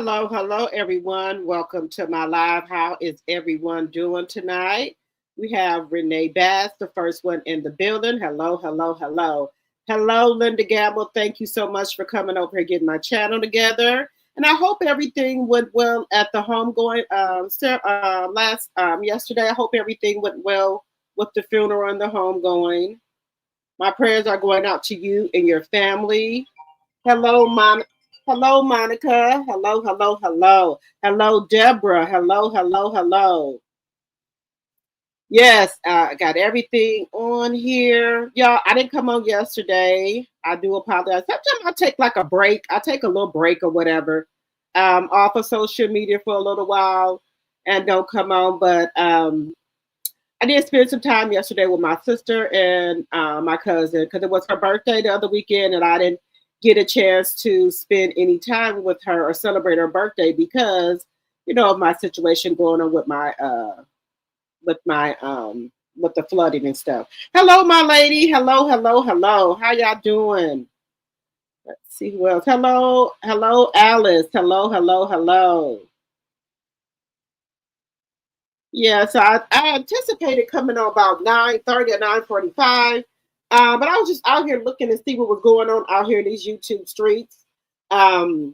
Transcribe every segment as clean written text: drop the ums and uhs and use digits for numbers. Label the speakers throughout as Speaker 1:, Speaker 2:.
Speaker 1: Hello, everyone. Welcome to my live. How is everyone doing tonight? We have Renee Bass, the first one in the building. Hello. Hello, Linda Gamble. Thank you so much for coming over here, getting my channel together. And I hope everything went well at the homegoing yesterday. I hope everything went well with the funeral and the homegoing. My prayers are going out to you and your family. Hello, Monica. Hello, Monica. Hello, Deborah. Hello. Yes, I got everything on here. Y'all, I didn't come on yesterday. I do apologize. Sometimes I take like a break. I take a little break or whatever off of social media for a little while and don't come on. But I did spend some time yesterday with my sister and my cousin because it was her birthday the other weekend and I didn't get a chance to spend any time with her or celebrate her birthday because, of my situation going on with the flooding and stuff. Hello, my lady. Hello. How y'all doing? Let's see who else. Hello, Alice. Hello. Yeah, so I anticipated coming on about 9:30 or 9:45. But I was just out here looking to see what was going on out here in these YouTube streets. So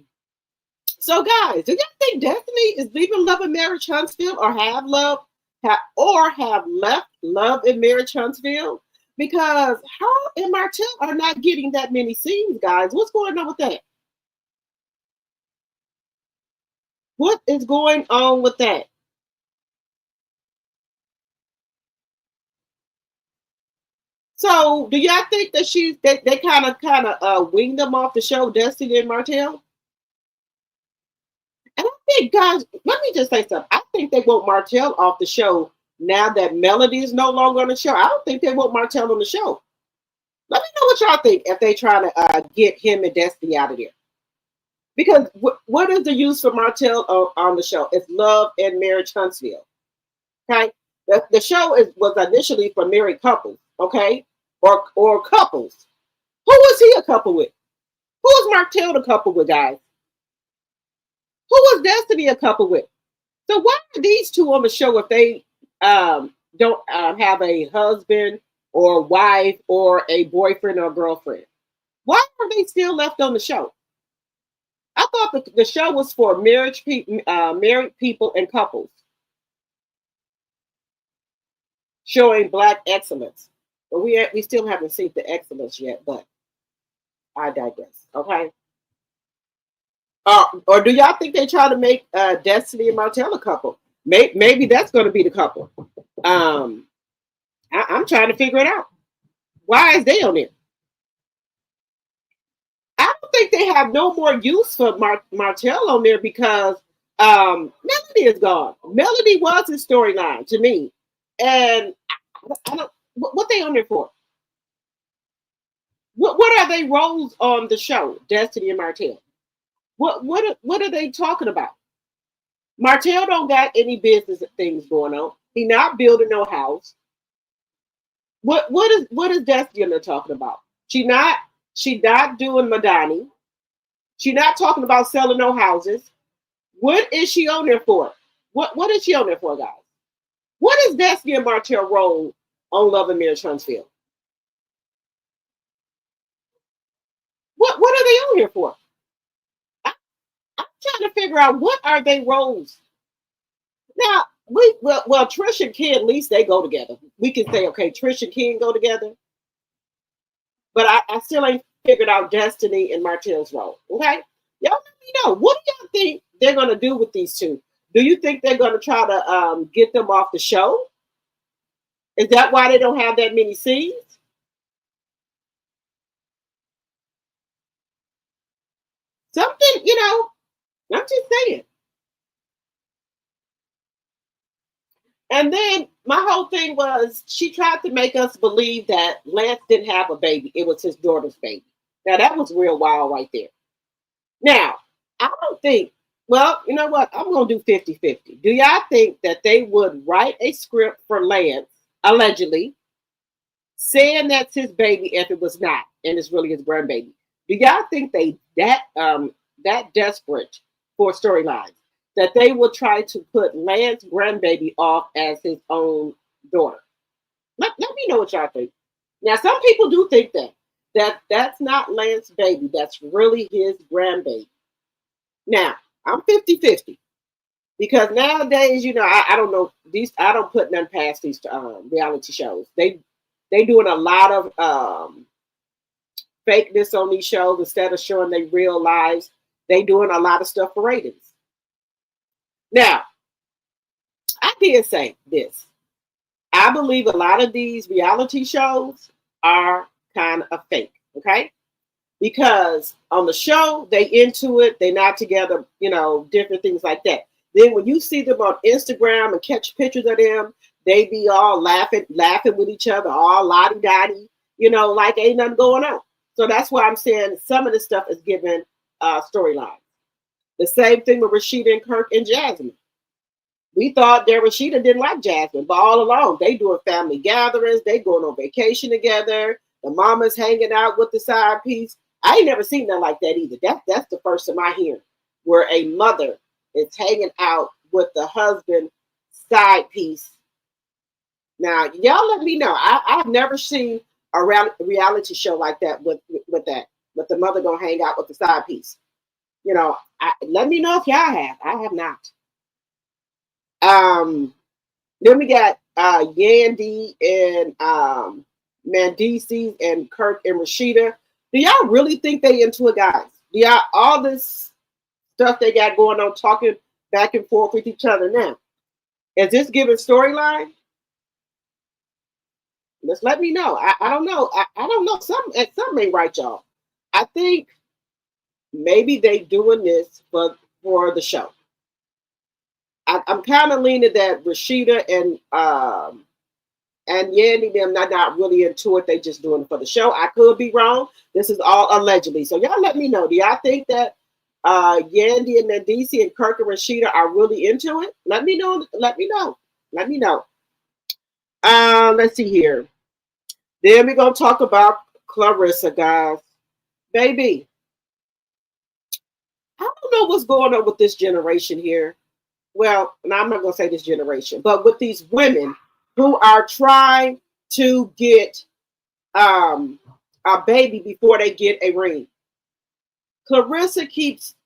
Speaker 1: guys, do y'all think Destiny is leaving Love and Marriage Huntsville or have left Love and Marriage Huntsville? Because her and Martell are not getting that many scenes, guys. What's going on with that? What is going on with that? So, do y'all think that they kind of winged them off the show, Destiny and Martell? And I think, guys, let me just say something. I think they want Martell off the show now that Melody is no longer on the show. I don't think they want Martell on the show. Let me know what y'all think if they trying to get him and Destiny out of there. Because what is the use for Martell on the show? It's Love and Marriage Huntsville. Okay, the show was initially for married couples. Okay, or couples. Who was he a couple with? Who was Martell a couple with, guys? Who was Destiny a couple with? So why are these two on the show if they don't have a husband or wife or a boyfriend or girlfriend? Why are they still left on the show? I thought the show was for married people and couples, showing Black excellence. But we still haven't seen the excellence yet. But I digress. Okay. Or do y'all think they try to make Destiny and Martell a couple? Maybe that's going to be the couple. I'm trying to figure it out. Why is they on there? I don't think they have no more use for Martell on there because Melody is gone. Melody was his storyline to me, and I don't. What they on there for? What are they roles on the show? Destiny and Martell. What are they talking about? Martell don't got any business things going on. He not building no house. What is Destiny talking about? She not doing Madani. She not talking about selling no houses. What is she on there for? What is she on there for, guys? What is Destiny and Martell role on Love and Marriage Huntsville? What are they on here for? I'm trying to figure out what are they roles. Now well Trish and Ken, at least they go together. We can say okay, Trish and Ken go together, but I still ain't figured out Destiny and Martell's role. Okay, y'all let me know. What do y'all think they're gonna do with these two? Do you think they're gonna try to get them off the show? Is that why they don't have that many scenes? Something, I'm just saying. And then my whole thing was she tried to make us believe that Lance didn't have a baby. It was his daughter's baby. Now that was real wild right there. Now, I don't think, well, you know what? I'm going to do 50-50. Do y'all think that they would write a script for Lance, allegedly, saying that's his baby if it was not, and it's really his grandbaby? Do y'all think they that desperate for storylines, that they will try to put Lance's grandbaby off as his own daughter. Let me know what y'all think. Now, some people do think that's not Lance's baby. That's really his grandbaby. Now, I'm 50-50 because nowadays, I don't know these. I don't put none past these reality shows. They doing a lot of fakeness on these shows instead of showing their real lives. They doing a lot of stuff for ratings. Now, I did say this. I believe a lot of these reality shows are kind of fake, okay? Because on the show, they into it, they not together, different things like that. Then when you see them on Instagram and catch pictures of them, they be all laughing with each other, all lottie-dottie, like ain't nothing going on. So that's why I'm saying some of this stuff is given storylines. The same thing with Rashida and Kirk and Jasmine. We thought that Rashida didn't like Jasmine, but all along they doing family gatherings, they going on vacation together. The mama's hanging out with the side piece. I ain't never seen nothing like that either. That's the first time I hear where a mother is hanging out with the husband side piece. Now, y'all let me know. I've never seen a reality show like that with the mother gonna hang out with the side piece. Let me know if y'all have. I have not. Then we got Yandy and Mandisi and Kirk and Rashida. Do y'all really think they into it, guys? Do y'all all this stuff they got going on, talking back and forth with each other now? Is this giving storyline? Just let me know. I don't know. I don't know. Some ain't right, y'all. I think maybe they doing this for the show. I'm kind of leaning that Rashida and Yandy them not really into it. They just doing it for the show. I could be wrong. This is all allegedly. So y'all let me know. Do y'all think that Yandy and Mandisi and Kirk and Rashida are really into it? Let me know. Let me know. Let me know. Let's see here. Then we're gonna talk about Clarissa, guys. Baby, I don't know what's going on with this generation here. Well, and I'm not going to say this generation, but with these women who are trying to get a baby before they get a ring. Clarissa keeps,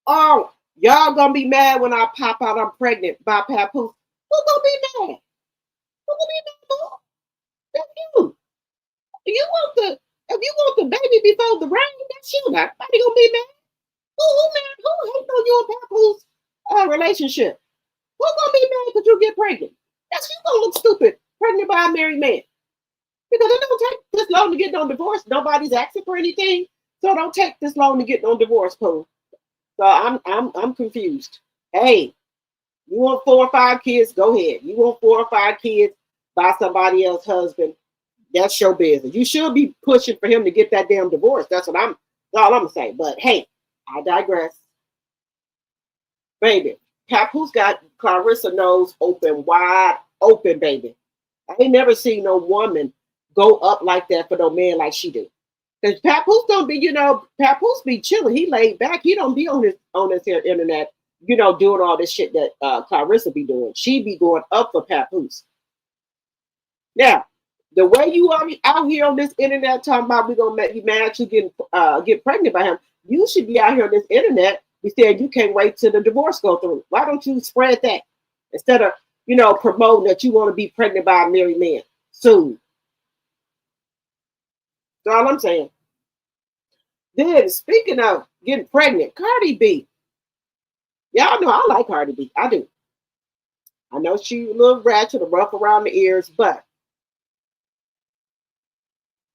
Speaker 1: oh, y'all going to be mad when I pop out I'm pregnant by Papoose. Who going to be mad? Who going to be mad for? That's you. If you want the baby before the ring, that's you. Nobody going to be mad. Who mad? Who hates on you and Papoose relationship? Who's gonna be mad because you get pregnant? That's you gonna look stupid pregnant by a married man. Because it don't take this long to get no divorce. Nobody's asking for anything, so don't take this long to get no divorce, Pooh. So I'm confused. Hey, you want 4 or 5 kids? Go ahead. You want 4 or 5 kids by somebody else's husband? That's your business. You should be pushing for him to get that damn divorce. That's all I'm gonna say. But hey, I digress. Baby, Papoose got Clarissa nose open, wide open, baby. I ain't never seen no woman go up like that for no man like she do. Because Papoose don't be, Papoose be chilling. He laid back. He don't be on this here internet, doing all this shit that Clarissa be doing. She be going up for Papoose. Now, the way you are out here on this internet talking about we gonna make you mad you get pregnant by him, you should be out here on this internet. You said you can't wait till the divorce go through. Why don't you spread that instead of promoting that you want to be pregnant by a married man soon? That's all I'm saying. Then speaking of getting pregnant, Cardi B. Y'all know I like Cardi B. I do. I know she a little ratchet, a rough around the ears, but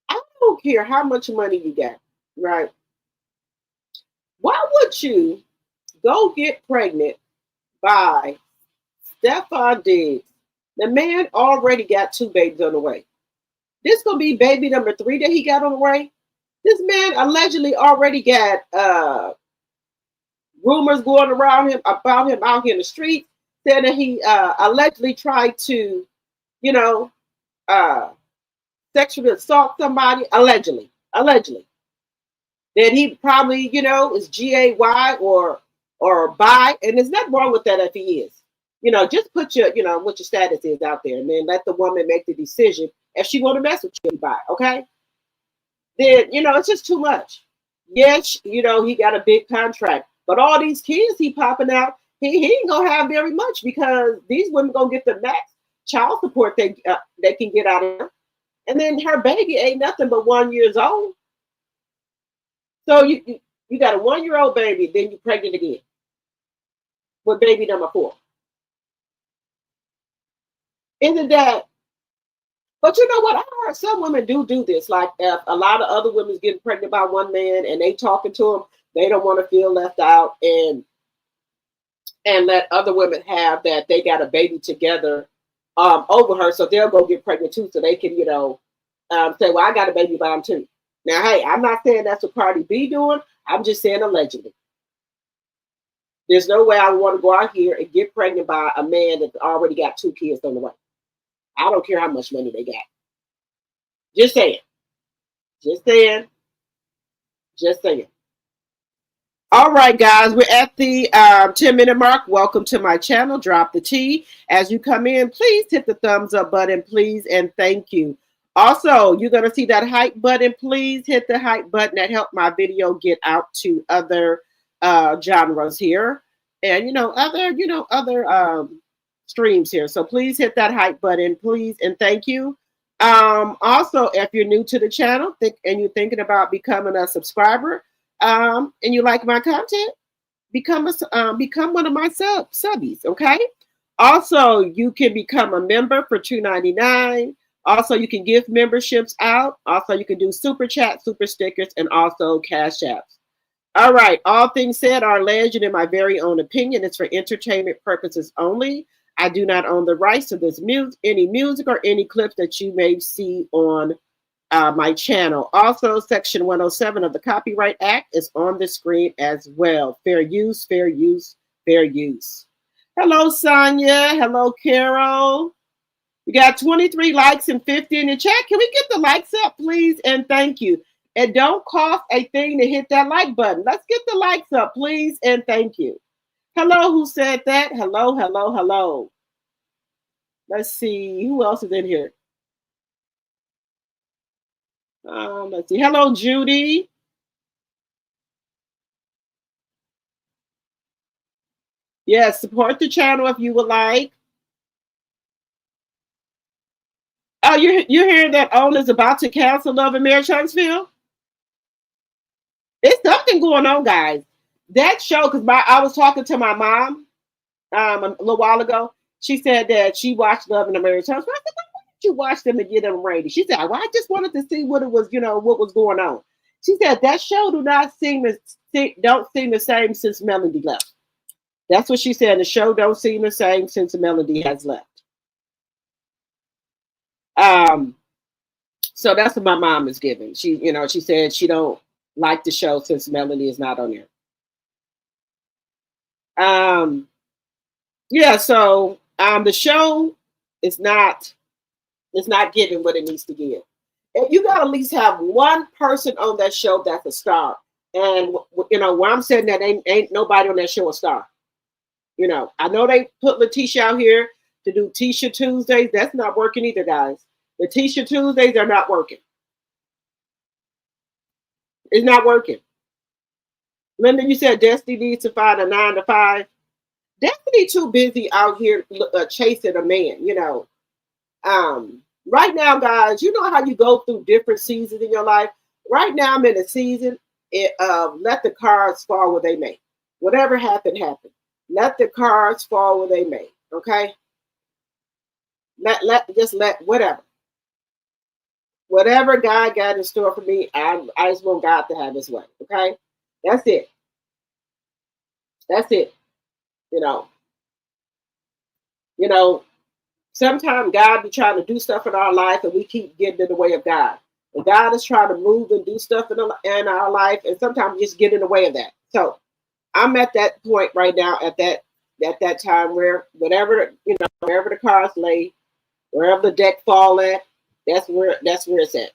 Speaker 1: I don't care how much money you got, right? Why would you go get pregnant by Stefan Diggs? The man already got 2 babies on the way. This gonna be baby number 3 that he got on the way. This man allegedly already got rumors going around him about him out here in the street, saying that he allegedly tried to, sexually assault somebody. Allegedly. That he probably, is GAY or or bi, and there's nothing wrong with that if he is. Just put your, what your status is out there, and then let the woman make the decision if she want to mess with you bi, okay? Then, it's just too much. Yes, he got a big contract, but all these kids he popping out, he ain't gonna have very much because these women gonna get the max child support they can get out of her. And then her baby ain't nothing but 1 year old. So you got a 1 year old baby, then you pregnant again with baby number 4. Isn't that? But you know what? I heard some women do this. Like if a lot of other women's getting pregnant by one man and they talking to him, they don't want to feel left out and let other women have that they got a baby together over her, so they'll go get pregnant too, so they can say, well, I got a baby by him too. Now, hey, I'm not saying that's what Cardi B doing. I'm just saying allegedly. There's no way I would want to go out here and get pregnant by a man that's already got 2 kids on the way. I don't care how much money they got. Just saying. Just saying. Just saying. All right, guys, we're at the 10-minute mark. Welcome to my channel. Drop the T. As you come in, please hit the thumbs up button, please, and thank you. Also, you're going to see that hype button. Please hit the hype button. That helped my video get out to other genres here and, other streams here. So please hit that hype button, please, and thank you. Also, if you're new to the channel and you're thinking about becoming a subscriber, and you like my content, become one of my subbies, okay? Also, you can become a member for $2.99. Also, you can give memberships out. Also, you can do super chat, super stickers, and also cash apps. All right, all things said are alleged in my very own opinion. It's for entertainment purposes only. I do not own the rights to this any music or any clips that you may see on my channel. Also, Section 107 of the Copyright Act is on the screen as well. Fair use, fair use, fair use. Hello, Sonia. Hello, Carol. We got 23 likes and 50 in the chat. Can we get the likes up, please? And thank you. And don't cost a thing to hit that like button. Let's get the likes up, please, and thank you. Hello, who said that? Hello, hello, hello. Let's see. Who else is in here? Let's see. Hello, Judy. Yes, support the channel if you would like. Oh, you're hearing that OWN is about to cancel Love and Marriage Huntsville? It's something going on, guys. That show, because I was talking to my mom a little while ago. She said that she watched Love and Marriage Huntsville. I said, why did you watch them and get them rated? She said, well, I just wanted to see what it was, what was going on. She said that show don't seem the same since Melody left. That's what she said. The show don't seem the same since Melody has left. So that's what my mom is giving. She said she don't like the show since Melody is not on there. Yeah, so the show is not giving what it needs to give. And you got to at least have one person on that show that's a star. And where I'm saying that ain't nobody on that show a star. I know they put Letitia out here to do Tisha Tuesdays. That's not working either, guys. The Tisha Tuesdays are not working. It's not working. Linda, you said Destiny needs to find a 9 to 5. Destiny too busy out here chasing a man, Right now, guys, you know how you go through different seasons in your life? Right now, I'm in a season, let the cards fall where they may. Whatever happened, happened. Let the cards fall where they may, okay? Let whatever. Whatever God got in store for me, I just want God to have his way, okay? That's it. That's it. Sometimes God be trying to do stuff in our life and we keep getting in the way of God. And God is trying to move and do stuff in our life, and sometimes we just get in the way of that. So I'm at that point right now at that time where wherever the cards lay, wherever the deck fall at, that's where it's at.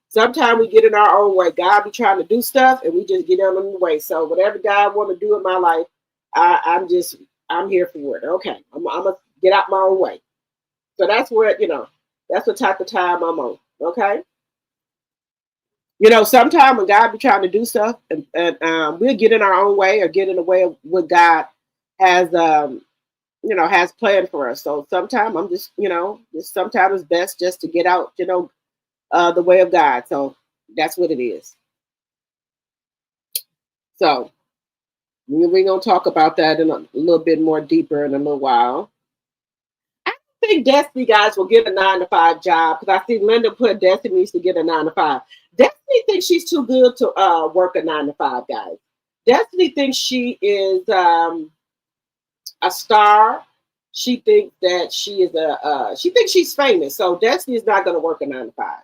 Speaker 1: Sometimes we get in our own way. God be trying to do stuff and we just get in the way. So whatever God want to do in my life, I'm here for it. Okay. I'm gonna get out my own way. So that's where, that's what type of time I'm on. Okay. Sometimes when God be trying to do stuff and we'll get in our own way or get in the way of what God has has planned for us. So sometimes I'm just sometimes it's best just to get out, the way of God. So that's what it is. So we're gonna talk about that in a little bit more deeper in a little while. I think Destiny guys will get a 9 to 5 job because I see Linda put Destiny needs to get a 9 to 5. Destiny thinks she's too good to work a 9 to 5, guys. Destiny thinks she is a star. She thinks that she is she thinks she's famous. So Destiny is not going to work a 9 to 5.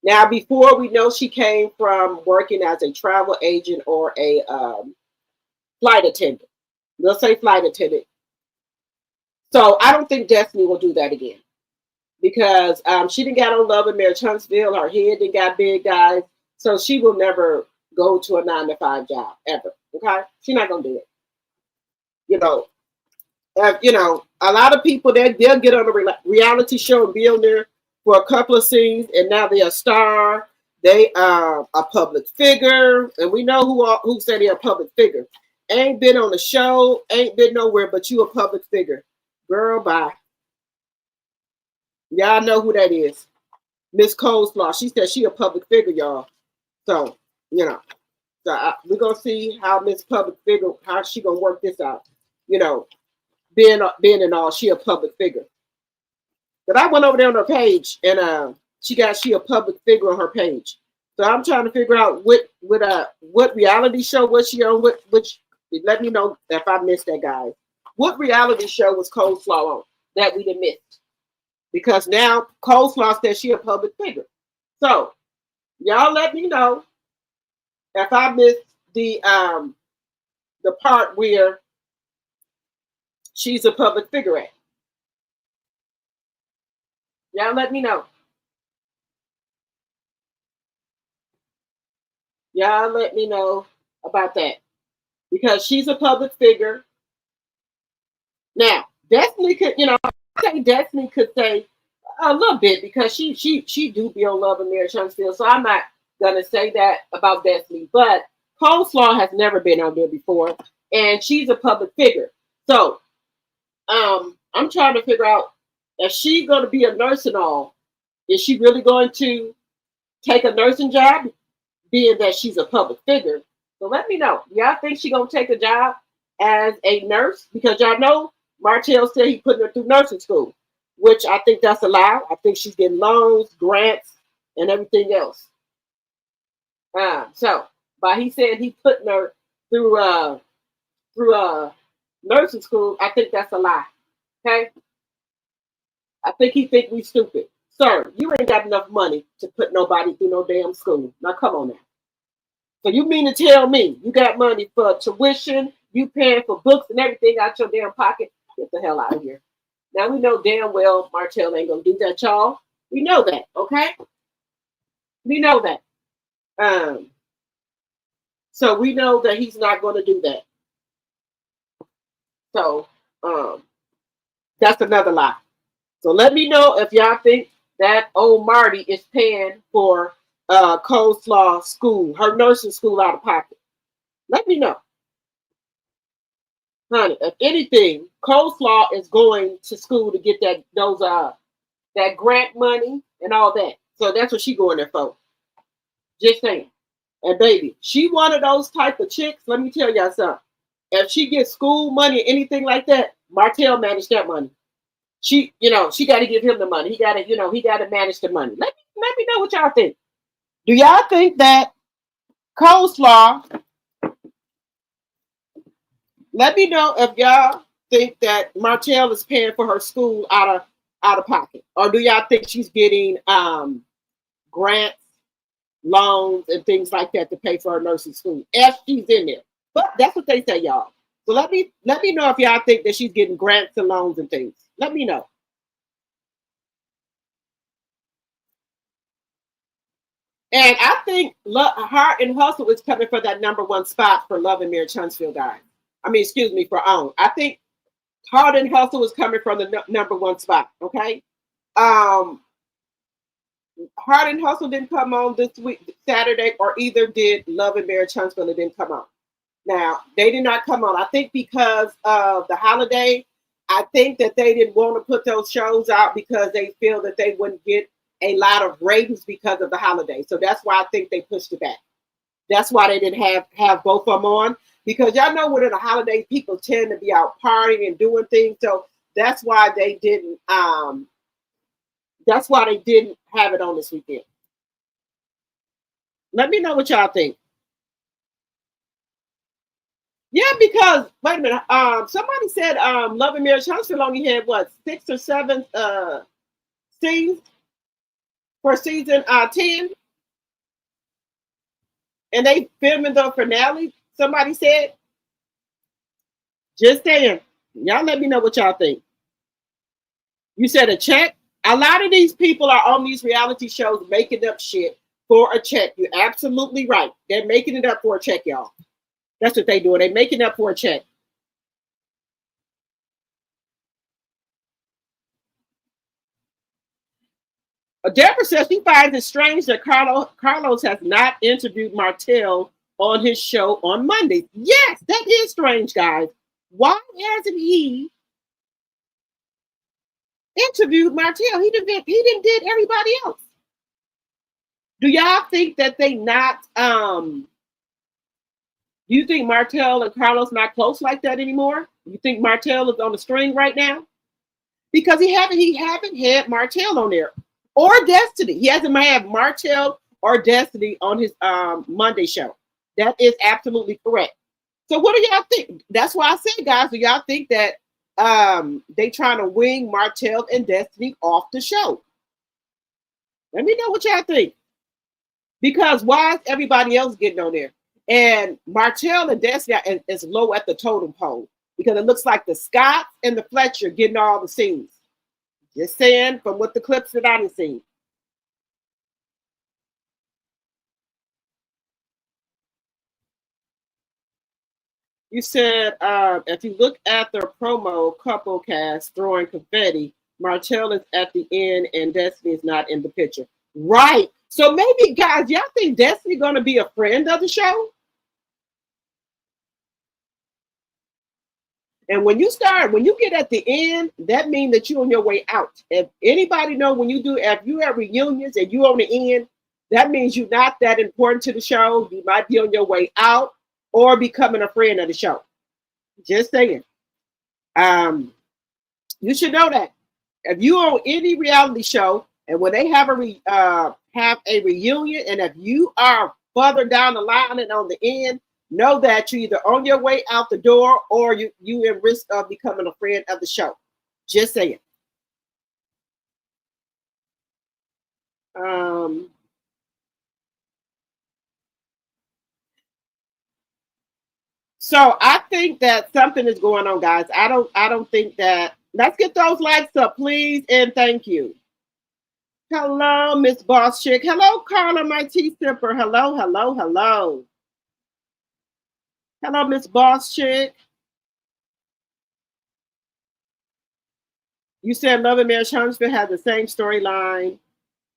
Speaker 1: Now, before we know, she came from working as a travel agent or a flight attendant. We'll say flight attendant. So I don't think Destiny will do that again because she didn't get on Love and Marriage Huntsville. Her head didn't got big, guys. So she will never go to a 9 to 5 job ever. Okay, she's not gonna do it. A lot of people they'll get on a reality show and be on there for a couple of scenes, and now they're a star. They are a public figure, and we know who said they're a public figure. Ain't been on the show, ain't been nowhere, but you a public figure. Girl, bye. Y'all know who that is. Miss COLESLAW. She said she a public figure, y'all. So, so we're going to see how Miss Public Figure, how she going to work this out. Being in all, she a public figure. But I went over there on her page, and she a public figure on her page. So I'm trying to figure out what reality show was she on, which let me know if I missed that, guys. What reality show was COLESLAW on that we didn't miss? Because now COLESLAW says she a public figure. So y'all let me know if I missed the part where she's a public figure at. Y'all let me know. Y'all let me know about that. Because she's a public figure. Now, Destiny could, I say Destiny could say a little bit because she do be on Love and Marriage Huntsville. So I'm not gonna say that about Destiny. But COLESLAW has never been on there before, and she's a public figure. So I'm trying to figure out if she's gonna be a nurse and all. Is she really going to take a nursing job, being that she's a public figure? So let me know. Y'all think she's gonna take a job as a nurse? Because y'all know Martell said he putting her through nursing school, which I think that's a lie. I think she's getting loans, grants, and everything else. But he said he putting her through nursing school. I think that's a lie. Okay. I think he think we stupid. Sir, you ain't got enough money to put nobody through no damn school. Now come on now. So you mean to tell me you got money for tuition, you paying for books and everything out your damn pocket? Get the hell out of here. Now we know damn well Martell ain't gonna do that, y'all. We know that, okay? We know that. So we know that he's not gonna do that. So that's another lie. So let me know if y'all think that old Marty is paying for COLESLAW school, her nursing school out of pocket. Let me know. Honey, if anything, COLESLAW is going to school to get that grant money and all that. So that's what she going there for. Just saying. And baby, she one of those type of chicks. Let me tell y'all something. If she gets school money or anything like that, Martell managed that money. She got to give him the money. He got to manage the money. Let me know what y'all think. Do y'all think that COLESLAW? Let me know if y'all think that Martell is paying for her school out of pocket, or do y'all think she's getting grants, loans, and things like that to pay for her nursing school if she's in there? But that's what they say, y'all. So let me know if y'all think that she's getting grants and loans and things. Let me know. And I think Heart and Hustle is coming for that #1 spot for Love and Marriage Huntsville, guys. I mean, excuse me, for OWN. I think Heart and Hustle is coming from the #1 spot. Okay. Um, Heart and Hustle didn't come on this week, Saturday, or either did Love and Marriage Huntsville. It didn't come on. Now, they did not come on. I think because of the holiday, I think that they didn't want to put those shows out because they feel that they wouldn't get a lot of ratings because of the holiday. So that's why I think they pushed it back. That's why they didn't have both of them on, because y'all know within the holidays, people tend to be out partying and doing things. So that's why they didn't have it on this weekend. Let me know what y'all think. Yeah, because wait a minute. Somebody said Love and Marriage Huntsville only had what 6 or 7 scenes for season 10, and they filming the finale. Somebody said. Just saying. Y'all let me know what y'all think. You said a check. A lot of these people are on these reality shows making up shit for a check. You're absolutely right. They're making it up for a check, y'all. That's what they do. They're making up for a check. Deborah says she finds it strange that Carlos has not interviewed Martell on his show on Monday. Yes, that is strange, guys. Why hasn't he interviewed Martell? He didn't did everybody else. Do y'all think that they not do you think Martell and Carlos not close like that anymore? You think Martell is on the string right now? Because he haven't had Martell on there. Or Destiny. He hasn't had Martell or Destiny on his Monday show. That is absolutely correct. So what do y'all think? That's why I said, guys, do y'all think that they trying to wing Martell and Destiny off the show? Let me know what y'all think. Because why is everybody else getting on there? And Martell and Destiny is low at the totem pole because it looks like the Scotts and the Fletcher getting all the scenes. Just saying from what the clips that I've seen. You said if you look at their promo couple cast throwing confetti, Martell is at the end and Destiny is not in the picture. Right. So maybe, guys, y'all think Destiny going to be a friend of the show? And when you get at the end, that means that you're on your way out. If anybody know if you have reunions and you on the end, that means you're not that important to the show. You might be on your way out or becoming a friend of the show. Just saying. You should know that. If you on any reality show and when they have a reunion, and if you are further down the line and on the end, know that you're either on your way out the door or you in risk of becoming a friend of the show. Just saying. So I think that something is going on, guys. I don't think that. Let's get those likes up, please, and thank you. Hello, Miss Boss Chick. Hello, Carla, my tea sipper. Hello, hello, hello. Hello, Miss Boss Chick. You said Love and Marriage Huntsville has the same storyline.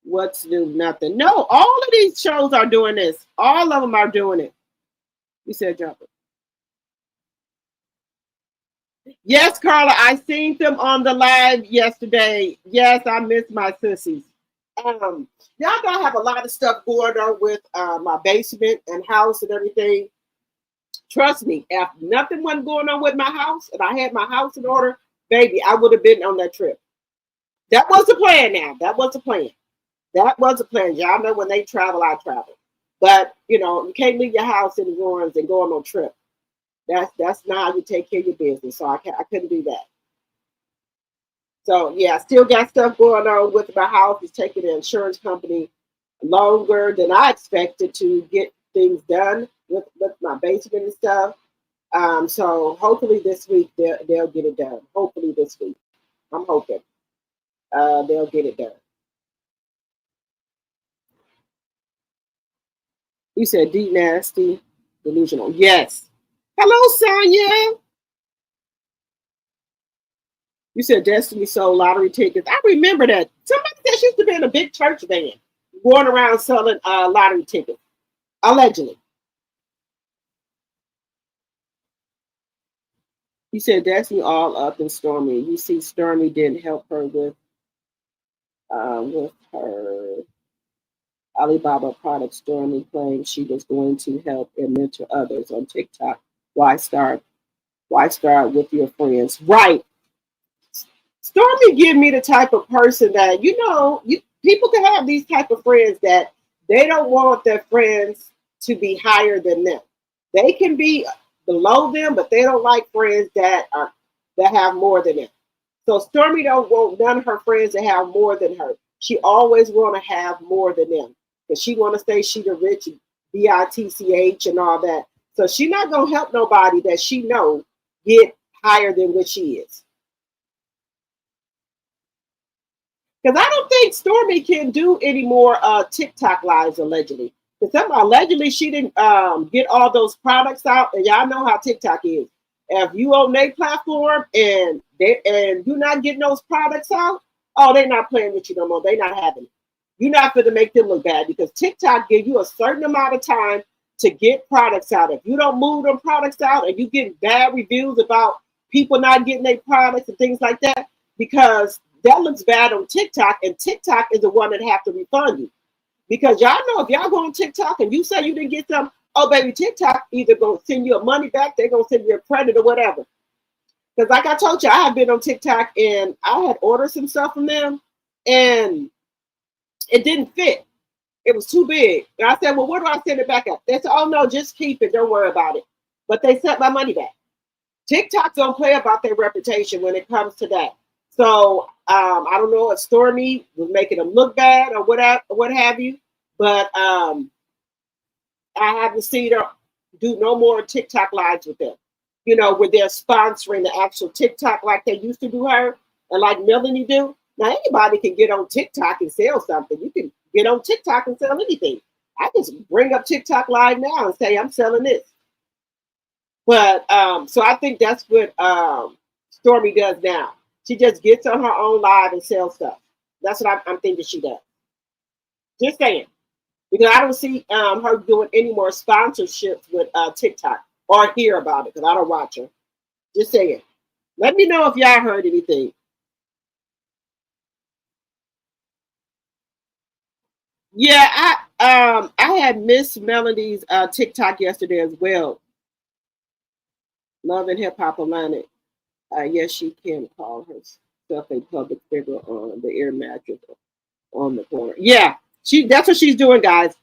Speaker 1: What's new? Nothing. No, all of these shows are doing this. All of them are doing it. You said jump it. Yes, Carla, I seen them on the live yesterday. Yes, I miss my sissies. Y'all know I have a lot of stuff going on with my basement and house and everything. Trust me, if nothing wasn't going on with my house and I had my house in order, baby, I would have been on that trip. That was the plan now. That was the plan. That was the plan. Y'all know when they travel, I travel. But, you can't leave your house in ruins and go on no trip. That's not how you take care of your business. So I couldn't do that. So, yeah, I still got stuff going on with my house. It's taking the insurance company longer than I expected to get things done with my basement and stuff. So hopefully this week they'll get it done. Hopefully this week. I'm hoping they'll get it done. You said deep, nasty, delusional. Yes. Hello, Sonia. You said Destiny sold lottery tickets. I remember that. Somebody said she used to be in a big church van, going around selling lottery tickets, allegedly. You said Destiny all up in Stormy. You see, Stormy didn't help her with her Alibaba product. Stormy claimed she was going to help and mentor others on TikTok. Why start? Why start with your friends? Right. Stormy give me the type of person that, people can have these type of friends that they don't want their friends to be higher than them. They can be below them, but they don't like friends that have more than them. So Stormy don't want none of her friends to have more than her. She always want to have more than them because she want to say she the rich, bitch and all that. So she not gonna help nobody that she know get higher than what she is. Because I don't think Stormy can do any more TikTok lives allegedly. Because allegedly she didn't get all those products out, and y'all know how TikTok is. If you own their platform and you're not getting those products out, oh, they're not playing with you no more. They're not having it. You're not going to make them look bad because TikTok gives you a certain amount of time to get products out. If you don't move them products out and you get bad reviews about people not getting their products and things like that, because that looks bad on TikTok, and TikTok is the one that have to refund you. Because y'all know if y'all go on TikTok and you say you didn't get some, oh baby, TikTok either gonna send you a money back, they're gonna send you a credit or whatever. Because like I told you, I have been on TikTok and I had ordered some stuff from them and it didn't fit. It was too big. And I said, well, where do I send it back at? They said, oh no, just keep it. Don't worry about it. But they sent my money back. TikTok don't play about their reputation when it comes to that. So I don't know if Stormy was making them look bad or what have you, but I haven't seen her do no more TikTok lives with them. Where they're sponsoring the actual TikTok like they used to do her and like Melanie do. Now anybody can get on TikTok and sell something. You can get on TikTok and sell anything. I just bring up TikTok live now and say I'm selling this. But so I think that's what Stormy does now. She just gets on her own live and sells stuff. That's what I'm thinking she does. Just saying. Because I don't see her doing any more sponsorships with TikTok or hear about it because I don't watch her. Just saying. Let me know if y'all heard anything. Yeah, I had Miss Melody's TikTok yesterday as well. Love and Hip Hop Atlantic. Yes, she can call herself a public figure on the air mattress on the corner. Yeah, that's what she's doing, guys.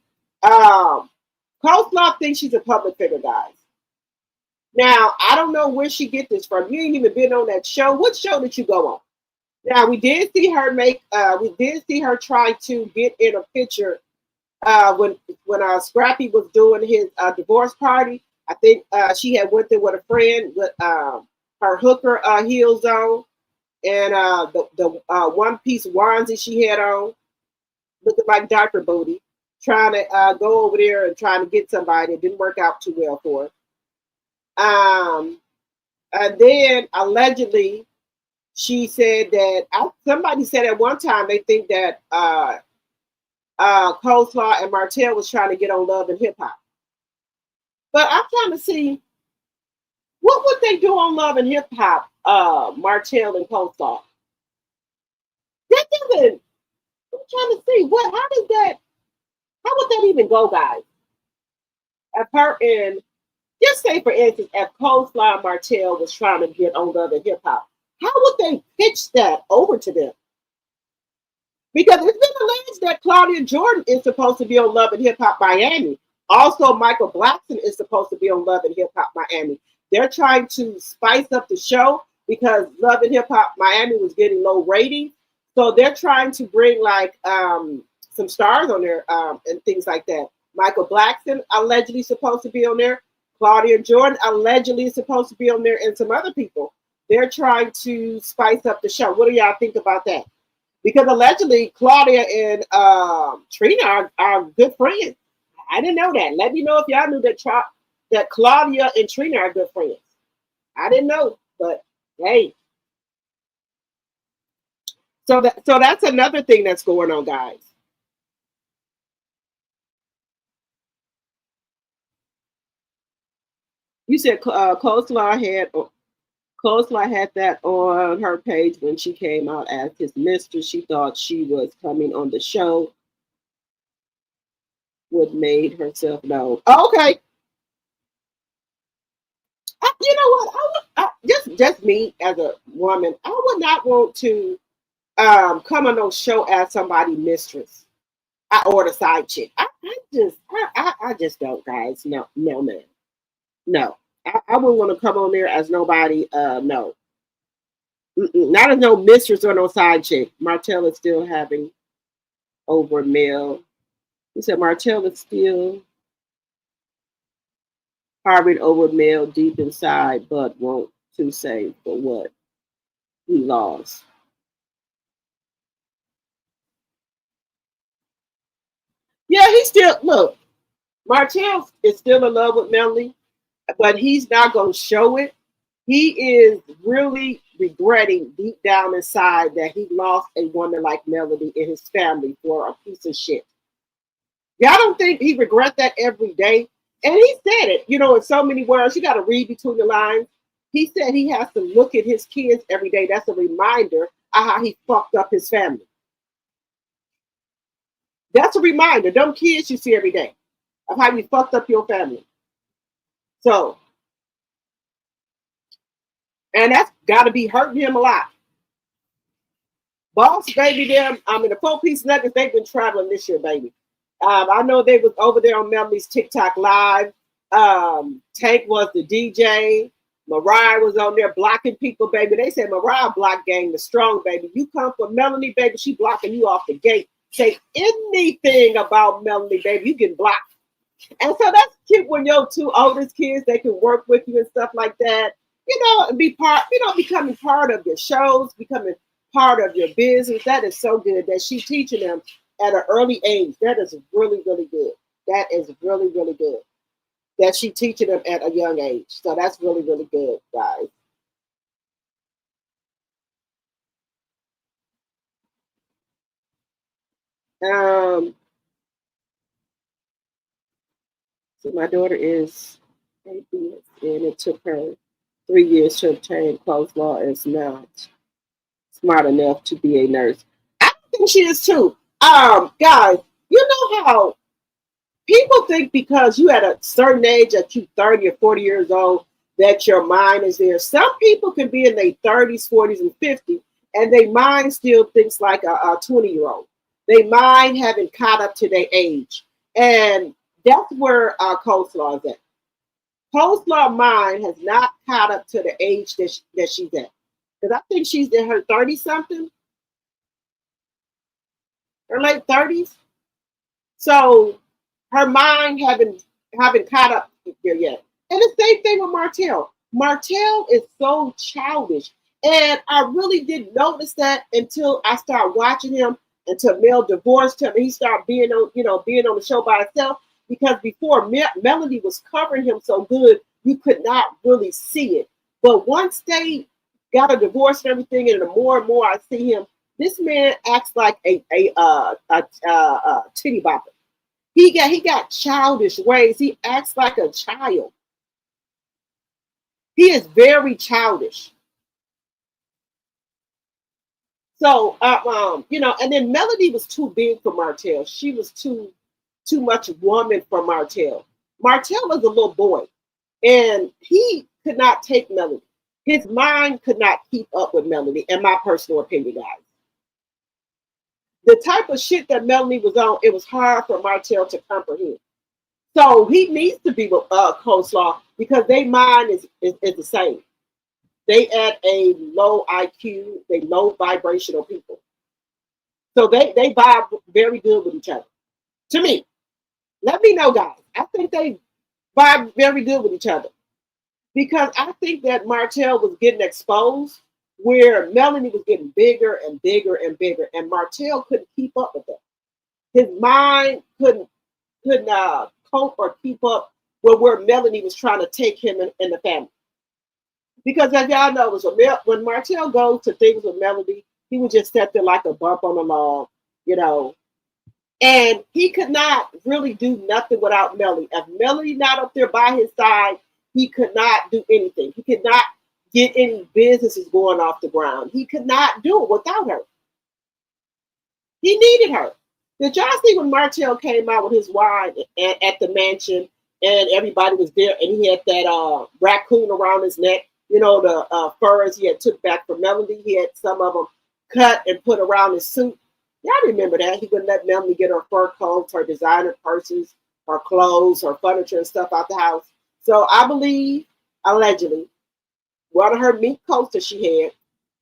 Speaker 1: COLESLAW thinks she's a public figure, guys. Now, I don't know where she get this from. You ain't even been on that show. What show did you go on? Now, we did see her try to get in a picture when Scrappy was doing his divorce party. I think she had went there with a friend with her hooker heels on and the one piece onesie she had on, looking like diaper booty, trying to go over there and trying to get somebody. It didn't work out too well for her. And then allegedly she said that somebody said at one time they think that COLESLAW and Martell was trying to get on Love and Hip Hop. But I'm trying to see what would they do on Love and Hip Hop, Martell and COLESLAW. That doesn't. I'm trying to see how would that even go, guys? Just say for instance, if COLESLAW and Martell was trying to get on Love and Hip Hop, how would they pitch that over to them? Because it's been alleged that Claudia Jordan is supposed to be on Love and Hip Hop Miami. Also, Michael Blackson is supposed to be on Love and Hip Hop Miami. They're trying to spice up the show because Love and Hip Hop Miami was getting low ratings. So they're trying to bring like some stars on there and things like that. Michael Blackson allegedly supposed to be on there. Claudia Jordan allegedly is supposed to be on there, and some other people. They're trying to spice up the show. What do y'all think about that? Because allegedly Claudia and Trina are good friends. I didn't know that. Let me know if y'all knew that Claudia and Trina are good friends. I didn't know, but hey. So that's another thing that's going on, guys. You said Coleslaw had that on her page when she came out as his mistress. She thought she was coming on the show, would made herself known. Okay, you know what? Just me as a woman, I would not want to come on no show as somebody mistress or the side chick. I just don't, guys. No, no, man, no. I wouldn't want to come on there as nobody. No, not as no mistress or no side chick. Martell is still having over male. He said Martell is still harboring over male deep inside, but won't to say for what he lost. Yeah, he still look. Martell is still in love with Melanie, but he's not gonna show it. He is really regretting deep down inside that he lost a woman like Melody in his family for a piece of shit. Y'all don't think he regret that every day? And he said it, in so many words. You got to read between the lines. He said he has to look at his kids every day. That's a reminder of how he fucked up his family. That's a reminder. Them kids you see every day of how you fucked up your family. So, and that's got to be hurting him a lot. Boss, baby, the 4-piece nuggets, they've been traveling this year, baby. I know they was over there on Melanie's TikTok live. Tank was the DJ. Mariah was on there blocking people, baby. They said Mariah block gang the strong, baby. You come for Melanie, baby, she blocking you off the gate. Say anything about Melanie, baby, you get blocked. And so that's cute when your two oldest kids, they can work with you and stuff like that. And be becoming part of your shows, becoming part of your business. That is so good that she's teaching them at an early age. That is really, really good. That is really, really good. That she teaching them at a young age. So that's really, really good, guys. So my daughter is 8 years, and it took her 3 years to obtain COLESLAW and is not smart enough to be a nurse. I think she is too. Guys, you know how people think because you at a certain age, that you 30 or 40 years old, that your mind is there. Some people can be in their 30s, 40s, and 50s, and their mind still thinks like a 20-year-old. Their mind haven't caught up to their age. And that's where COLESLAW is at. COLESLAW mind has not caught up to the age that she's at. Because I think she's in her 30-something, her late 30s. So her mind haven't caught up there yet. And the same thing with Martell. Martell is so childish. And I really didn't notice that until I started watching him, until Mel divorced him and he started being on the show by himself. Because before Melody was covering him so good, you could not really see it. But once they got a divorce and everything, and the more and more I see him, this man acts like a titty bopper. He got childish ways. He acts like a child. He is very childish. So and then Melody was too big for Martell. She was too much woman for Martell. Martell was a little boy, and he could not take Melody. His mind could not keep up with Melody, in my personal opinion, guys. The type of shit that Melody was on, it was hard for Martell to comprehend. So he needs to be with COLESLAW because their mind is the same. They at a low IQ, they low vibrational people. So they vibe very good with each other. To me. Let me know, guys. I think they vibe very good with each other. Because I think that Martell was getting exposed where Melanie was getting bigger and bigger and bigger, and Martell couldn't keep up with that. His mind couldn't cope or keep up with where Melanie was trying to take him in the family. Because as y'all know, when Martell goes to things with Melody, he would just sit there like a bump on the log, you know. And he could not really do nothing without Melody. If Melody not up there by his side, he could not do anything. He could not get any businesses going off the ground. He could not do it without her. He needed her. Did y'all see when Martell came out with his wine at the mansion and everybody was there and he had that raccoon around his neck? You know, the furs he had took back from Melody. He had some of them cut and put around his suit. Y'all remember that. He wouldn't let Melody get her fur coats, her designer purses, her clothes, her furniture and stuff out the house. So I believe, allegedly, one of her mink coats that she had,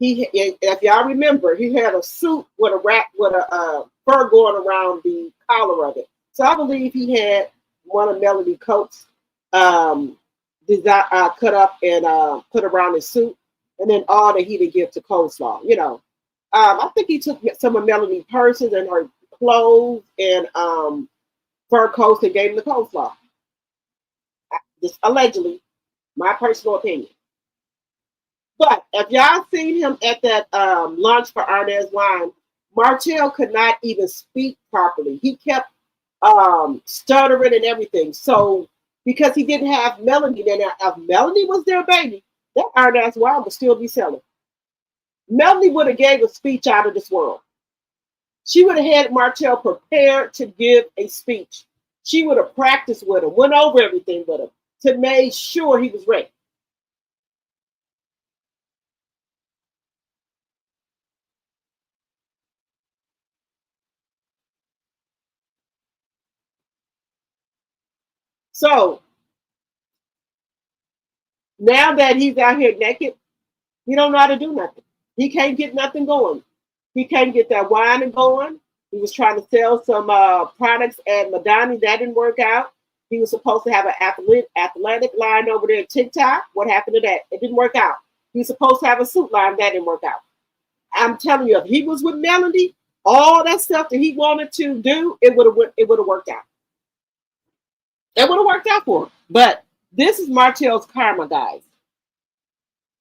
Speaker 1: if y'all remember, he had a suit with a fur going around the collar of it. So I believe he had one of Melody coats cut up and put around his suit, and then all that he did give to COLESLAW. You know, I think he took some of Melody's purses and her clothes and fur coats and gave them to COLESLAW. Just allegedly, my personal opinion. But if y'all seen him at that lunch for Arnaz Wine, Martell could not even speak properly. He kept stuttering and everything. So because he didn't have Melody there, now if Melody was their baby, that Arnaz Wine would still be selling. Melody would have gave a speech out of this world. She would have had Martell prepared to give a speech. She would have practiced with him, went over everything with him to make sure he was ready. So now that he's out here naked, he don't know how to do nothing. He can't get nothing going. He can't get that wine going. He was trying to sell some products at Madani. That didn't work out. He was supposed to have an athletic line over there at TikTok. What happened to that? It didn't work out. He was supposed to have a suit line. That didn't work out. I'm telling you, if he was with Melody, all that stuff that he wanted to do, it would have worked out. It would have worked out for him. But this is Martell's karma, guys.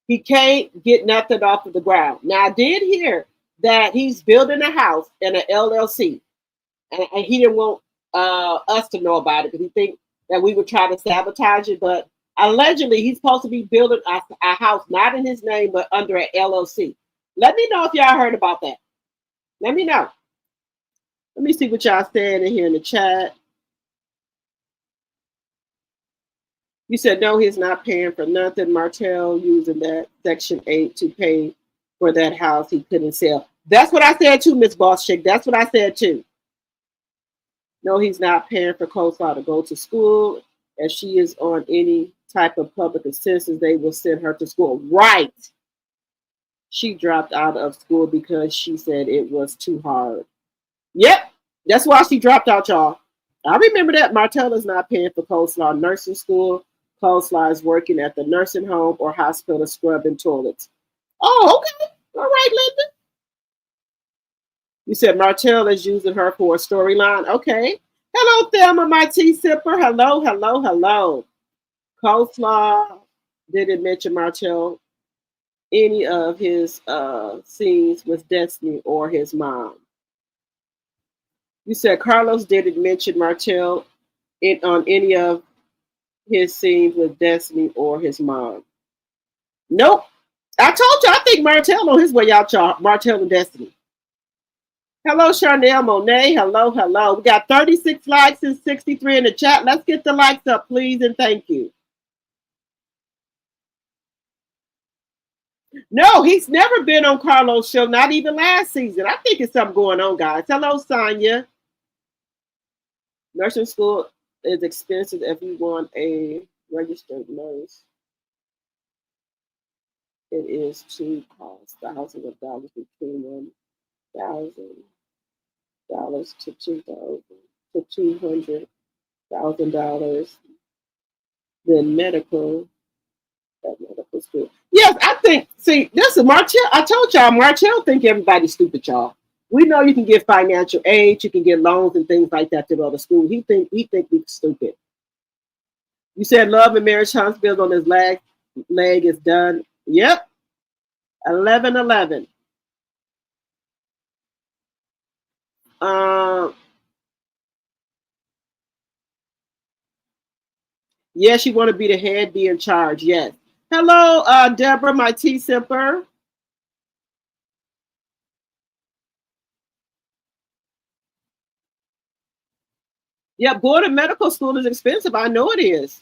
Speaker 1: He can't get nothing off of the ground. Now, I did hear that he's building a house in an LLC. And he didn't want us to know about it because he thinks that we would try to sabotage it. But allegedly, he's supposed to be building a house, not in his name, but under an LLC. Let me know if y'all heard about that. Let me know. Let me see what y'all saying in here in the chat. You said, no, he's not paying for nothing. Martell using that Section 8 to pay for that house he couldn't sell. That's what I said too, Miss Boss Chick. That's what I said too. No, he's not paying for COLESLAW to go to school. If she is on any type of public assistance, they will send her to school. Right. She dropped out of school because she said it was too hard. Yep. That's why she dropped out, y'all. I remember that. Martell is not paying for COLESLAW nursing school. COLESLAW is working at the nursing home or hospital scrubbing toilets. Oh, okay. All right, Linda. You said Martell is using her for a storyline. Okay. Hello, Thelma, my tea sipper. Hello, hello, hello. COLESLAW didn't mention Martell any of his scenes with Destiny or his mom. You said Carlos didn't mention Martell on any of his scenes with Destiny or his mom. Nope. I told you, I think Martell on his way out, y'all. Martell and Destiny. Hello, Charnel Monet. Hello, hello. We got 36 likes and 63 in the chat. Let's get the likes up, please, and thank you. No, he's never been on Carlos' show, not even last season. I think it's something going on, guys. Hello, Sonia. Nursing school is expensive if you want a registered nurse. It is to cost thousands of dollars between $1,000 to $200,000. Then medical school. Yes, I think. See, this is Martell. I told y'all, Martell think everybody's stupid, y'all. We know you can get financial aid, you can get loans and things like that to go to school. He think we're stupid. You said Love and Marriage Huntsville on his leg is done. Yep. 11-11. Yes, you want to be the head, be in charge. Yes. Hello, Deborah, my tea sipper. Yeah, going to medical school is expensive. I know it is.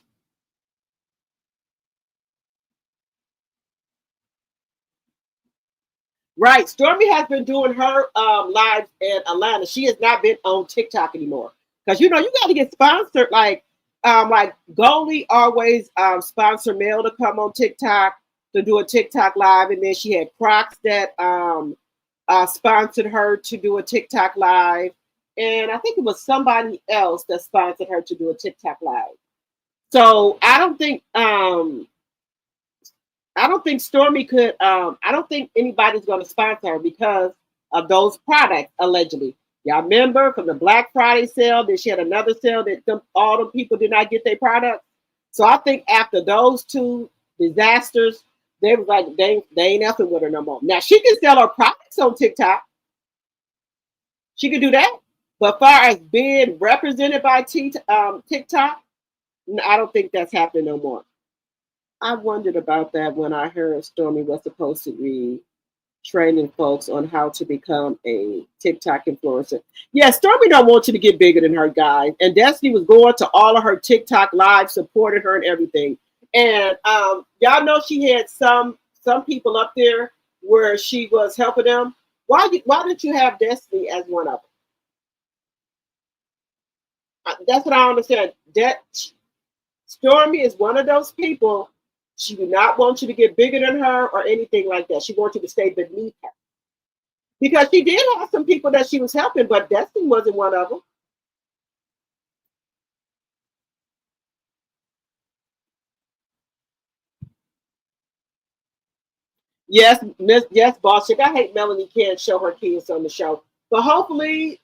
Speaker 1: Right. Stormy has been doing her lives in Atlanta. She has not been on TikTok anymore. Because you got to get sponsored. Like Goldie always sponsor Mel to come on TikTok to do a TikTok live, and then she had Crocs that sponsored her to do a TikTok live, and I think it was somebody else that sponsored her to do a TikTok live. So I don't think Stormy could. I don't think anybody's going to sponsor her because of those products allegedly. Y'all remember from the Black Friday sale that she had another sale that all the people did not get their products. So I think after those two disasters, they was like they ain't effing with her no more. Now she can sell her products on TikTok. She can do that, but far as being represented by TikTok, I don't think that's happening no more. I wondered about that when I heard Stormy was supposed to be training folks on how to become a TikTok influencer. Yeah, Stormy don't want you to get bigger than her, guys. And DESINY was going to all of her TikTok lives, supported her and everything. And y'all know she had some people up there where she was helping them. Why did you have DESINY as one of them? That's what I understand. That Stormy is one of those people. She do not want you to get bigger than her or anything like that. She wants you to stay beneath her. Because she did have some people that she was helping, but DESINY wasn't one of them. Yes, yes, boss chick. I hate Melanie can't show her kids on the show. But hopefully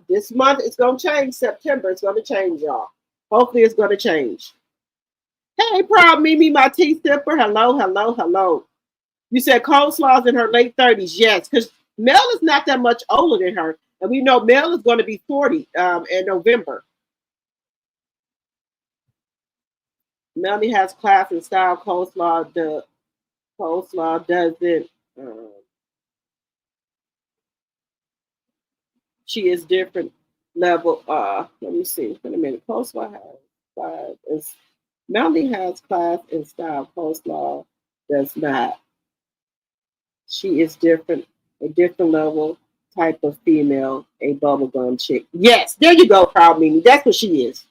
Speaker 1: this month it's going to change. September, it's going to change, y'all. Hopefully it's going to change. Hey, proud Mimi, my tea sipper. Hello, hello, hello. You said COLESLAW's in her late 30s. Yes, because Mel is not that much older than her. And we know Mel is going to be 40 in November. Melanie has class and style. COLESLAW doesn't. She is different level. Let me see. Wait a minute. COLESLAW has class. Melanie has class and style. COLESLAW does not. She is different, a different level type of female, a bubblegum chick. Yes, there you go, proud Mimi. That's what she is.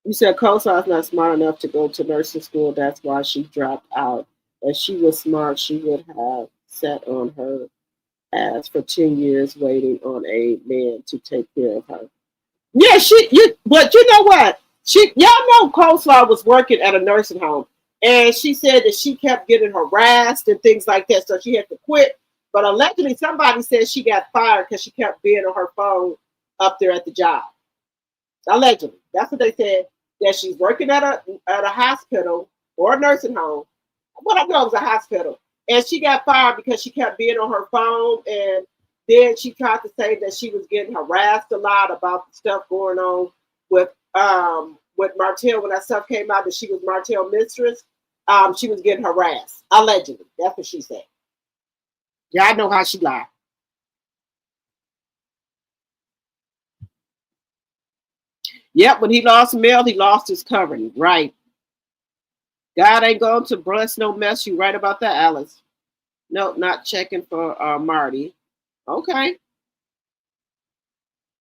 Speaker 1: You said COLESLAW is not smart enough to go to nursing school. That's why she dropped out. If she was smart, she would have sat on her ass for 10 years waiting on a man to take care of her. Yeah, but you know what? Y'all know COLESLAW was working at a nursing home, and she said that she kept getting harassed and things like that, so she had to quit. But allegedly, somebody said she got fired because she kept being on her phone up there at the job. Allegedly, that's what they said. That she's working at a hospital or a nursing home. What I know it was a hospital, and she got fired because she kept being on her phone, and then she tried to say that she was getting harassed a lot about the stuff going on with Martell when that stuff came out that she was Martell mistress. She was getting harassed allegedly. That's what she said. Yeah, I know how she lied. Yep, when he lost Mel, he lost his covering. Right. God ain't going to bless no mess. You right about that, Alice. Nope, not checking for Marty. Okay.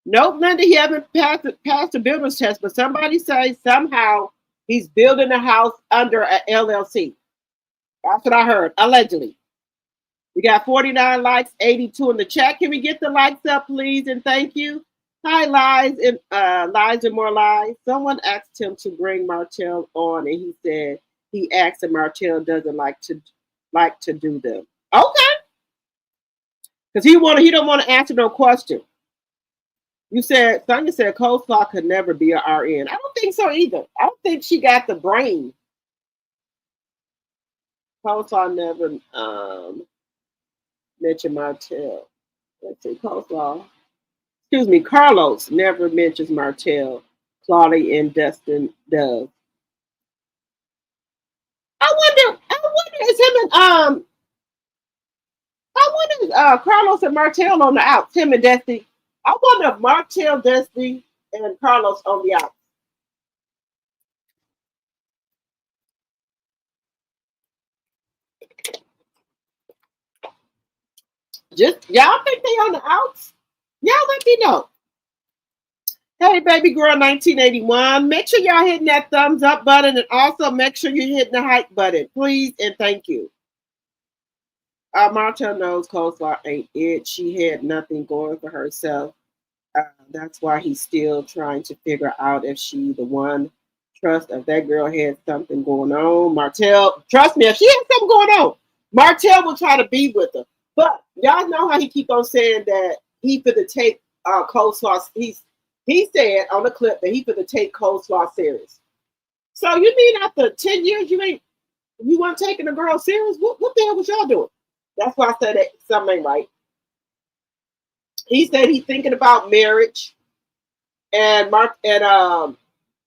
Speaker 1: Nope, Linda, he haven't passed the builder's test, but somebody say somehow he's building a house under an LLC. That's what I heard, allegedly. We got 49 likes, 82 in the chat. Can we get the likes up, please? And thank you. Hi, lies and more lies. Someone asked him to bring Martell on, and he said He acts and Martell doesn't like to do them. Okay. Because he don't want to answer no question. You said Sonya said Coleslaw could never be an RN. I don't think so either. I don't think she got the brain. Coleslaw never mentioned Martell. Let's see, Coleslaw. Excuse me, Carlos never mentions Martell. Claudia and Dustin does. I wonder is him and I wonder if Carlos and Martell on the outs, him and Dusty. I wonder if Martell, Dusty, and Carlos on the outs. Just y'all think they on the outs? Y'all let me know. Hey, baby girl, 1981. Make sure y'all hitting that thumbs up button, and also make sure you're hitting the hype button, please, and thank you. Martell knows Coleslaw ain't it. She had nothing going for herself. That's why he's still trying to figure out if she the one. Trust if that girl had something going on. Martell, trust me, if she had something going on, Martell will try to be with her. But y'all know how he keep on saying that he finna take Coleslaw. He said on the clip that he finna take Coleslaw serious. So you mean after 10 years you weren't taking a girl serious? What the hell was y'all doing? That's why I said that something ain't right. He said he's thinking about marriage, and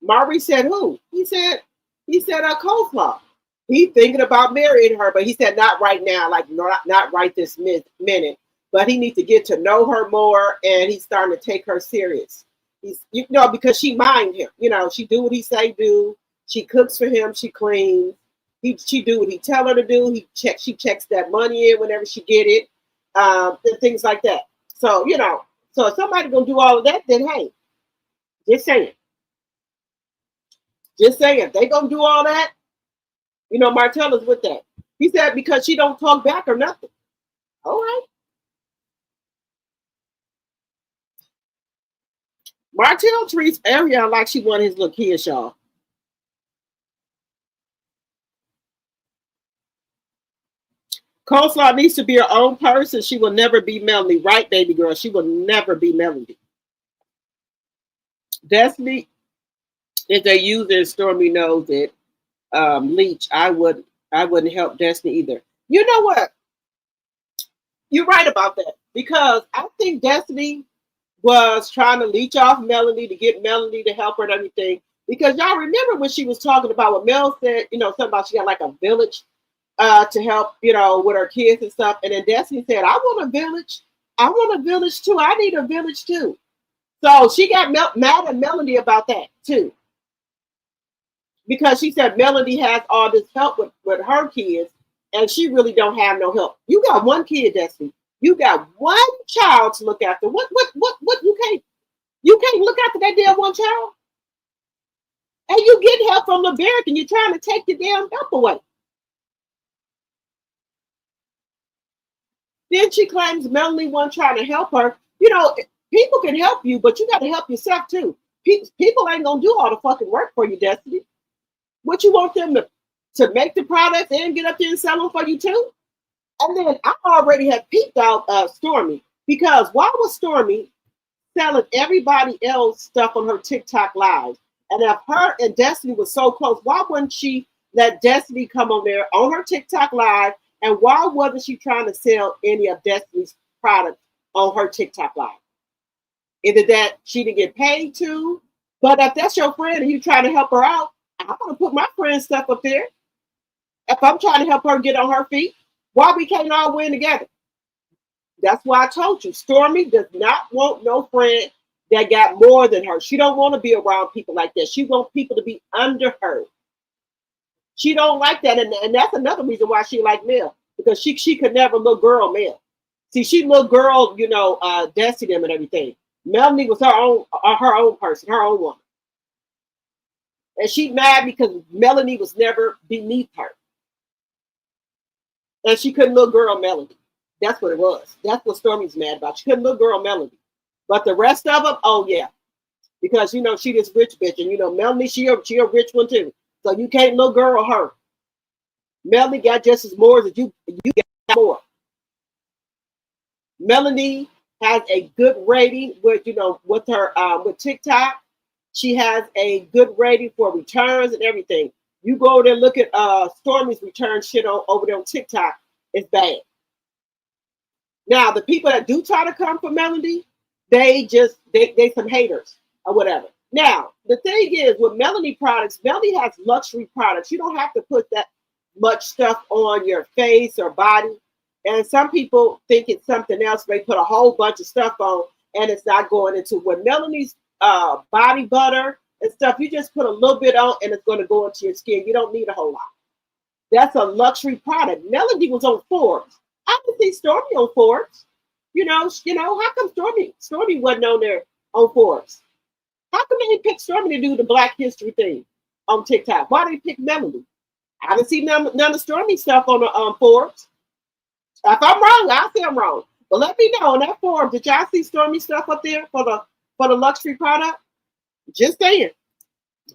Speaker 1: Maury said who? He said Coleslaw. He's thinking about marrying her, but he said not right now, like not right this minute. But he needs to get to know her more, and he's starting to take her serious. He's because she mind him. She do what he say do. She cooks for him. She cleans. She do what he tell her to do. She checks that money in whenever she get it, and things like that. So so if somebody gonna do all of that, then hey, just saying. Just saying, they gonna do all that. Martell is with that. He said because she don't talk back or nothing. All right. Martell treats Ariel like she won his little kids, y'all. Coleslaw needs to be her own person. She will never be Melanie. Right, baby girl? She will never be Melanie. Destiny, if they use it, Stormy knows it. Leech, I wouldn't help Destiny either. You know what? You're right about that. Because I think Destiny was trying to leech off Melanie to get Melanie to help her and everything. Because y'all remember when she was talking about what Mel said, something about she got like a village to help, with her kids and stuff. And then Destiny said, I want a village. I want a village too. I need a village too. So she got mad at Melanie about that too. Because she said Melanie has all this help with her kids and she really don't have no help. You got one kid, Destiny. You got one child to look after. What you can't look after that damn one child? And you get help from the barrack and you're trying to take your damn help away. Then she claims Melanie wasn't trying to help her. People can help you, but you got to help yourself too. People ain't gonna do all the fucking work for you, Destiny. What you want them to make the products and get up there and sell them for you too? And then I already had peeped out Stormy because why was Stormy selling everybody else stuff on her TikTok live? And if her and Destiny was so close, why wouldn't she let Destiny come on there on her TikTok live? And why wasn't she trying to sell any of Destiny's products on her TikTok live? Either that she didn't get paid to, but if that's your friend and you trying to help her out, I'm gonna put my friend's stuff up there. If I'm trying to help her get on her feet, why we can't all win together? That's why I told you, Stormy does not want no friend that got more than her. She don't want to be around people like that. She wants people to be under her. She don't like that, and that's another reason why she like Mel, because she could never little girl Mel. See, she little girl, Destiny them and everything. Melanie was her own person, her own woman. And she mad because Melanie was never beneath her. And she couldn't little girl Melanie. That's what it was. That's what Stormy's mad about. She couldn't little girl Melanie. But the rest of them, oh yeah. Because she this rich bitch. And Melanie, she a rich one too. So you can't little girl her. Melanie got just as more as you got more. Melanie has a good rating with with her with TikTok. She has a good rating for returns and everything. You go there and look at Stormy's return shit over there on TikTok. It's bad. Now the people that do try to come for Melanie, they some haters or whatever. Now the thing is with Melanie products, Melanie has luxury products. You don't have to put that much stuff on your face or body. And some people think it's something else. They put a whole bunch of stuff on and it's not going into what Melanie's body butter and stuff. You just put a little bit on and it's going to go into your skin. You don't need a whole lot. That's a luxury product. Melanie was on Forbes. I can see Stormy on Forbes. How come Stormy wasn't on there on Forbes? How come they picked Stormy to do the Black History thing on TikTok? Why did they pick Melanie? I didn't see none of Stormy stuff on the Forbes. If I'm wrong, I'll say I'm wrong. But let me know on that Forbes. Did y'all see Stormy stuff up there for the luxury product? Just saying.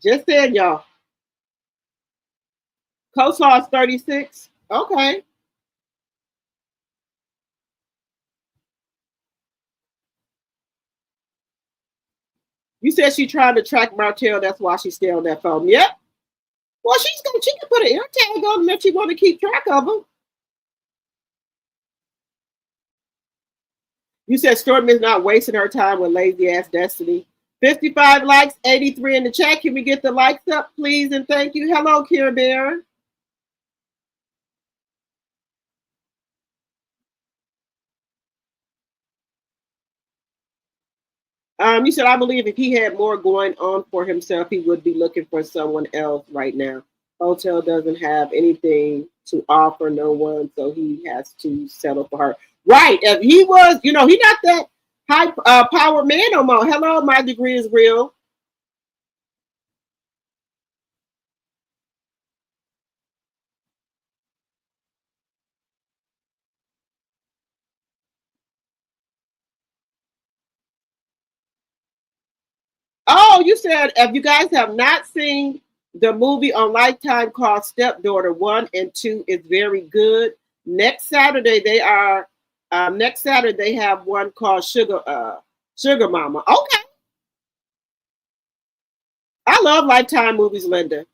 Speaker 1: Just saying, y'all. COLESLAW is 36. Okay. You said she trying to track Martell. That's why she stay on that phone. Yep. Well, she can put an ear tag on them if she want to keep track of them. You said Stormy is not wasting her time with lazy ass Destiny. 55 likes, 83 in the chat. Can we get the likes up, please? And thank you. Hello, Kira Bear. You said, I believe if he had more going on for himself, he would be looking for someone else right now. Hotel doesn't have anything to offer no one, so he has to settle for her. Right. If he was, he not that high power man no more. Hello, my degree is real. Oh, you said if you guys have not seen the movie on Lifetime called Stepdaughter 1 and 2 is very good. Next Saturday they have one called Sugar Mama. Okay. I love Lifetime movies, Linda.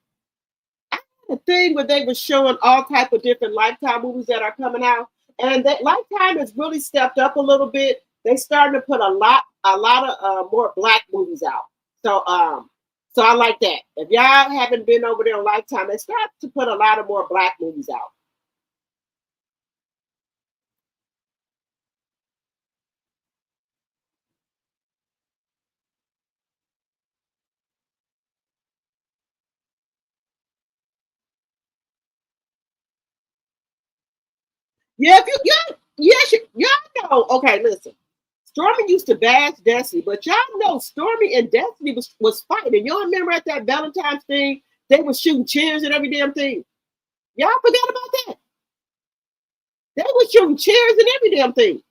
Speaker 1: I had a thing where they were showing all type of different Lifetime movies that are coming out, and that Lifetime has really stepped up a little bit. They starting to put a lot of more Black movies out. So I like that. If y'all haven't been over there on Lifetime, they start to put a lot of more Black movies out. Yeah, y'all know. Okay, listen. Stormy used to bash Destiny, but y'all know Stormy and Destiny was fighting. Y'all remember at that Valentine's thing, they were shooting chairs and every damn thing. Y'all forgot about that. They were shooting chairs and every damn thing.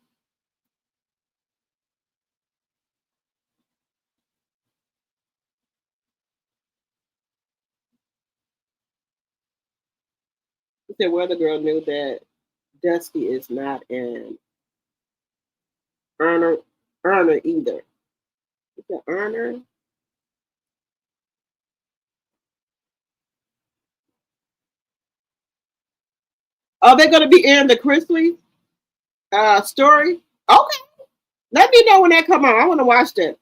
Speaker 1: He said, well, the girl knew that Dusty is not an earner either. It's an earner. Oh, they're gonna be in the Chrisley story. Okay, let me know when that come on. I want to watch that.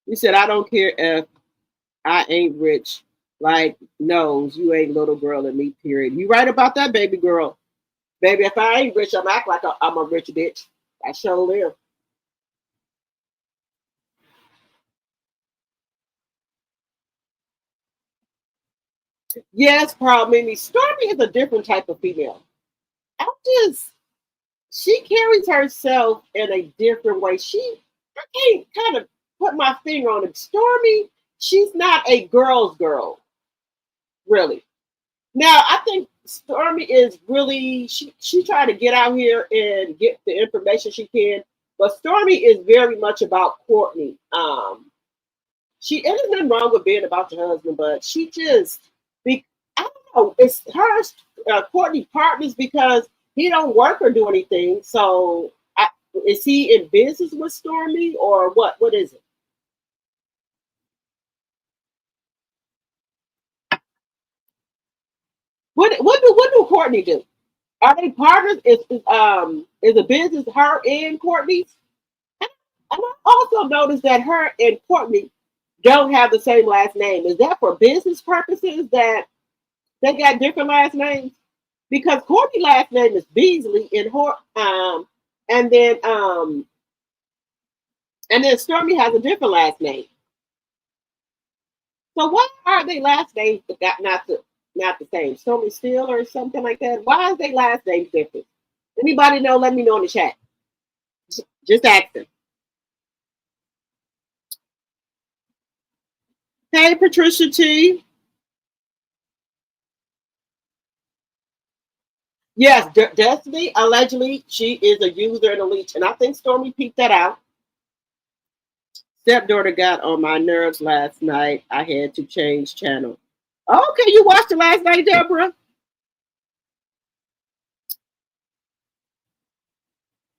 Speaker 1: You said I don't care if I ain't rich. Like, knows you ain't little girl in me. Period. You right about that, baby girl. Baby, if I ain't rich, I'm act like I'm a rich bitch. I sure live. Yes, probably. Stormy is a different type of female. I'm just, she carries herself in a different way. I can't kind of put my finger on it. Stormy, she's not a girl's girl, really. Now, I think Stormy is really, she tried to get out here and get the information she can, But Stormy is very much about Courtney. And there's nothing wrong with being about your husband, but she just I don't know. It's her Courtney partners because he don't work or do anything. So is he in business with Stormy or what? What is it? What do Courtney do? Are they partners? Is the business her and Courtney's? And I also noticed that her and Courtney don't have the same last name. Is that for business purposes that they got different last names? Because Courtney's last name is Beasley and then um and then Stormy has a different last name. So why are they last names not the same? Stormy Steele or something like that? Why is they last names different? Anybody know? Let me know in the chat. Just asking. Hey, Patricia T. Yes, Destiny, allegedly, she is a user and a leech. And I think Stormy peeped that out. Stepdaughter got on my nerves last night. I had to change channel. Okay, you watched it last night, Deborah?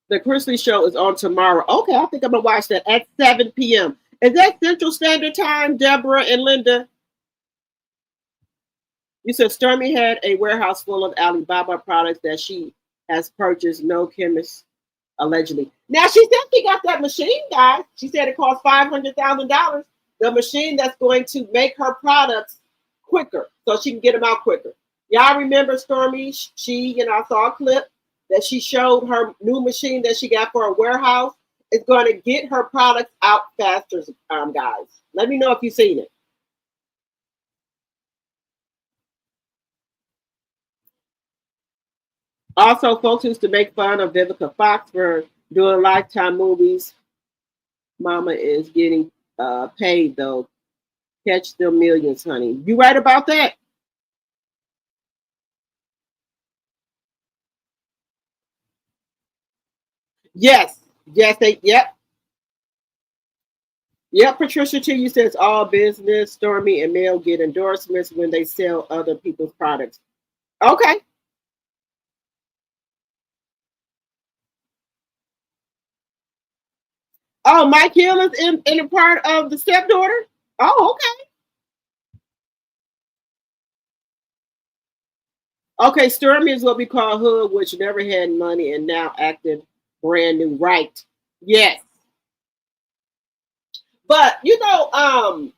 Speaker 1: The Chrisley show is on tomorrow. Okay, I think I'm going to watch that at 7 p.m. Is that Central Standard Time, Deborah and Linda? You said Stormy had a warehouse full of Alibaba products that she has purchased. No chemist, allegedly. Now, she said she got that machine, guys. She said it cost $500,000. The machine that's going to make her products quicker so she can get them out quicker. Y'all remember Stormy? I saw a clip that she showed her new machine that she got for a warehouse. It's going to get her products out faster, guys. Let me know if you've seen it. Also, folks used to make fun of Vivica Fox for doing Lifetime movies. Mama is getting paid, though. Catch them millions, honey. You right about that? Yes. Yes, yep. Yep, Patricia T, you says all business. Stormy and Mel get endorsements when they sell other people's products. Okay. Oh, Mike Hill is in a part of the stepdaughter? Oh, okay. Okay, Stormy is what we call hood, which never had money and now acted brand new. Right. Yes. But I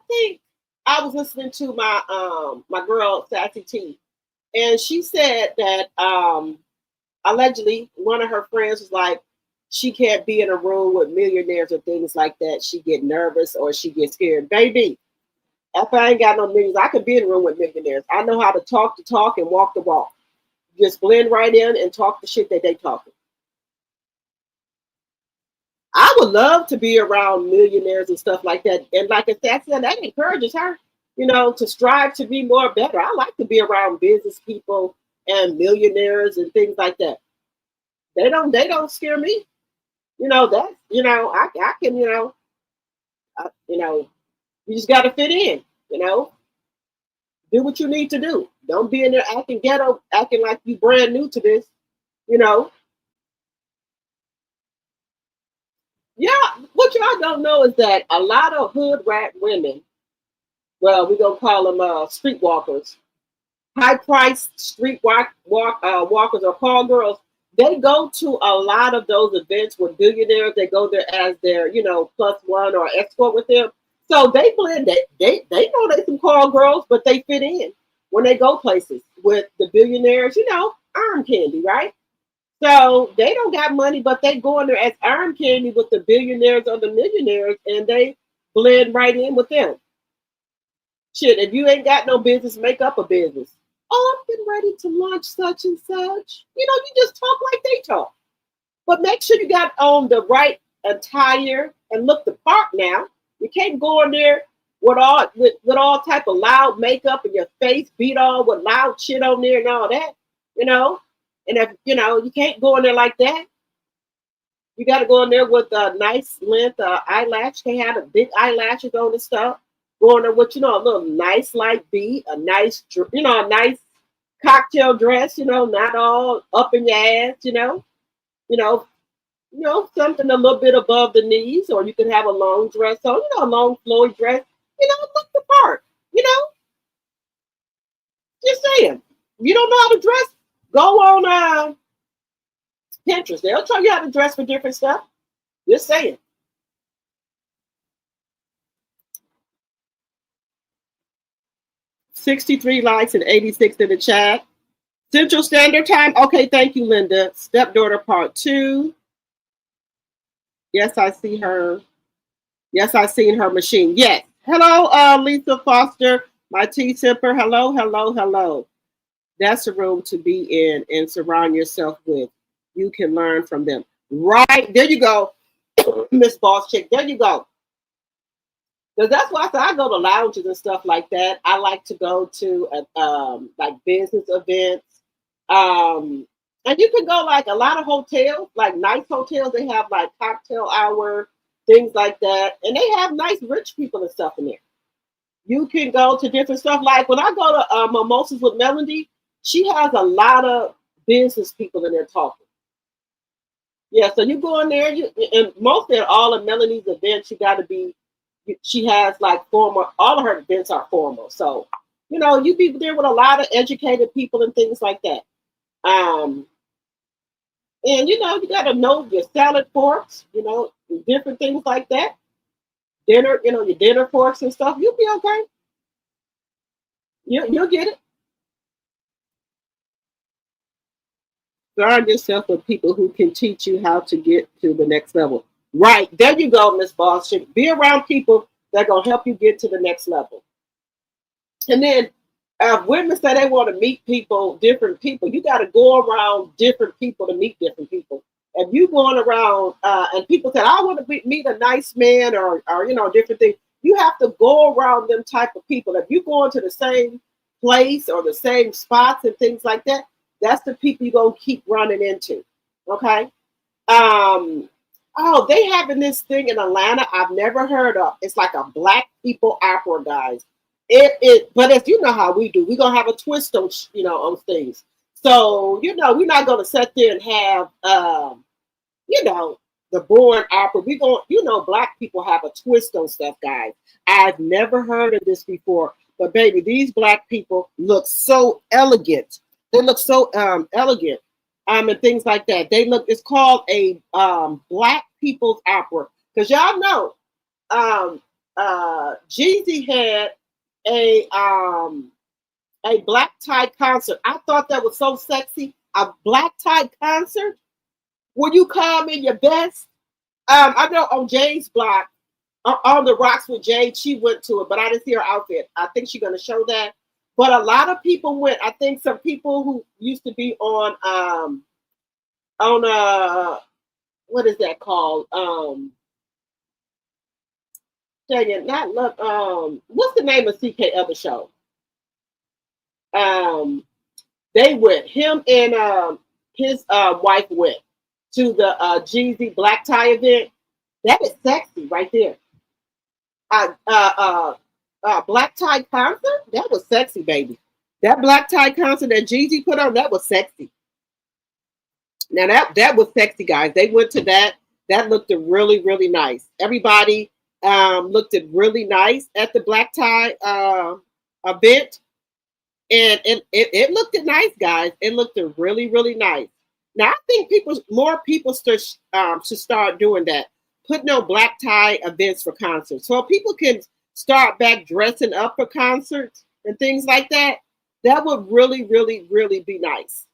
Speaker 1: think I was listening to my girl Sassy T, and she said that allegedly one of her friends was like, she can't be in a room with millionaires or things like that. She get nervous or she gets scared. Baby, if I ain't got no millions, I could be in a room with millionaires. I know how to talk the talk and walk the walk. Just blend right in and talk the shit that they talking. I would love to be around millionaires and stuff like that. And like I said, that encourages her, to strive to be more better. I like to be around business people and millionaires and things like that. They don't scare me. I can, you just got to fit in, do what you need to do. Don't be in there acting ghetto, acting like you brand new to this, you know. Yeah, what y'all don't know is that a lot of hood rat women, well, we're gonna call them streetwalkers, high priced walkers or call girls. They go to a lot of those events with billionaires. They go there as their, plus one or escort with them. So they blend. They know they some call girls, but they fit in when they go places with the billionaires. Arm candy, right? So they don't got money, but they go in there as arm candy with the billionaires or the millionaires, and they blend right in with them. Shit, if you ain't got no business, make up a business. Oh, I'm getting ready to launch such and such. You just talk like they talk. But make sure you got on the right attire and look the part now. You can't go in there with all type of loud makeup and your face beat all with loud shit on there and all that. And if you can't go in there like that, you got to go in there with a nice length eyelash. They have the big eyelashes on and stuff. Go in there with a little nice light beat, a nice a nice cocktail dress. Not all up in your ass. You know, something a little bit above the knees, or you could have a long dress. So a long flowy dress. Look the part. Just saying. If you don't know how to dress, go on Pinterest. They'll show you how to dress for different stuff. Just saying. $63 likes and 86 in the chat. Central Standard Time. Okay, thank you, Linda. Stepdaughter Part 2. Yes, I see her. Yes, I seen her machine. Yes. Hello, Lisa Foster. My T Simper. Hello, hello, hello. That's a room to be in and surround yourself with. You can learn from them. Right. There you go, Miss Boss Chick. There you go. Because that's why I go to lounges and stuff like that. I like to go to like business events. And you can go like a lot of hotels, like nice hotels. They have like cocktail hour, things like that. And they have nice rich people and stuff in there. You can go to different stuff. Like when I go to Mimosas with Melody, she has a lot of business people in there talking. Yeah, so you go in there, and mostly at all of Melanie's events, she has like formal, all of her events are formal. So, you be there with a lot of educated people and things like that. And you got to know your salad forks, different things like that. Dinner, your dinner forks and stuff. You'll be okay. You'll get it. Surround yourself with people who can teach you how to get to the next level. Right. There you go, Miss Boss. Be around people that are going to help you get to the next level. And then women say they want to meet people, different people. You got to go around different people to meet different people. If you going around and people say, I want to meet a nice man or different things, you have to go around them type of people. If you go into the same place or the same spots and things like that, that's the people you're going to keep running into. Okay. Oh, they having this thing in Atlanta I've never heard of. It's like a black people opera, guys. But if you know how we do, we're going to have a twist on, on things. So, we're not going to sit there and have, the boring opera. We're going, black people have a twist on stuff, guys. I've never heard of this before. But, baby, these black people look so elegant. They look so elegant and things like that. It's called a black people's opera. Because y'all know Jeezy had a black tie concert. I thought that was so sexy. A black tie concert where you come in your best. I know on Jane's block, on the Rocks with Jade, she went to it, but I didn't see her outfit. I think she's going to show that. But a lot of people went. I think some people who used to be on what is that called? Dang it, not love. What's the name of CK other show? They went. Him and his wife went to the Jeezy black tie event. That is sexy right there. Black tie concert, that was sexy, baby. That black tie concert that Jeezy put on, that was sexy. Now that was sexy, guys. They went to that. That looked really, really nice. Everybody looked really nice at the black tie event, and it looked nice, guys. It looked really, really nice. Now I think more people should start doing that, putting on black tie events for concerts, so people can start back dressing up for concerts and things like that. That would really, really, really be nice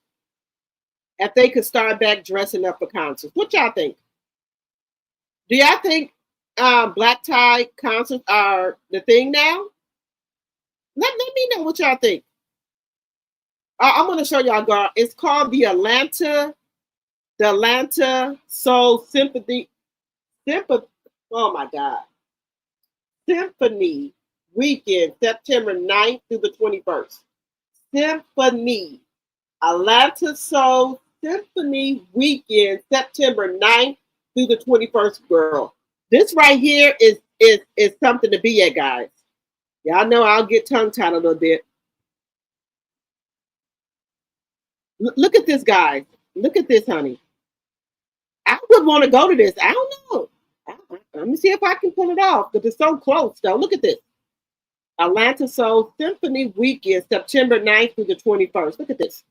Speaker 1: if they could start back dressing up for concerts. What y'all think? Do y'all think black tie concerts are the thing now? Let me know what y'all think. I'm going to show y'all, girl. It's called the Atlanta Soul Symphony. Oh my God. Symphony Weekend, September 9th through the 21st. Symphony Atlanta Soul Symphony Weekend, September 9th through the 21st, girl. This right here is something to be at, guys. Y'all know I'll get tongue tied a little bit. Look at this, guys. Look at this, honey. I would want to go to this. I don't know. Let me see if I can pull it off because it's so close, though. Look at this. Atlanta Soul Symphony Weekend, September 9th through the 21st. Look at this.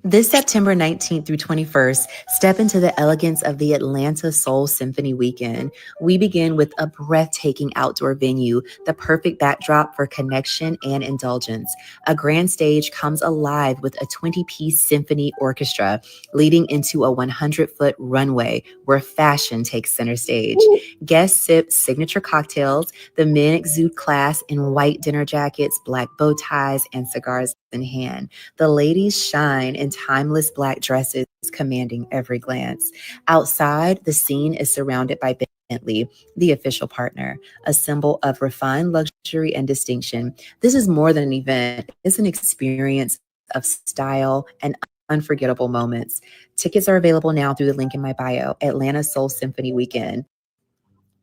Speaker 2: This September 19th through 21st, step into the elegance of the Atlanta Soul Symphony Weekend. We begin with a breathtaking outdoor venue, the perfect backdrop for connection and indulgence. A grand stage comes alive with a 20-piece symphony orchestra leading into a 100-foot runway where fashion takes center stage. Guests sip signature cocktails. The men exude class in white dinner jackets, black bow ties, and cigars in hand. The ladies shine in timeless black dresses commanding every glance. Outside, the scene is surrounded by Bentley, the official partner, a symbol of refined luxury and distinction. This is more than an event. It's an experience of style and unforgettable moments. Tickets are available now through the link in my bio. Atlanta Soul Symphony Weekend.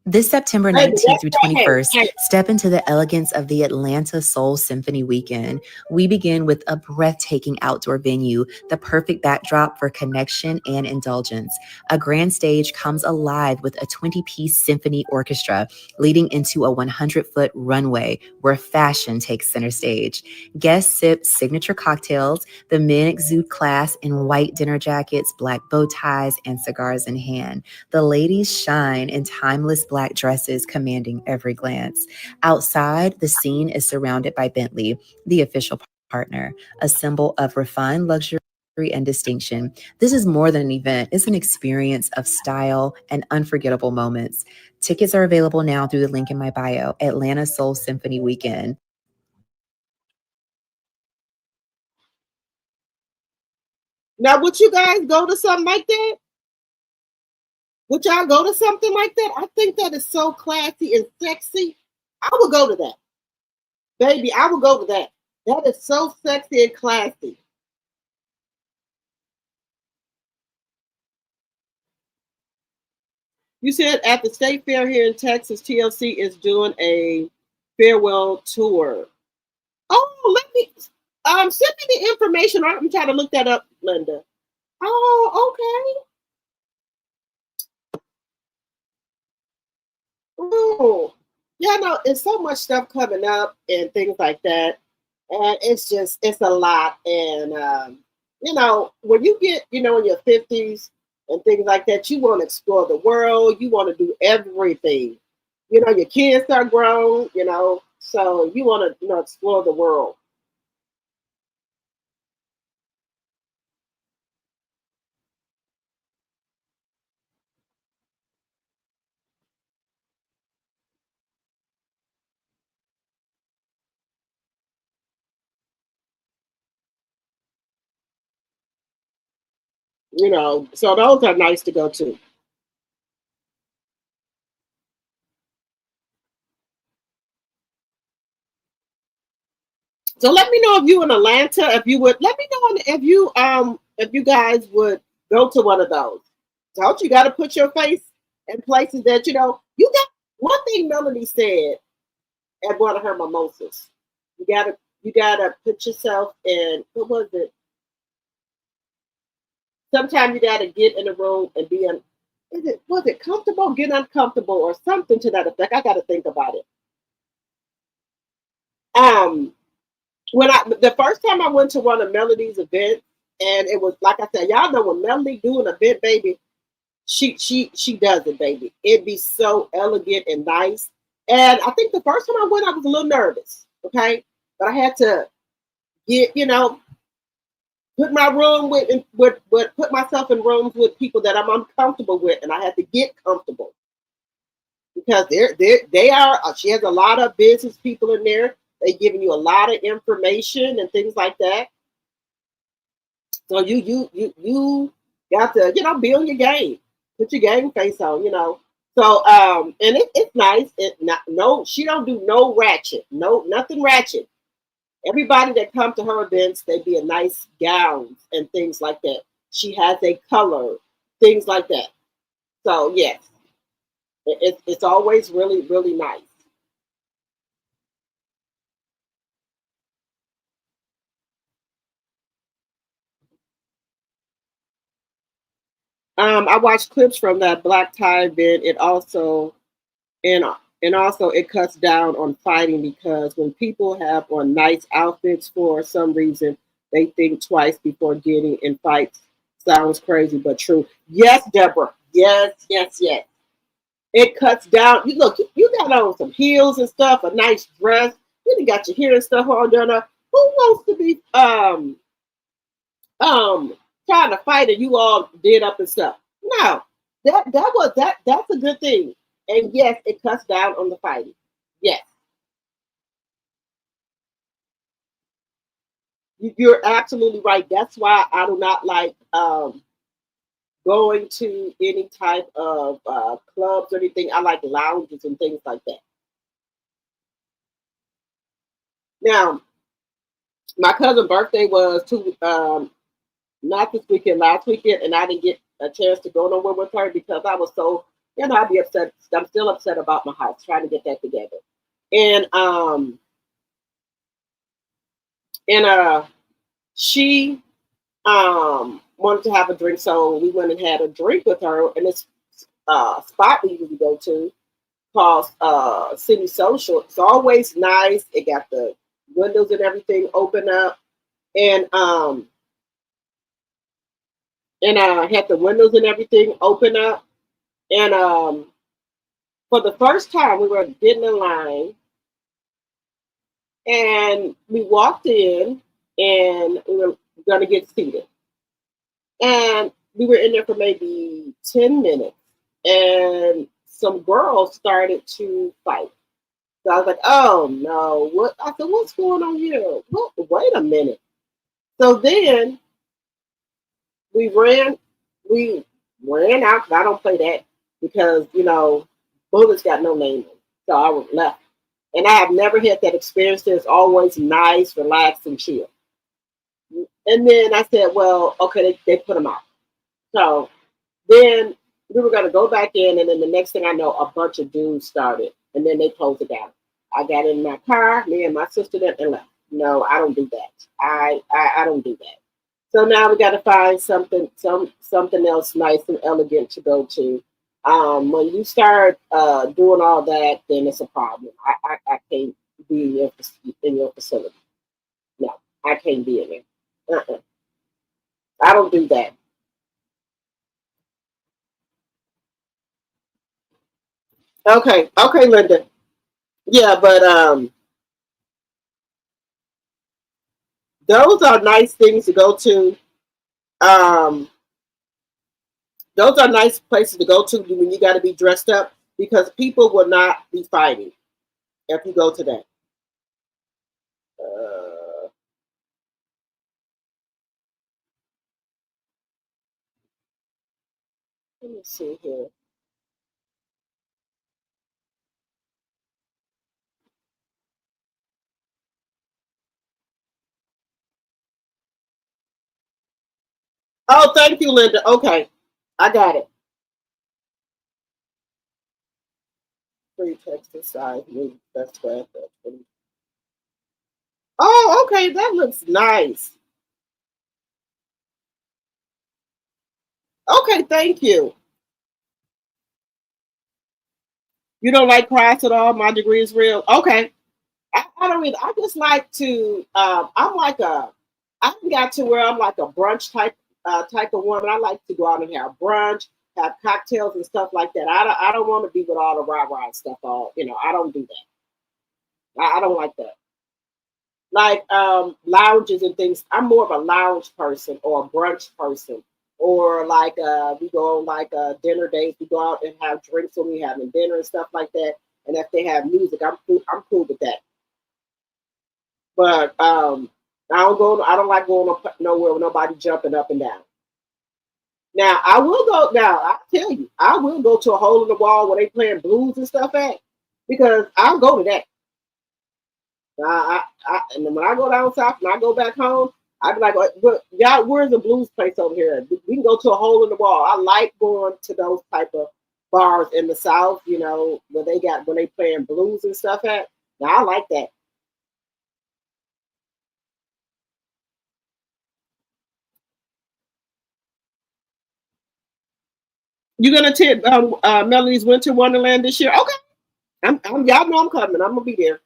Speaker 2: This September 19th through 21st, step into the elegance of the Atlanta Soul Symphony Weekend. We begin with a breathtaking outdoor venue, the perfect backdrop for connection and indulgence. A grand stage comes alive with a 20-piece symphony orchestra leading into a 100-foot runway where fashion takes center stage. Guests sip signature cocktails. The men exude class in white dinner jackets, black bow ties, and cigars in hand. The ladies shine in timeless black dresses commanding every glance. Outside, the scene is surrounded by Bentley, the official partner, a symbol of refined luxury and distinction. This is more than an event. It's an experience of style and unforgettable moments. Tickets are available now through the link in my bio. Atlanta Soul Symphony Weekend.
Speaker 1: Now, would you guys go to something like that? Would y'all go to something like that? I think that is so classy and sexy. I would go to that. Baby, I would go to that. That is so sexy and classy. You said at the state fair here in Texas, TLC is doing a farewell tour. Oh, let me send me the information. I'm trying to look that up, Linda. Oh, okay. Oh, yeah, no, it's so much stuff coming up and things like that. And it's a lot. And, when you get, in your 50s and things like that, you want to explore the world. You want to do everything. Your kids are grown, so you want to, explore the world. So those are nice to go to. So let me know if you in Atlanta, if you would let me know if you guys would go to one of those. Don't you got to put your face in places that you got. One thing Melanie said at one of her mimosas, you gotta put yourself in. What was it? Sometimes you gotta get in a room and be in. Was it comfortable, get uncomfortable, or something to that effect? I got to think about it. Um, when the first time I went to one of Melody's events, and it was like I said, y'all know when Melody do an event, baby, she does it, baby. It'd be so elegant and nice. And I think the first time I went, I was a little nervous, okay, but I had to get put my room with put myself in rooms with people that I'm uncomfortable with, and I had to get comfortable because they are. She has a lot of business people in there. They giving you a lot of information and things like that. So you got to build your game, put your game face on, So and it's nice. She don't do no ratchet, no nothing ratchet. Everybody that come to her events, they be in nice gowns and things like that. She has a color, things like that. So yes, it's always really, really nice. I watched clips from that black tie event. It also and and also it cuts down on fighting because when people have on nice outfits for some reason, they think twice before getting in fights. Sounds crazy but true. Yes, Deborah. Yes, yes, yes. It cuts down. You look, you got on some heels and stuff, a nice dress. You done got your hair and stuff on done up. Who wants to be um trying to fight and you all did up and stuff? No, that's a good thing. And yes, it cuts down on the fighting. Yes, you're absolutely right. That's why I do not like going to any type of clubs or anything. I like lounges and things like that. Now, my cousin's birthday was not this weekend, last weekend, and I didn't get a chance to go nowhere with her because I was so, I'd be upset. I'm still upset about my house, trying to get that together. And she wanted to have a drink, so we went and had a drink with her. And this spot we usually go to called City Social. It's always nice. It got the windows and everything open up, and had the windows and everything open up. And for the first time, we were getting in line, and we walked in, and we were going to get seated. And we were in there for maybe 10 minutes, and some girls started to fight. So I was like, oh no, what? I said, what's going on here? What? Wait a minute. So then we ran, we ran out because I don't play that because, bullets got no name. So I left. And I have never had that experience. It's always nice, relaxed, and chill. And then I said, well, okay, they put them out. So then we were going to go back in, and then the next thing I know, a bunch of dudes started, and then they closed it down. I got in my car, me and my sister, and left. No, I don't do that. I don't do that. So now we got to find something else nice and elegant to go to. When you start doing all that, then it's a problem. I can't be in your facility. No, I can't be in there. I don't do that. Okay, okay, Linda. Yeah, but those are nice things to go to. Um, those are nice places to go to when you got to be dressed up because people will not be fighting if you go to that. Uh, Let me see here. Oh, thank you, Linda. Okay, I got it. Free text aside. That's what. Oh, okay, that looks nice. Okay, thank you. You don't like class at all? My degree is real. Okay. I don't either. I just like to. I'm like a. I got to where I'm like a brunch type of woman. I like to go out and have brunch, have cocktails and stuff like that. I don't want to be with all the rah rah stuff. All I don't do that. I don't like that. Like lounges and things. I'm more of a lounge person or a brunch person. Or like we go on like dinner dates. We go out and have drinks when we having dinner and stuff like that. And if they have music, I'm cool with that. But I don't go. I don't like going nowhere with nobody jumping up and down. Now I will go. Now I tell you, I will go to a hole in the wall where they playing blues and stuff at because I'll go to that. And then when I go down south and I go back home, I'd be like, y'all, where's the blues place over here? We can go to a hole in the wall. I like going to those type of bars in the south, you know, where when they playing blues and stuff at. Now I like that. You gonna attend Melody's Winter Wonderland this year? Okay, y'all know I'm coming. I'm gonna be there.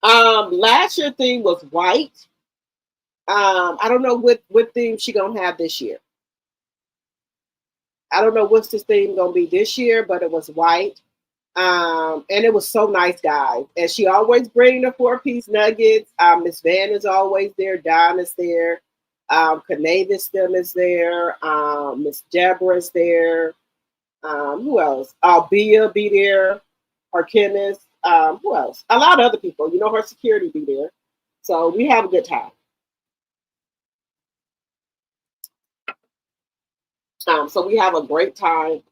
Speaker 1: Last year theme was white. I don't know what theme she gonna have this year. I don't know what's this theme gonna be this year, but it was white. And it was so nice, guys. And she always bring the 4-piece nuggets. Miss Van is always there. Don is there. Canavis them is there. Miss Deborah's there. Who else? Albia be there. Our chemist. Who else? A lot of other people. You know, her security be there. So we have a good time. So we have a great time.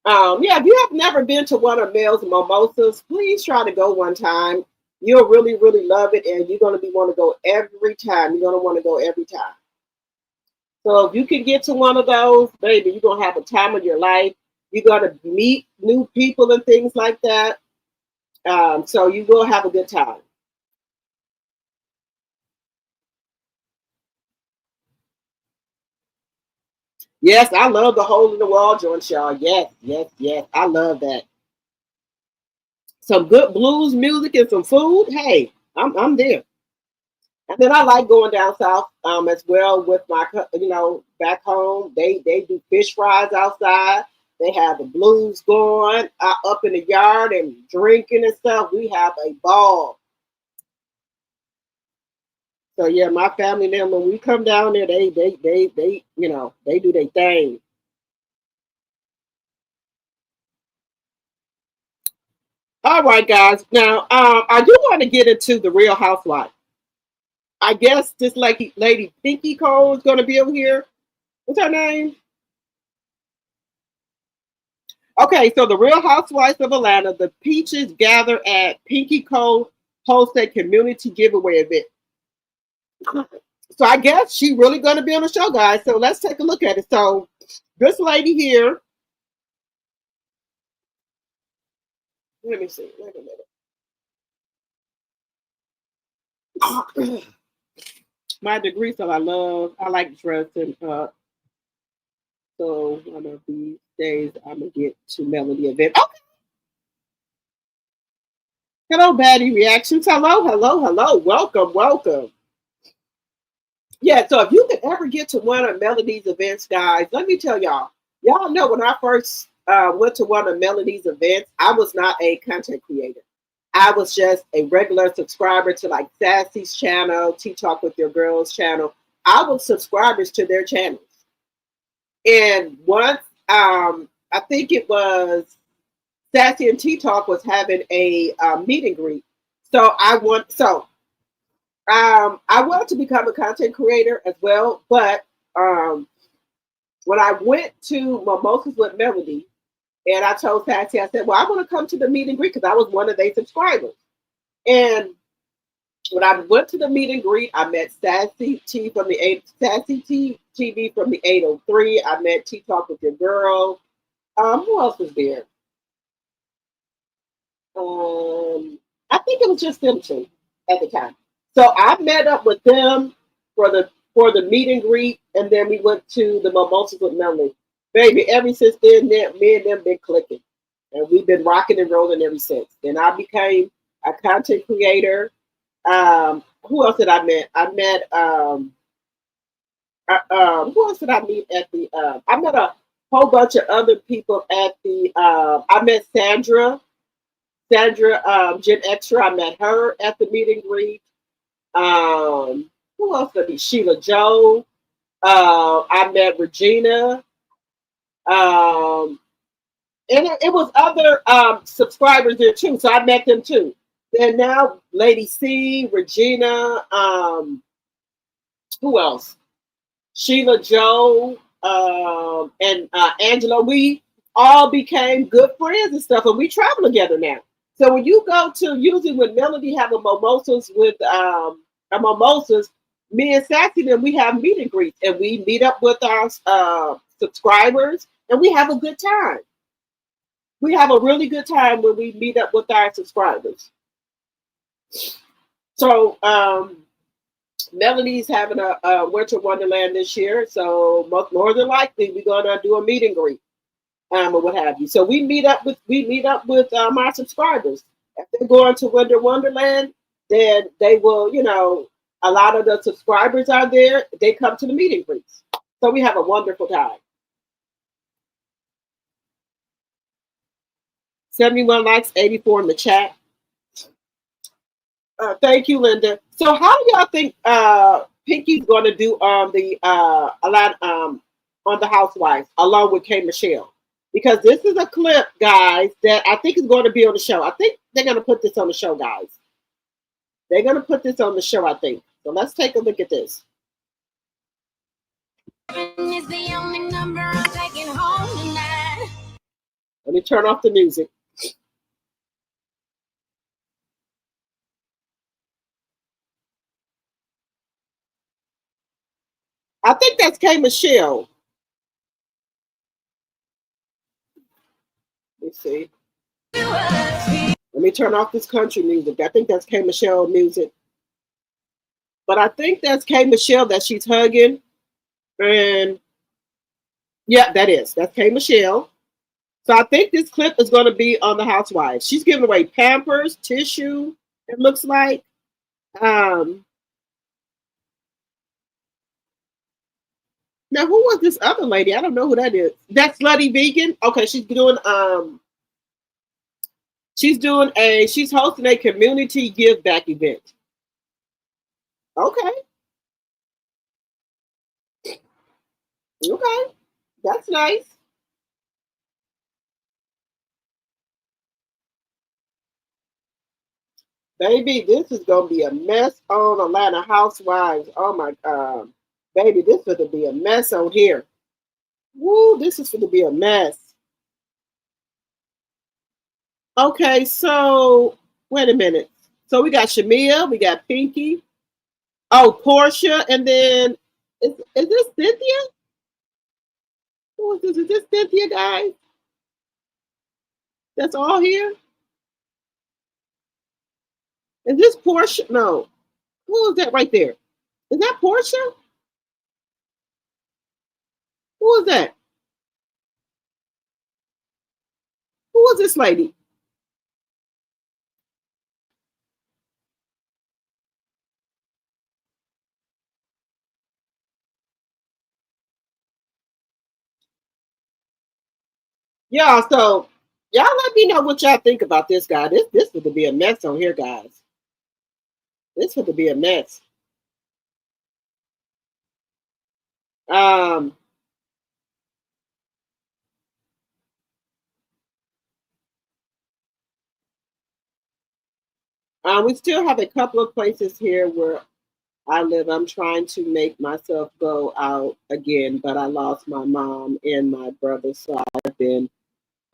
Speaker 1: Yeah, if you have never been to one of Mel's mimosas, please try to go one time. You'll really, really love it, and you're going to want to go every time. You're going to want to go every time. So if you can get to one of those, baby, you're going to have a time of your life. You're going to meet new people and things like that. So you will have a good time. Yes, I love the hole in the wall joint, y'all. Yes, yes, yes. I love that. Some good blues music and some food. Hey, I'm there. And then I like going down south as well with my, back home. They do fish fries outside. They have the blues going up in the yard and drinking and stuff. We have a ball. So yeah, my family and them, when we come down there, they do their thing. All right, guys. Now, I do want to get into the Real Housewife. I guess this lady Pinky Cole is going to be over here. What's her name? Okay, so the Real Housewives of Atlanta, the Peaches gather at Pinky Cole hosts a community giveaway event. So I guess she's really going to be on the show, guys. So let's take a look at it. So this lady here, let me see. Wait a minute. My degree, so I like dressing up. So one of these days I'm gonna get to Melody event. Okay. Hello, Baddie Reactions. Hello, hello, hello. Welcome, welcome. Yeah, so if you could ever get to one of Melody's events, guys, let me tell y'all know when I first went to one of Melody's events, I was not a content creator. I was just a regular subscriber to like Sassy's channel, Tea Talk with Your Girls channel. I was subscribers to their channels. And once, I think it was Sassy and Tea Talk was having a meet and greet. So I wanted to become a content creator as well. But when I went to Mimosas with Melody, and I told Sassy, I said, well, I want to come to the meet and greet because I was one of their subscribers. And when I went to the meet and greet, I met Sassy T from the Sassy T TV from the 803. I met Tea Talk with Your Girl. Who else was there? I think it was just them two at the time. So I met up with them for the meet and greet, and then we went to the Mimosas with Melody. Baby, ever since then, me and them been clicking. And we've been rocking and rolling ever since. Then I became a content creator. Who else did I met? I met who else did I meet at the I met a whole bunch of other people at the I met Sandra Gen Extra. I met her at the meet and greet. Who else did I meet? Sheila Joe. I met Regina. And it was other subscribers there too, so I met them too. Then now Lady C, Regina, who else? Sheila Joe, and Angela. We all became good friends and stuff, and we travel together now. So when you go to usually when Melody have a mimosas with a mimosas, me and Sassy then we have meet and greets and we meet up with our subscribers and we have a good time. We have a really good time when we meet up with our subscribers. So Melody's having a winter wonderland this year, so more than likely we're gonna do a meet and greet, or what have you. So we meet up with our subscribers. If they're going to Winter Wonderland, then they will, a lot of the subscribers are there. They come to the meet and greets, so we have a wonderful time. 71 likes, 84 in the chat. Thank you, Linda. So, how do y'all think Pinky's going to do on the on the Housewives along with K Michelle? Because this is a clip, guys, that I think is going to be on the show. I think they're going to put this on the show, guys. They're going to put this on the show, I think. So let's take a look at this. Is the only number I'm taking home tonight. Let me turn off the music. I think that's K Michelle. Let's see. Let me turn off this country music. I think that's K Michelle music. But I think that's K Michelle that she's hugging. And yeah, that's K Michelle. So I think this clip is going to be on the Housewives. She's giving away Pampers, tissue, it looks like. Now, who was this other lady? I don't know who that is. That's Slutty Vegan. Okay, she's hosting a community give back event. Okay. Okay. That's nice. Baby, this is gonna be a mess on Atlanta Housewives. Oh my God. Baby, this is gonna be a mess on here. Woo, this is gonna be a mess. Okay, so wait a minute. So we got Shamia, we got Pinky, Portia, and then is this Cynthia? Who is this? Is this Cynthia, guys? That's all here? Is this Portia? No. Who is that right there? Is that Portia? Who is that? Who is this lady? Yeah, so y'all let me know what y'all think about this guy. This would be a mess on here, guys. This would be a mess. We still have a couple of places here where I live. I'm trying to make myself go out again, but I lost my mom and my brother, so I've been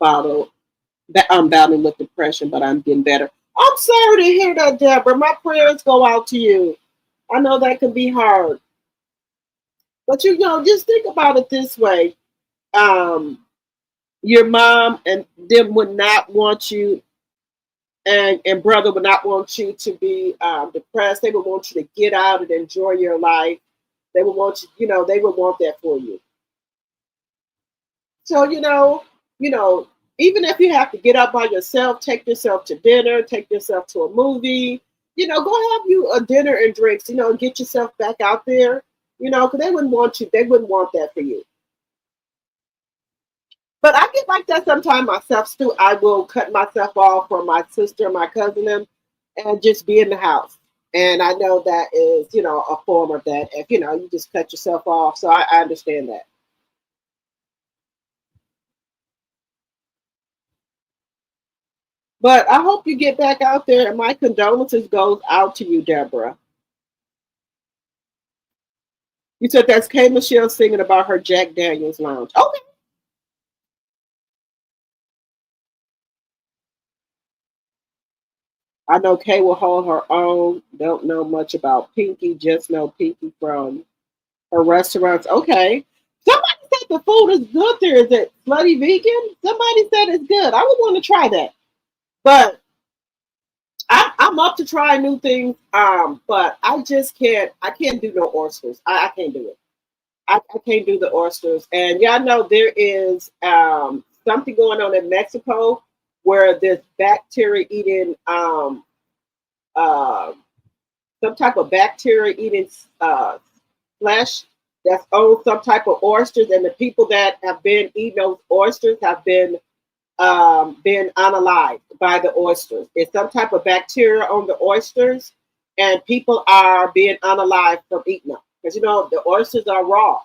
Speaker 1: I'm battling with depression, but I'm getting better. I'm sorry to hear that, Deborah. My prayers go out to you. I know that can be hard, but just think about it this way. Your mom and them would not want you, and brother would not want you to be depressed. They would want you to get out and enjoy your life. They would want you, they would want that for you. So, even if you have to get up by yourself, take yourself to dinner, take yourself to a movie, go have you a dinner and drinks, get yourself back out there, because they wouldn't want that for you. But I get like that sometimes myself too. I will cut myself off from my sister, my cousin, and just be in the house. And I know that is, a form of that. If you just cut yourself off. So I understand that. But I hope you get back out there, and my condolences goes out to you, Deborah. You said that's K Michelle singing about her Jack Daniels lounge. Okay. I know Kay will hold her own. Don't know much about Pinky. Just know Pinky from her restaurants. Okay. Somebody said the food is good there. Is it slutty vegan? Somebody said it's good. I would want to try that. But I'm up to try new things. But I just can't. I can't do no oysters. I can't do it. I can't do the oysters. And y'all know there is something going on in Mexico where this bacteria eating uh, some type of bacteria eating flesh that's on some type of oysters, and the people that have been eating those oysters have been unalived by the oysters. It's some type of bacteria on the oysters, and people are being unalived from eating them because the oysters are raw,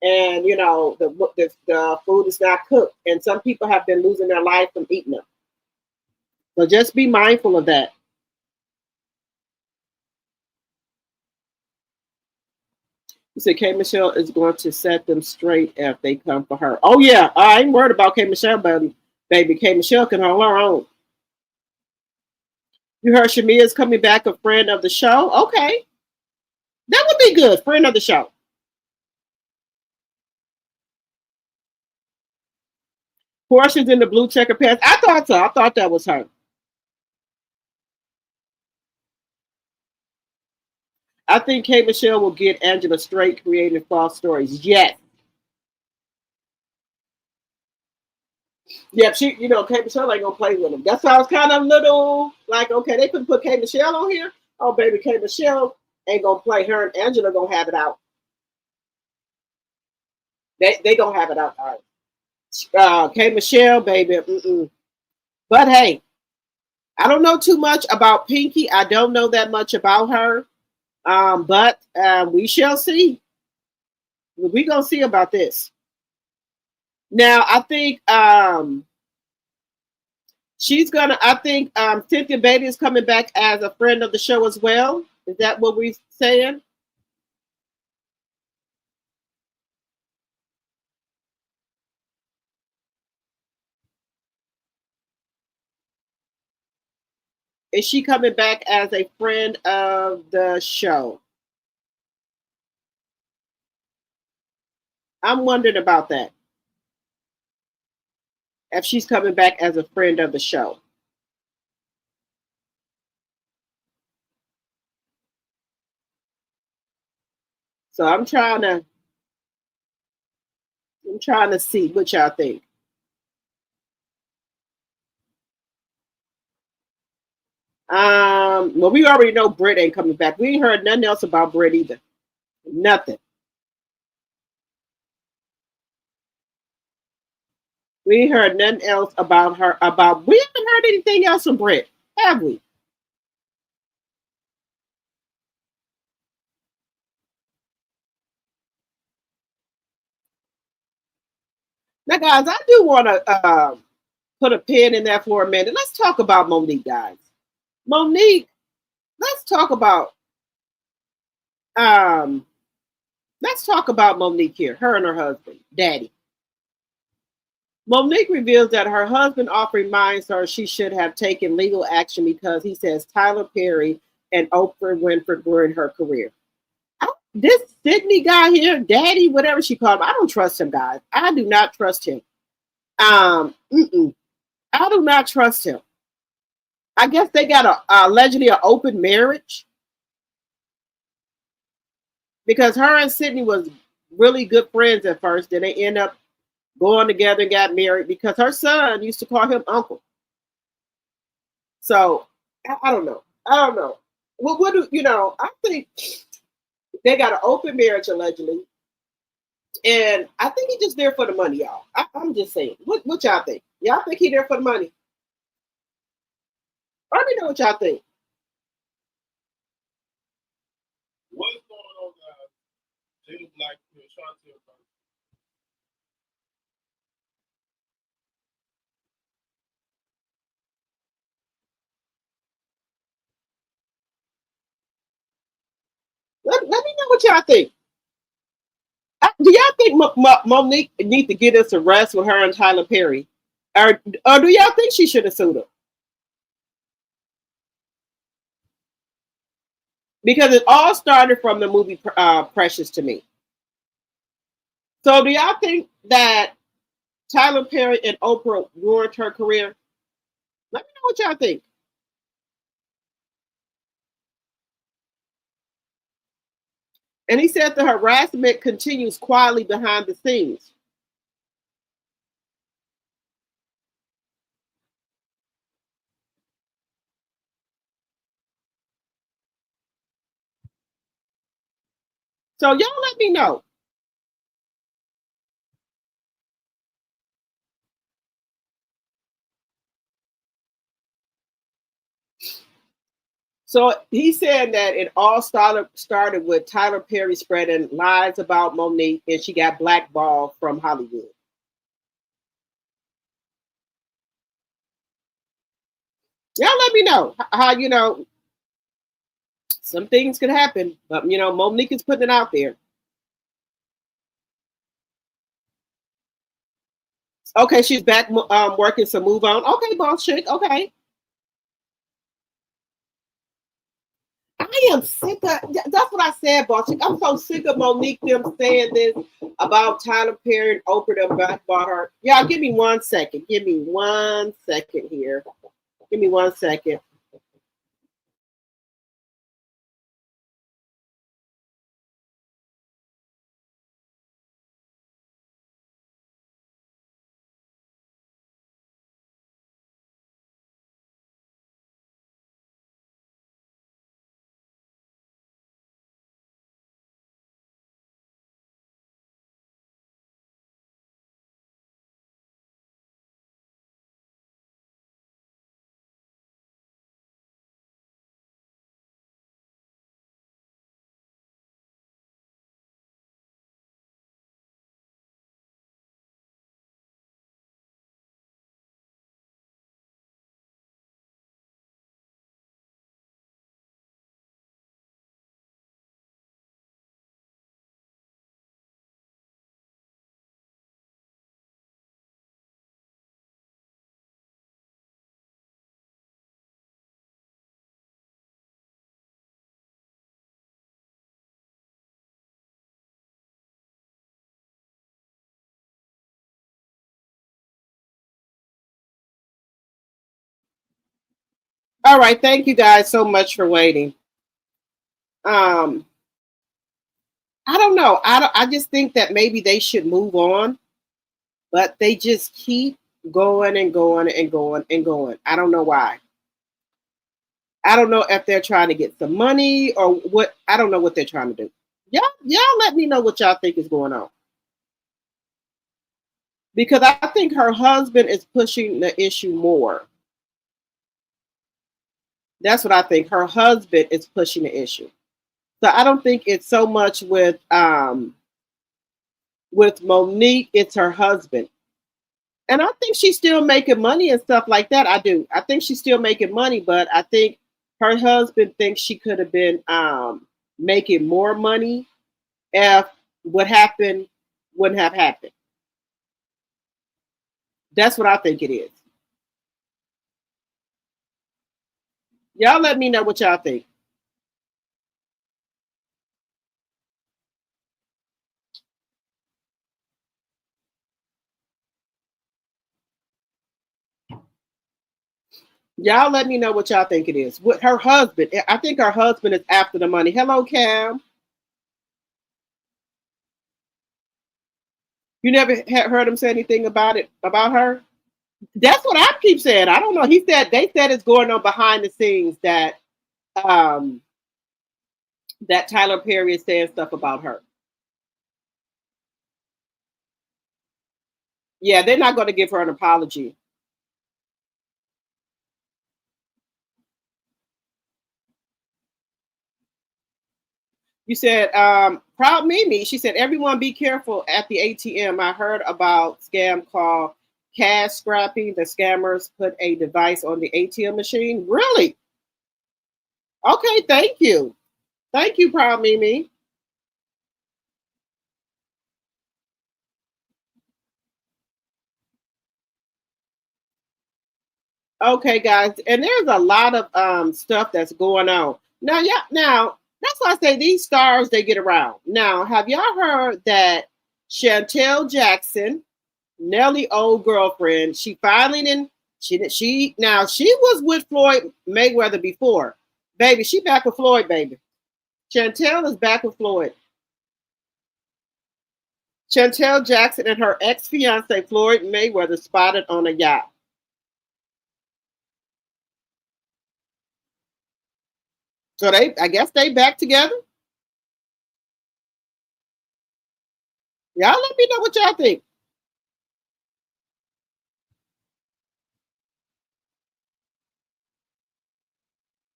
Speaker 1: and the food is not cooked, and some people have been losing their life from eating them. So just be mindful of that. You said K Michelle is going to set them straight if they come for her. Oh yeah, I ain't worried about K Michelle, baby. K Michelle can hold her own. You heard Shamia is coming back, a friend of the show. Okay, that would be good. Friend of the show. Portions in the blue checker pants. I thought so. I thought that was her. I think K Michelle will get Angela straight creating false stories. Yes. Yeah, K Michelle ain't gonna play with him. That's why I was kind of little like, okay, they couldn't put K Michelle on here. Oh, baby, K Michelle ain't gonna play. Her and Angela gonna have it out. They gonna have it out. All right. K Michelle, baby. But hey, I don't know too much about Pinky. I don't know that much about her. But we shall see. We gonna see about this. Now, I think I think Cynthia Bailey is coming back as a friend of the show as well. Is that what we're saying? Is she coming back as a friend of the show? I'm wondering about that. If she's coming back as a friend of the show. So I'm trying to see what y'all think. Well, we already know Britt ain't coming back. We ain't heard nothing else about Britt either. Nothing. We ain't heard nothing else about her. We haven't heard anything else from Britt, have we? Now, guys, I do want to put a pin in that for a minute. Let's talk about Monique, guys. Monique, let's talk about um, Monique here. Her and her husband, Daddy. Monique reveals that her husband often reminds her she should have taken legal action because he says Tyler Perry and Oprah Winfrey were in her career. This Sydney guy here, Daddy, whatever she called him, I don't trust him, guys. I do not trust him. I do not trust him. I guess they got allegedly an open marriage because her and Sydney was really good friends at first. Then they end up going together and got married because her son used to call him uncle. So I don't know. I don't know. What do you know? I think they got an open marriage allegedly, and I think he's just there for the money, y'all. I'm just saying. What y'all think? Y'all think he there for the money? Let me know what y'all think.
Speaker 3: What's going on, guys? Jada Black, Shanti,
Speaker 1: Let me know what y'all think. Do y'all think Monique need to get us a rest with her and Tyler Perry, or do y'all think she should have sued him? because it all started from the movie Precious to Me. So do y'all think that Tyler Perry and Oprah ruined her career? Let me know what y'all think. And he said the harassment continues quietly behind the scenes. So y'all let me know. So he said that it all started with Tyler Perry spreading lies about Monique, and she got blackballed from Hollywood. Y'all let me know how, some things could happen, but Monique is putting it out there. Okay, she's back working, so move on. Okay, boss chick. Okay. I am sick of that's what I said, boss chick. I'm so sick of Monique them saying this about Tyler Perry and Oprah them backbought her. Y'all give me 1 second. Give me 1 second here. Give me 1 second. All right, thank you guys so much for waiting. Um, I don't know. I just think that maybe they should move on, but they just keep going and going and going and going. I don't know why. I don't know if they're trying to get some money or what. I don't know what they're trying to do. Y'all let me know what y'all think is going on. Because I think her husband is pushing the issue more. That's what I think. Her husband is pushing the issue. So I don't think it's so much with Monique, it's her husband. And I think she's still making money and stuff like that. I do. I think she's still making money, but I think her husband thinks she could have been making more money if what happened wouldn't have happened. That's what I think it is. Y'all let me know what y'all think. Y'all let me know what y'all think it is. With her husband, I think her husband is after the money. Hello, Cam. You never heard him say anything about it, about her? That's what I keep saying. I don't know. They said it's going on behind the scenes um that Tyler Perry is saying stuff about her. Yeah, they're not going to give her an apology. You said, proud Mimi. She said, everyone be careful at the ATM. I heard about scam called cash scrapping. The scammers put a device on the ATM machine. Really? Okay, thank you. Thank you, proud Mimi. Okay, guys, and there's a lot of stuff that's going on now. Yeah, now That's why I say these stars, they get around. Now, have y'all heard that Chantel Jackson, Nelly old girlfriend, she finally didn't, she now she was with Floyd Mayweather before. Baby, she back with Floyd, baby. Chantel is back with Floyd. Chantel Jackson and her ex-fiance Floyd Mayweather spotted on a yacht. So I guess they back together. Y'all let me know what y'all think.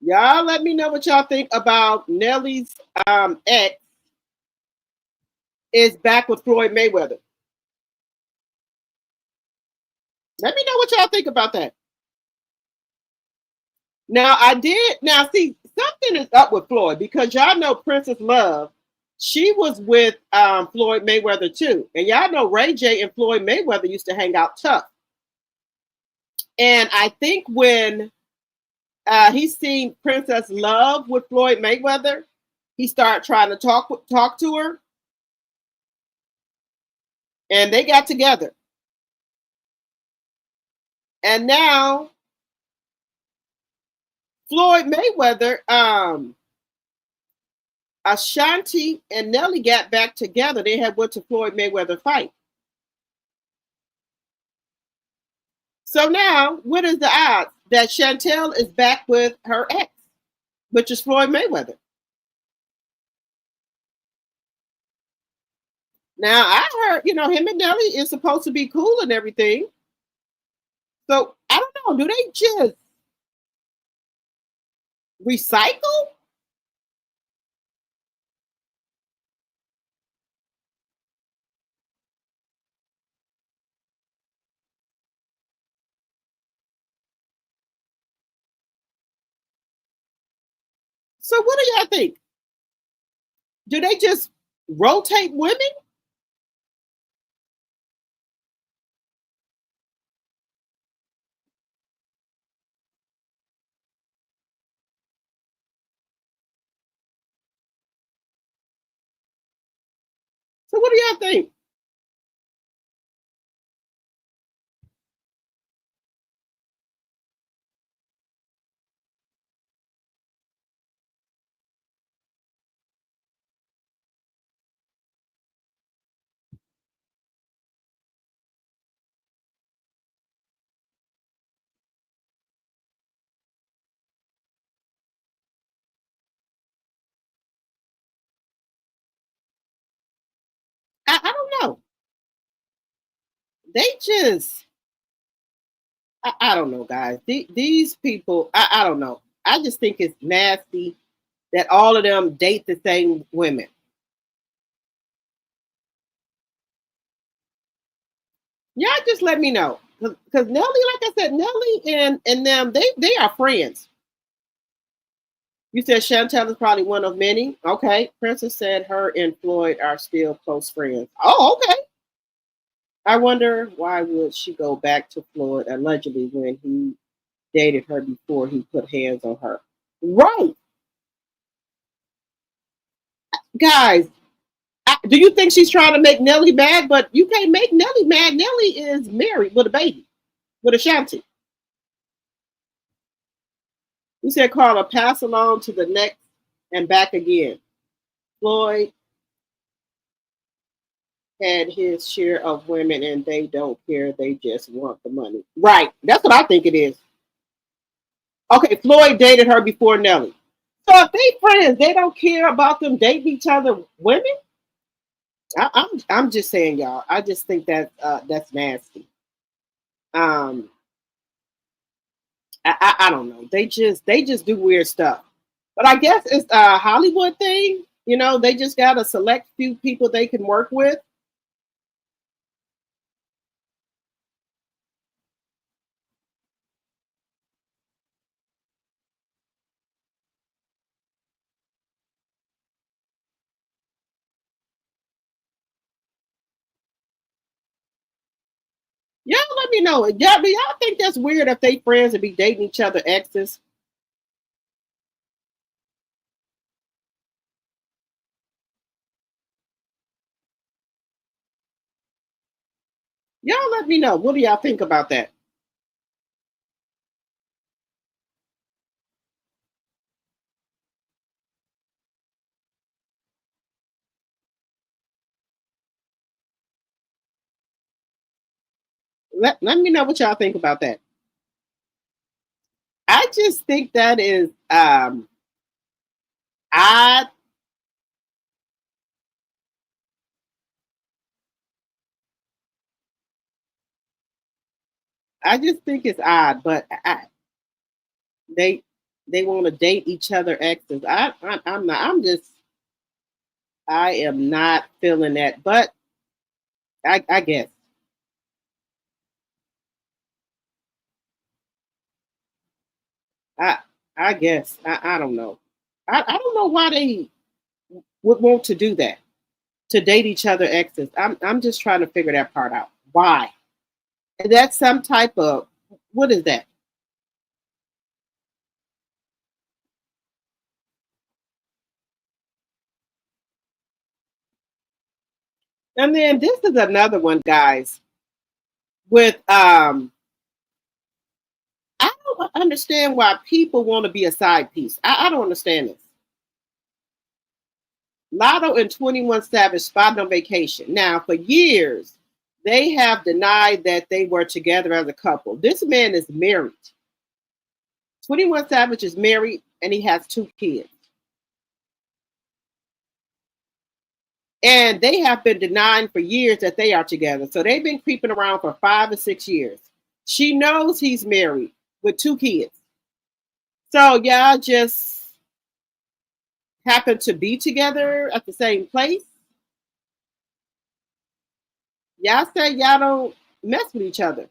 Speaker 1: Y'all let me know what y'all think about Nelly's ex is back with Floyd Mayweather. Let me know what y'all think about that. Now see, something is up with Floyd because y'all know Princess Love, she was with Floyd Mayweather too. And y'all know Ray J and Floyd Mayweather used to hang out tough. And I think when he seen Princess Love with Floyd Mayweather, he started trying to talk to her. And they got together. And now Floyd Mayweather, Ashanti and Nelly got back together. They had went to Floyd Mayweather fight. So now, what is the odds that Chantel is back with her ex, which is Floyd Mayweather? Now, I heard, him and Nelly is supposed to be cool and everything. So, I don't know. Do they just recycle? So, what do y'all think? Do they just rotate women? So, what do y'all think? I don't know. They just, I don't know, guys. These people, I don't know. I just think it's nasty that all of them date the same women. Y'all just let me know. Because Nelly, like I said, Nelly and them, they are friends. You said Chantel is probably one of many. Okay. Princess said her and Floyd are still close friends. Oh, okay. I wonder why would she go back to Floyd allegedly when he dated her before he put hands on her. Right. Guys, do you think she's trying to make Nelly mad? But you can't make Nelly mad. Nelly is married with a baby, with a shanty. You said, Carla, pass along to the next and back again. Floyd had his share of women and they don't care. They just want the money. Right. That's what I think it is. Okay, Floyd dated her before Nelly. So if they friends, they don't care about them dating each other women? I'm just saying, y'all. I just think that that's nasty. Um, I don't know. They just do weird stuff. But I guess it's a Hollywood thing. They just got a select few people they can work with. Y'all let me know. Do y'all think that's weird if they friends and be dating each other exes? Y'all let me know. What do y'all think about that? Let me know what y'all think about that. I just think that is odd. I just think it's odd, but they they want to date each other exes. I'm not. I am not feeling that. But I guess I I guess I don't know. I don't know why they would want to do that, to date each other exes. I'm just trying to figure that part out. Why? And that's some type of, what is that? And then this is another one, guys, with I don't understand why people want to be a side piece. I don't understand this. Lotto and 21 Savage spotted on vacation. Now, for years, they have denied that they were together as a couple. This man is married. 21 Savage is married and he has 2 kids. And they have been denying for years that they are together. So they've been creeping around for 5 or 6 years. She knows he's married with 2 kids. So y'all just happen to be together at the same place. Y'all say y'all don't mess with each other.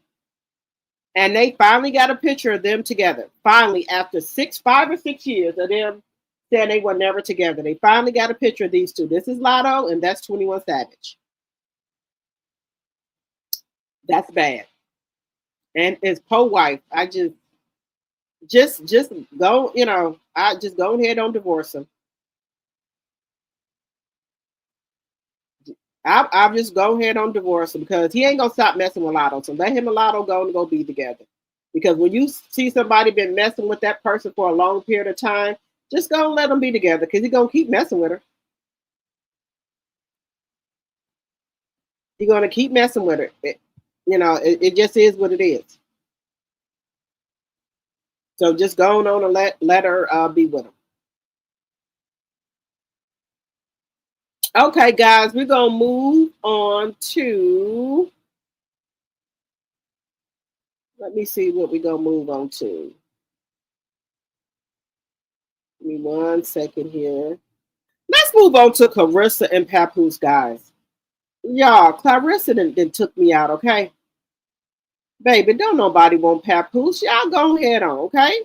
Speaker 1: And they finally got a picture of them together. Finally, after 5 or 6 years of them saying they were never together, they finally got a picture of these two. This is Lotto, and that's 21 Savage. That's bad. And his co-wife, I just go, I just go ahead and divorce him. I'll just go ahead and divorce him because he ain't gonna stop messing with Lotto. So let him and Lotto go be together. Because when you see somebody been messing with that person for a long period of time, just go and let them be together because he's gonna keep messing with her. He's gonna keep messing with her. It just is what it is. So just go on and let her be with him. Okay, guys, we're gonna move on to. Let me see what we're gonna move on to. Give me 1 second here. Let's move on to Clarissa and Papoose, guys. Y'all, Clarissa done took me out, okay? Baby, don't nobody want Papoose. Y'all go ahead on, okay?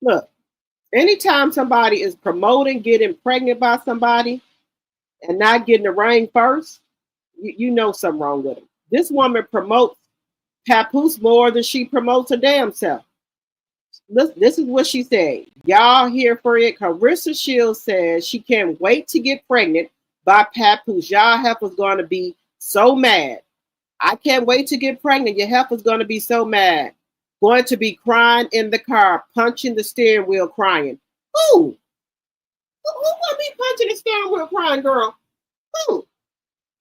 Speaker 1: Look, anytime somebody is promoting getting pregnant by somebody and not getting the ring first, you know something wrong with them. This woman promotes Papoose more than she promotes her damn self. This is what she said. Y'all here for it. Clarissa Shields says she can't wait to get pregnant by Papoose. Y'all heifer's going to be so mad. I can't wait to get pregnant. Your heifer's going to be so mad. Going to be crying in the car, punching the steering wheel, crying. Who? Who gonna be punching the steering wheel, crying, girl? Who? Who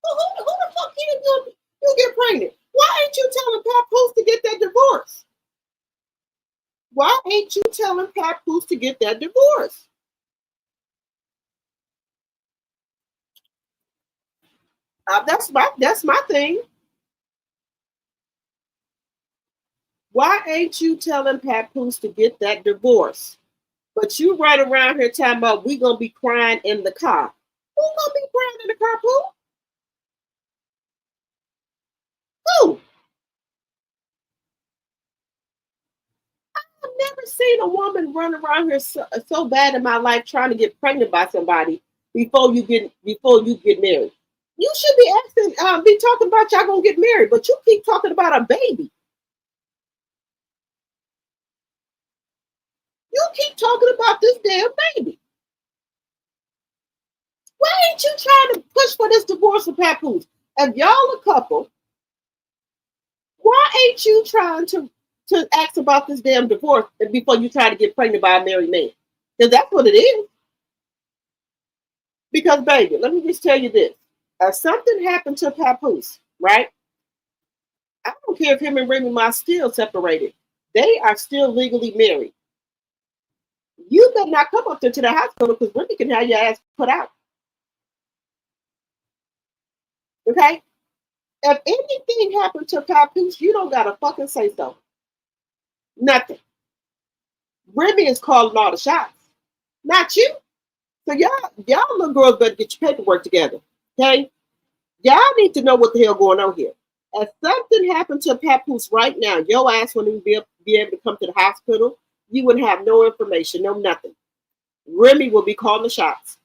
Speaker 1: the fuck you get pregnant? Why ain't you telling Papoose to get that divorce? Why ain't you telling Papoose to get that divorce? That's my thing. Why ain't you telling Papoose to get that divorce? But you right around here talking about we gonna be crying in the car. Who gonna be crying in the car, Pooh? Who? I've never seen a woman run around here so bad in my life trying to get pregnant by somebody before you get married. You should be asking, be talking about y'all gonna get married, but you keep talking about a baby. You keep talking about this damn baby. Why ain't you trying to push for this divorce for Papoose? If y'all a couple, why ain't you trying to ask about this damn divorce before you try to get pregnant by a married man? Because that's what it is. Because, baby, let me just tell you this. If something happened to Papoose, right? I don't care if him and Remy Ma still separated. They are still legally married. You better not come up there to the hospital because Remy can have your ass put out. Okay? If anything happened to Papoose, you don't gotta fucking say so. Nothing. Remy is calling all the shots, not you. So y'all little girls better get your paperwork together. Okay? Y'all need to know what the hell going on here. If something happened to Papoose right now, your ass wouldn't be able to come to the hospital. You wouldn't have no information, no nothing. Remy will be calling the shots.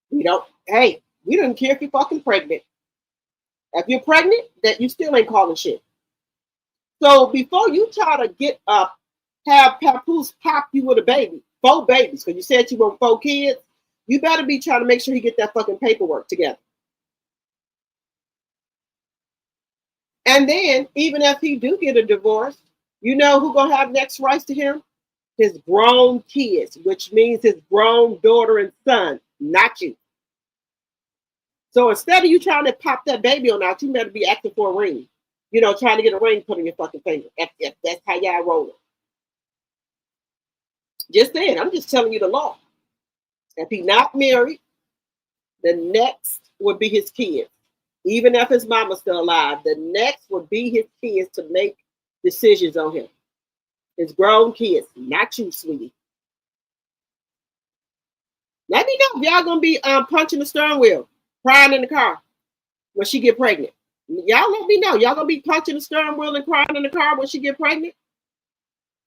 Speaker 1: We don't care if you're fucking pregnant. If you're pregnant, that you still ain't calling shit. So before you try to get up, have Papoose pop you with a baby, 4 babies, because you said you want 4 kids, you better be trying to make sure he get that fucking paperwork together. And then, even if he do get a divorce, you know who gonna have next rights to him? His grown kids, which means his grown daughter and son, not you. So instead of you trying to pop that baby on out, you better be asking for a ring. You know, trying to get a ring put on your fucking finger. If that's how y'all rolling. Just saying, I'm just telling you the law. If he's not married, the next would be his kids. Even if his mama's still alive, the next would be his kids to make decisions on him. His grown kids, not you, sweetie. Let me know if y'all gonna be punching the steering wheel, crying in the car when she get pregnant. Y'all let me know. Y'all gonna be punching the steering wheel and crying in the car when she get pregnant?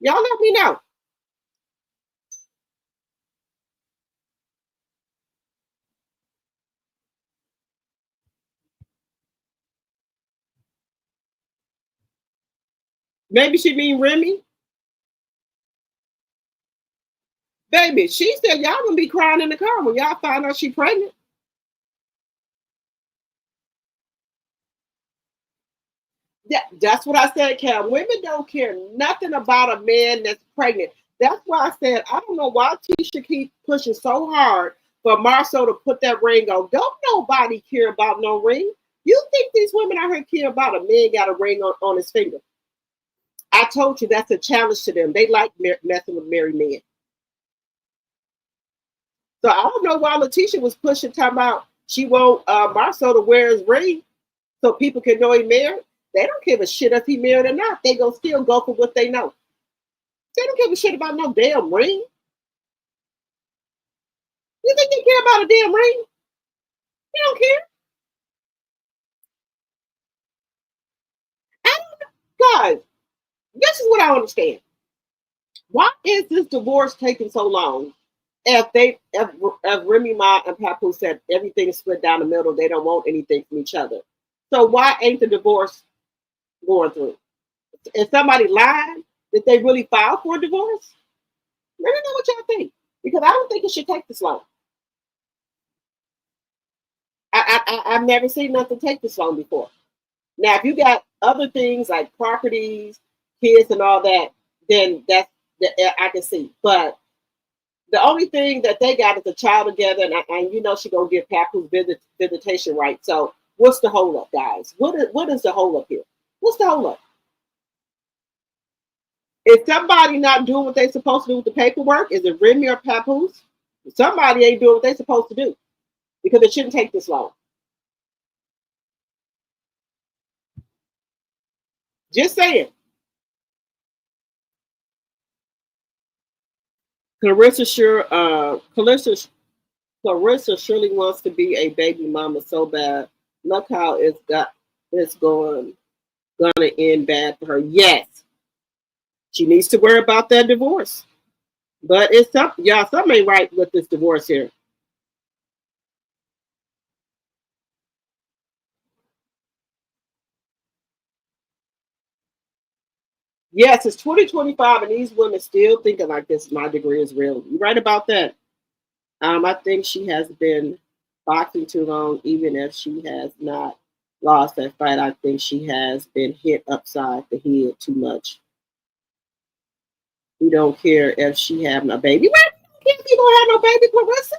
Speaker 1: Y'all let me know. Maybe she mean Remy. Baby, she said y'all gonna be crying in the car when y'all find out she pregnant. Yeah, that's what I said, Cal. Women don't care nothing about a man that's pregnant. That's why I said I don't know why Tisha keeps pushing so hard for Marceau to put that ring on. Don't nobody care about no ring. You think these women out here care about a man got a ring on his finger? I told you that's a challenge to them. They like messing with married men. So I don't know why Letitia was pushing, talking about she want Marceau to wear his ring so people can know he married. They don't give a shit if he married or not. They gonna still go for what they know. They don't give a shit about no damn ring. You think they care about a damn ring? They don't care. I don't know. Guys, this is what I understand. Why is this divorce taking so long? If Remy Ma and Papoose said everything is split down the middle, they don't want anything from each other. So why ain't the divorce going through? Is somebody lying that they really filed for a divorce? Let me know what y'all think. Because I don't think it should take this long. I've never seen nothing take this long before. Now, if you got other things like properties, kids, and all that, then that I can see. But the only thing that they got is a child together, and you know she gonna give Papoose visitation rights. So what's the hold up, guys? What is the hold up here? What's the hold up? Is somebody not doing what they're supposed to do with the paperwork? Is it Remy or Papoose? Somebody ain't doing what they're supposed to do because it shouldn't take this long. Just saying. Clarissa surely wants to be a baby mama so bad. Look how it's gonna end bad for her. Yes, she needs to worry about that divorce. But it's something, y'all. Something ain't right with this divorce here. Yes, it's 2025, and these women still thinking like this. My degree is real. You right about that? I think she has been boxing too long, even if she has not lost that fight. I think she has been hit upside the head too much. We don't care if she having a baby. Why don't care if you don't have no baby, Clarissa?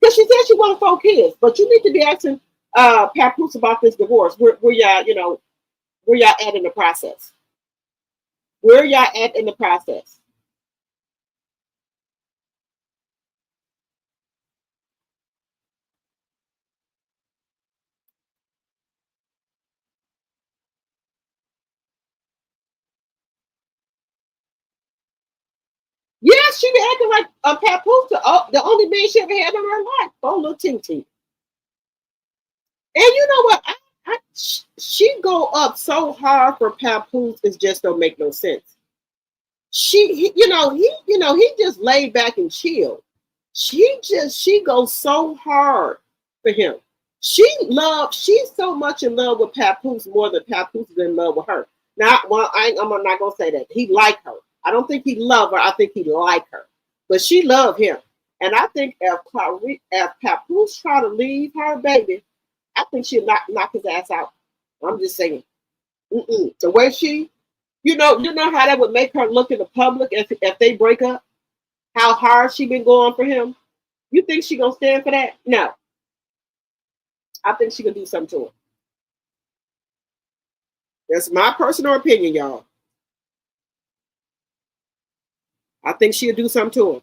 Speaker 1: Because she said she wanted 4 kids, but you need to be asking Papoose about this divorce. Where y'all, where y'all at in the process? Where y'all at in the process? Yes, she be acting like Papoose, the only man she ever had in her life. Oh, little ting. And you know what? She go up so hard for Papoose, it just don't make no sense. He just laid back and chilled. She goes so hard for him. She's so much in love with Papoose more than Papoose is in love with her. Now, well, I'm not gonna say that he like her. I don't think he love her. I think he like her, but she love him. And I think if Papoose try to leave her baby, I think she'll knock his ass out. I'm just saying. The way you know how that would make her look in the public if they break up. How hard she been going for him. You think she gonna stand for that? No. I think she gonna do something to him. That's my personal opinion, y'all. I think she'll do something to him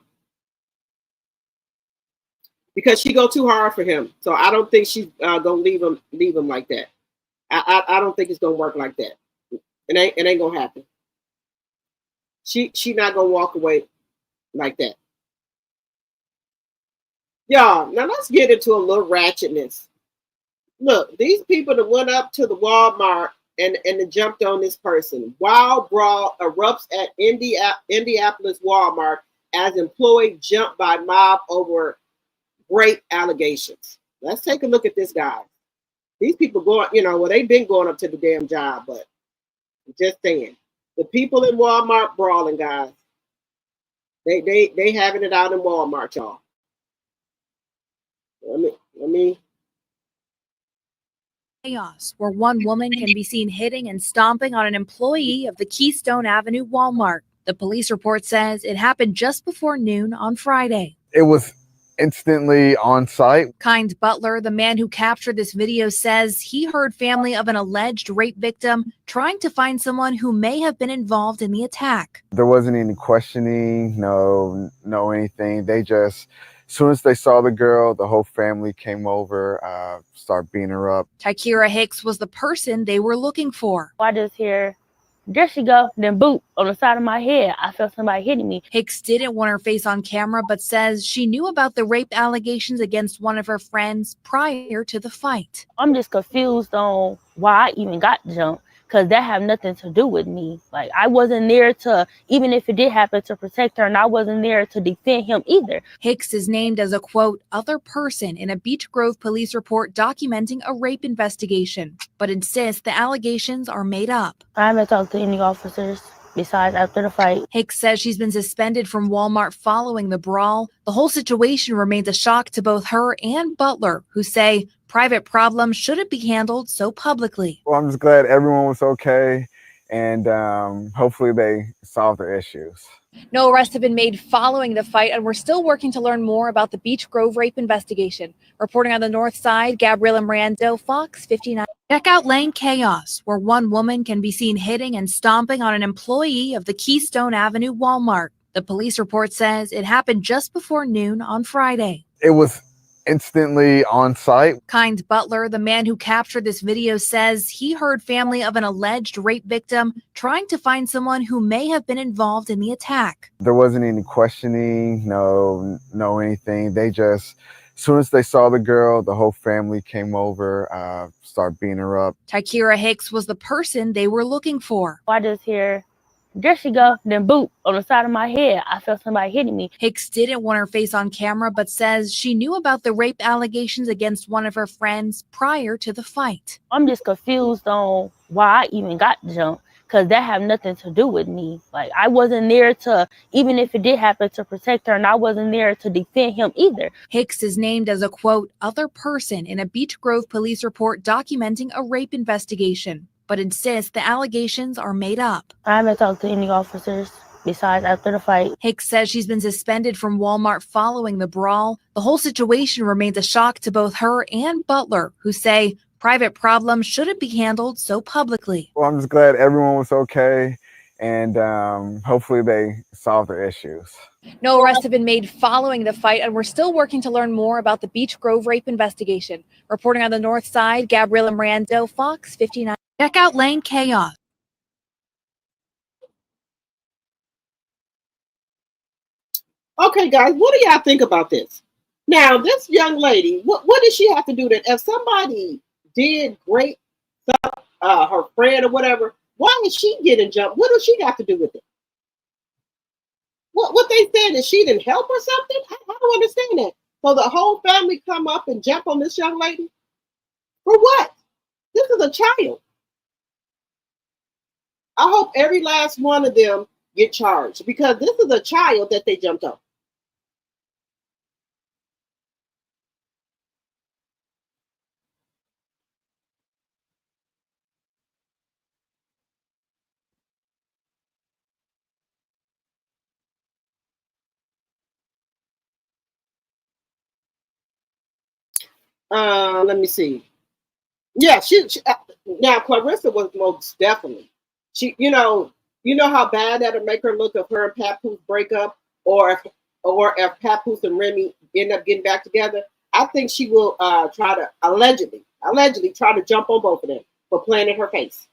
Speaker 1: because she go too hard for him. So I don't think she's gonna leave him like that. I don't think it's gonna work like that. It ain't gonna happen. She not gonna walk away like that. Y'all, now let's get into a little ratchetness. Look, these people that went up to the Walmart and they jumped on this person. Wild brawl erupts at Indianapolis Walmart as employee jumped by mob over rape allegations. Let's take a look at this guy. These people they've been going up to the damn job, but just saying. The people in Walmart brawling, guys. They having it out in Walmart, y'all. Let me.
Speaker 4: Chaos, where one woman can be seen hitting and stomping on an employee of the Keystone Avenue Walmart. The police report says it happened just before noon on Friday.
Speaker 5: It was instantly on site.
Speaker 4: Kind Butler, the man who captured this video, says he heard family of an alleged rape victim trying to find someone who may have been involved in the attack.
Speaker 5: There wasn't any questioning, no anything. They just, as soon as they saw the girl, the whole family came over, started beating her up.
Speaker 4: Tykeira Hicks was the person they were looking for.
Speaker 6: I just hear, there she go, then boop, on the side of my head. I felt somebody hitting me.
Speaker 4: Hicks didn't want her face on camera, but says she knew about the rape allegations against one of her friends prior to the fight.
Speaker 6: I'm just confused on why I even got jumped, because that had nothing to do with me. Like, I wasn't there to, even if it did happen, to protect her, and I wasn't there to defend him either.
Speaker 4: Hicks is named as a, quote, other person in a Beech Grove police report documenting a rape investigation, but insists the allegations are made up.
Speaker 6: I haven't talked to any officers besides after the fight.
Speaker 4: Hicks says she's been suspended from Walmart following the brawl. The whole situation remains a shock to both her and Butler, who say private problems shouldn't be handled so publicly.
Speaker 5: Well, I'm just glad everyone was okay, and hopefully they solved their issues.
Speaker 4: No arrests have been made following the fight, and we're still working to learn more about the Beech Grove rape investigation. Reporting on the north side, Gabriella Mirando, Fox 59. Check out Lane Chaos, where one woman can be seen hitting and stomping on an employee of the Keystone Avenue Walmart. The police report says it happened just before noon on Friday.
Speaker 5: It was instantly on site.
Speaker 4: Kind Butler, the man who captured this video, says he heard family of an alleged rape victim trying to find someone who may have been involved in the attack.
Speaker 5: There wasn't any questioning, no anything. They just, as soon as they saw the girl, the whole family came over, started beating her up.
Speaker 4: Tykeira Hicks was the person they were looking for.
Speaker 6: I just hear, there she go, then boop, on the side of my head. I felt somebody hitting me.
Speaker 4: Hicks didn't want her face on camera, but says she knew about the rape allegations against one of her friends prior to the fight.
Speaker 6: I'm just confused on why I even got jumped, because that have nothing to do with me. Like, I wasn't there to, even if it did happen, to protect her, and I wasn't there to defend him either.
Speaker 4: Hicks is named as a, quote, other person in a Beech Grove police report documenting a rape investigation, but insists the allegations are made up.
Speaker 6: I haven't talked to any officers besides after the fight.
Speaker 4: Hicks says she's been suspended from Walmart following the brawl. The whole situation remains a shock to both her and Butler, who say private problems shouldn't be handled so publicly.
Speaker 5: Well, I'm just glad everyone was okay, and hopefully they solved their issues.
Speaker 4: No arrests have been made following the fight, and we're still working to learn more about the Beech Grove rape investigation. Reporting on the north side, Gabriella Mirando, Fox 59. Check out Lane Chaos.
Speaker 1: Okay, guys, what do y'all think about this? Now, this young lady, what does she have to do that if somebody did great stuff, her friend or whatever, why is she getting jumped? What does she got to do with it? What they said is she didn't help or something? I don't understand that. So the whole family come up and jump on this young lady? For what? This is a child. I hope every last one of them get charged because this is a child that they jumped on. Let me see. Yeah, she now Clarissa was most definitely. She, you know how bad that'll make her look if her and Papoose break up, or if Papoose and Remy end up getting back together. I think she will try to allegedly try to jump on both of them for playing in her face.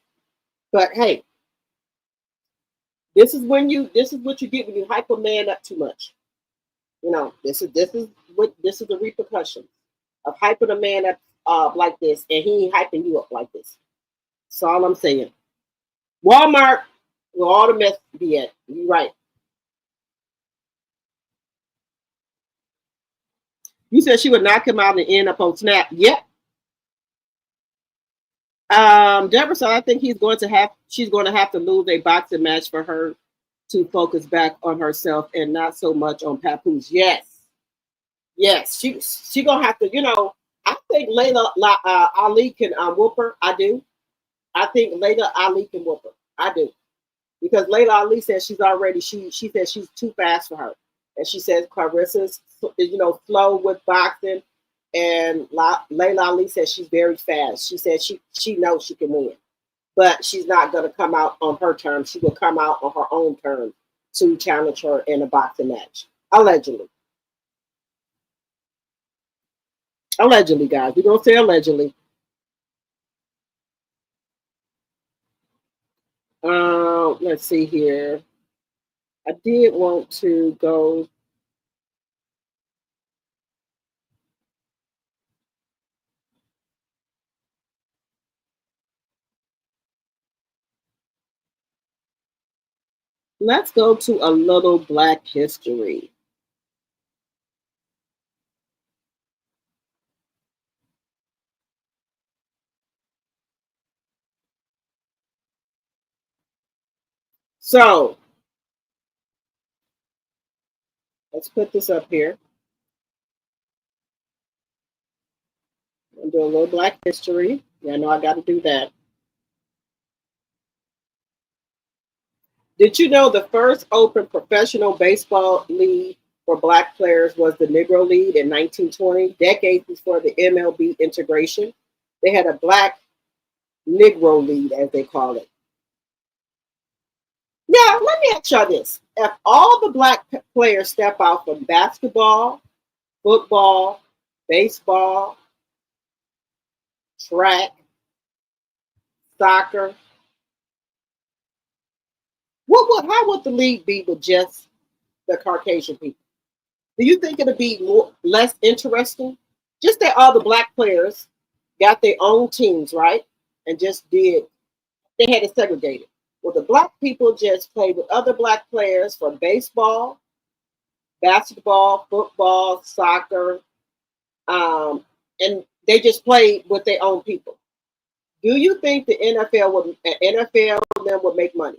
Speaker 1: But hey, this is what you get when you hype a man up too much. This is the repercussion of hyping a man up like this, and he ain't hyping you up like this. That's all I'm saying. Walmart, where all the mess be at. You're right. You said she would knock him out and end up on Snap. Yep. Deborah said I think she's going to have to lose a boxing match for her to focus back on herself and not so much on Papoose. Yes, she gonna have to. I think Layla Ali can whoop her. I do. I think Layla Ali can whoop her. I do, because Layla Ali says she says she's too fast for her, and she says Clarissa's slow with boxing, and Layla Ali says she's very fast. She says she knows she can win, but she's not gonna come out on her terms. She will come out on her own terms to challenge her in a boxing match, allegedly. Allegedly, guys. We're going to say allegedly. Let's see here. I did want to go. Let's go to a little Black history. So, let's put this up here. I'm doing a little Black history. Yeah, I know I got to do that. Did you know the first open professional baseball league for Black players was the Negro League in 1920, decades before the MLB integration? They had a Black Negro League, as they call it. Now, let me ask y'all this. If all the Black players step out from basketball, football, baseball, track, soccer, how would the league be with just the Caucasian people? Do you think it'll be less interesting? Just that all the Black players got their own teams, right? And they had it segregated. Well, the Black people just played with other Black players for baseball, basketball, football, soccer, and they just played with their own people. Do you think the NFL then would make money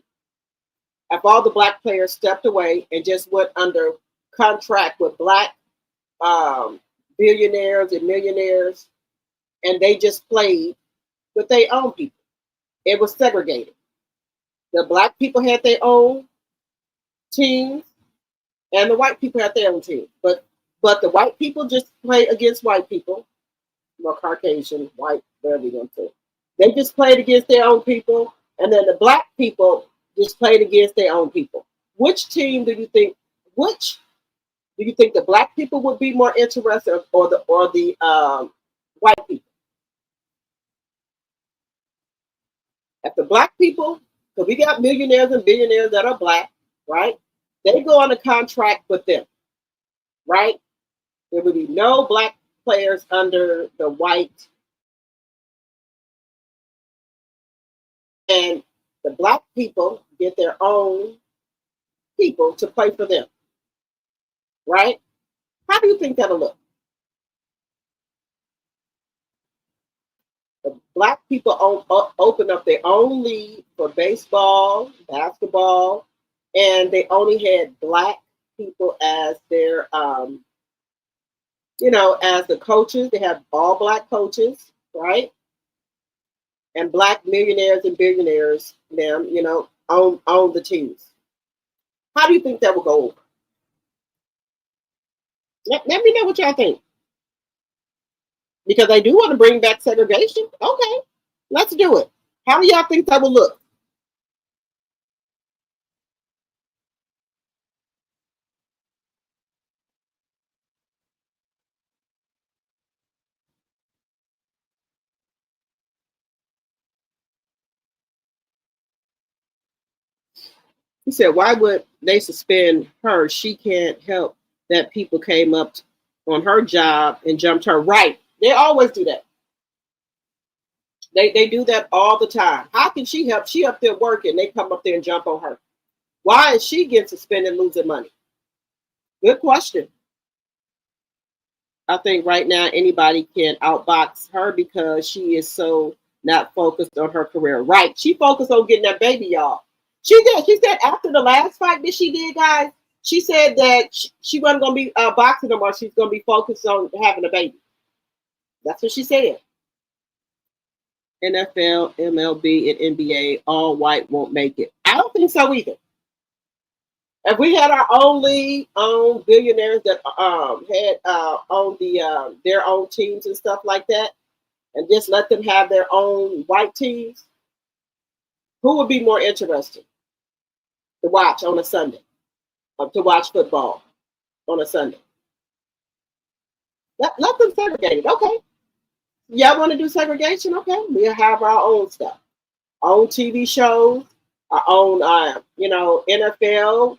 Speaker 1: if all the black players stepped away and just went under contract with black billionaires and millionaires, and they just played with their own people? It was segregated. The black people had their own teams, and the white people had their own team. But the white people just play against white people, or Caucasian, white, whatever you want to say. They just played against their own people, and then the black people just played against their own people. Which team do you think? Which do you think the black people would be more interested, or the white people? If the black people, because we got millionaires and billionaires that are black, right? They go on a contract with them, right? There would be no black players under the white. And the black people get their own people to play for them, right? How do you think that'll look? The black people open up their own league for baseball, basketball, and they only had black people as their, as the coaches. They have all black coaches, right? And black millionaires and billionaires, them, own the teams. How do you think that will go over? Let me know what y'all think. Because I do want to bring back segregation. Okay, let's do it. How do y'all think that will look? He said, why would they suspend her? She can't help that people came up on her job and jumped her. Right. They always do that. They do that all the time. How can she help? She up there working. They come up there and jump on her. Why is she getting suspended and losing money? Good question. I think right now anybody can outbox her because she is so not focused on her career. Right. She focused on getting that baby, y'all. She did. She said after the last fight that she did, guys, she said that she wasn't going to be boxing no more. She's going to be focused on having a baby. That's what she said. NFL, MLB, and NBA, all white won't make it. I don't think so either. If we had our own league, own billionaires that had owned their own teams and stuff like that, and just let them have their own white teams, who would be more interested to watch on a Sunday, to watch football on a Sunday? Let them segregate it. Okay. Y'all want to do segregation? Okay. We'll have our own stuff, own TV shows, our own, NFL,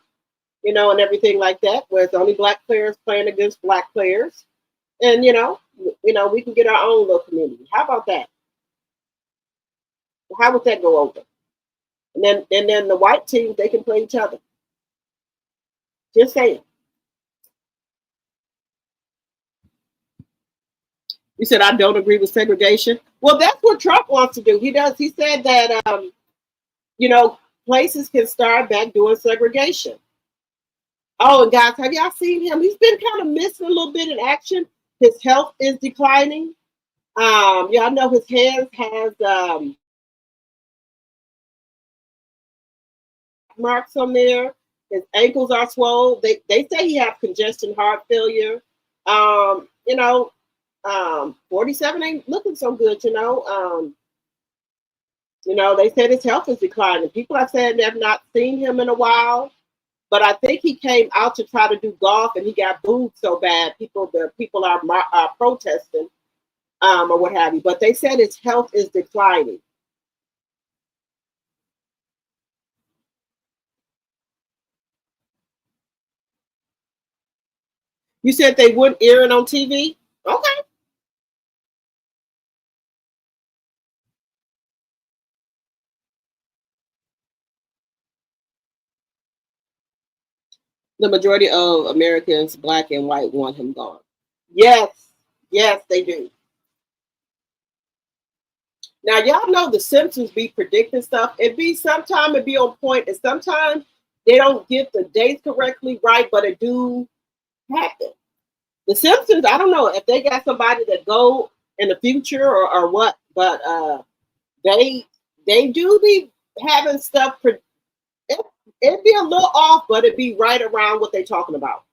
Speaker 1: and everything like that, where it's only black players playing against black players. And, we can get our own little community. How about that? How would that go over? And then the white teams, they can play each other. Just saying. You said, I don't agree with segregation. Well, that's what Trump wants to do. He does. He said that, places can start back doing segregation. Oh, and guys, have y'all seen him? He's been kind of missing a little bit in action. His health is declining. Y'all know his hands has marks on there. His ankles are swollen. They say he has congestion heart failure. 47 ain't looking so good, they said his health is declining. People have said they have not seen him in a while, but I think he came out to try to do golf and he got booed so bad. The people are protesting, or what have you. But they said his health is declining. You said they wouldn't air it on TV? Okay. The majority of Americans, black and white, want him gone. Yes, they do. Now y'all know the Simpsons be predicting stuff. Sometimes it be on point, and sometimes they don't get the dates correctly right, but it do happen. The Simpsons, I don't know if they got somebody that go in the future or what, but they do be having stuff. It'd be a little off, but it'd be right around what they're talking about.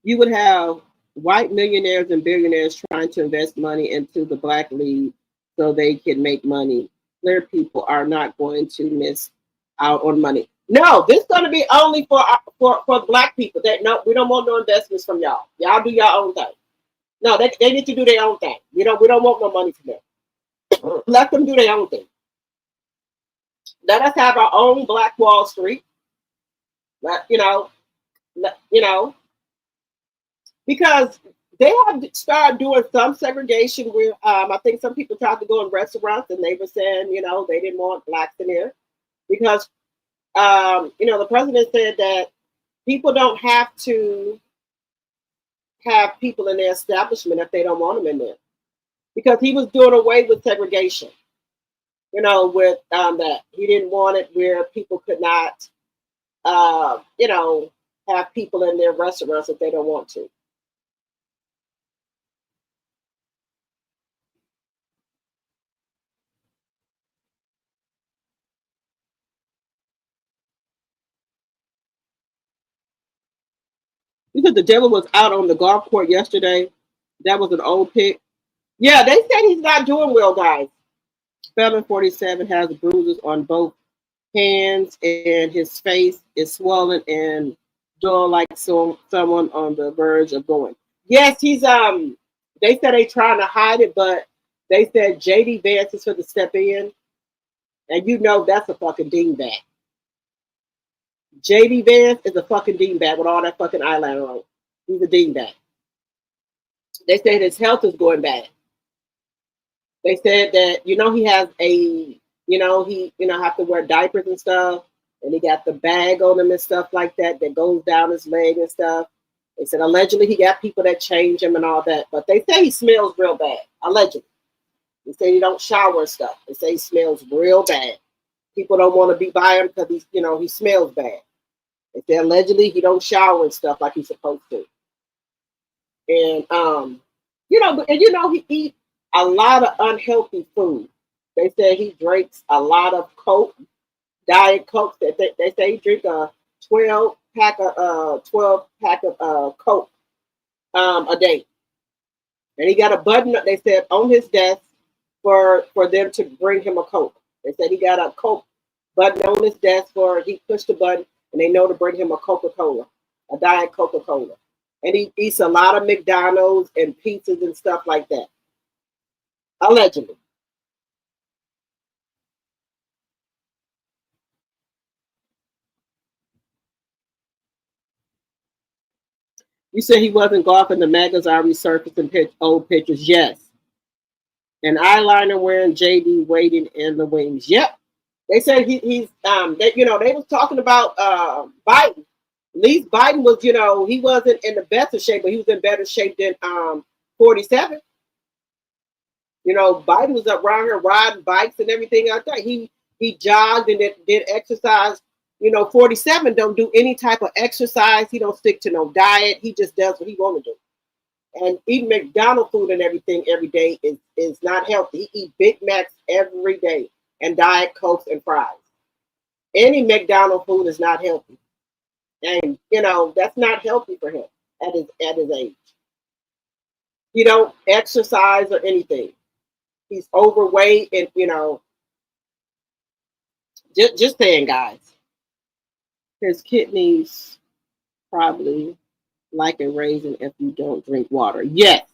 Speaker 1: You would have white millionaires and billionaires trying to invest money into the Black League so they can make money. Clear people are not going to miss out on money. No, this is going to be only for Black people. No, we don't want no investments from y'all. Y'all do your own thing. No, they need to do their own thing. We don't want no money from them. Let them do their own thing. Let us have our own Black Wall Street. Because they have started doing some segregation where I think some people tried to go in restaurants and they were saying, they didn't want Blacks in there because, the president said that people don't have to have people in their establishment if they don't want them in there, because he was doing away with segregation, with that he didn't want it where people could not, have people in their restaurants if they don't want to. You said the devil was out on the golf court yesterday. That was an old pic. Yeah, they said he's not doing well, guys. Felon 47 has bruises on both hands, and his face is swollen and dull like someone on the verge of going. Yes, he's they said they trying to hide it, but they said JD Vance is for to step in, and that's a fucking dingbat. JD Vance is a fucking dingbat with all that fucking eyeliner on. He's a dingbat. They said his health is going bad. They said that, he has he have to wear diapers and stuff, and he got the bag on him and stuff like that goes down his leg and stuff. They said allegedly he got people that change him and all that, but they say he smells real bad. Allegedly. They say he don't shower and stuff. They say he smells real bad. People don't want to be by him because he smells bad. They say allegedly he don't shower and stuff like he's supposed to. And he eats a lot of unhealthy food. They say he drinks a lot of Coke, Diet Coke. They say he drinks a 12 pack of Coke a day. And he got a button, they said, on his desk for them to bring him a Coke. They said he got a Coke button on his desk he pushed the button and they know to bring him a Coca-Cola, a Diet Coca-Cola. And he eats a lot of McDonald's and pizzas and stuff like that. Allegedly. You said he wasn't golfing. The magazines are resurfacing old pictures. Yes. And eyeliner wearing, JD waiting in the wings. Yep. They said he's they was talking about Biden. At least Biden was, he wasn't in the best of shape, but he was in better shape than 47. Biden was around here riding bikes and everything like that. He jogged and did exercise. 47 don't do any type of exercise. He don't stick to no diet. He just does what he want to do. And eating McDonald's food and everything every day is not healthy. He eats Big Macs every day and Diet Cokes and fries. Any McDonald's food is not healthy. And, that's not healthy for him at his age. He don't exercise or anything. He's overweight and, just saying, guys. His kidneys probably like a raisin if you don't drink water. Yes.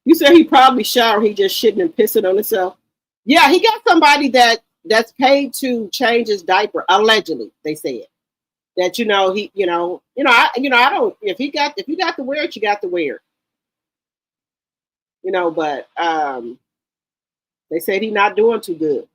Speaker 1: You said he probably showered. He just shitting and pissing on himself. Yeah, he got somebody that's paid to change his diaper. Allegedly, they said that I don't. If you got to wear it, you got to wear it. But they said he's not doing too good.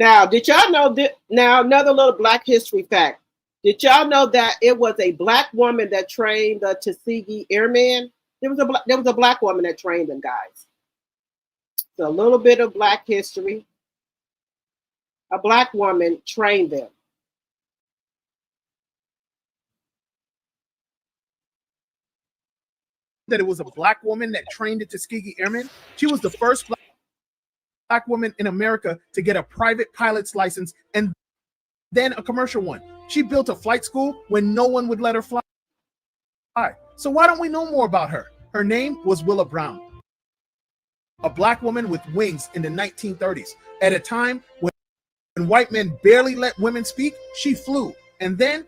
Speaker 1: Now, did y'all know that? Now, another little Black history fact. Did y'all know that it was a Black woman that trained the Tuskegee Airmen? There was a Black woman that trained them, guys. So a little bit of Black history. A Black woman trained them.
Speaker 7: That it was a Black woman that trained the Tuskegee Airmen. She was the first Black woman in America to get a private pilot's license and then a commercial one. She built a flight school when no one would let her fly. So why don't we know more about her? Her name was Willa Brown, a Black woman with wings in the 1930s. At a time when white men barely let women speak, she flew. And then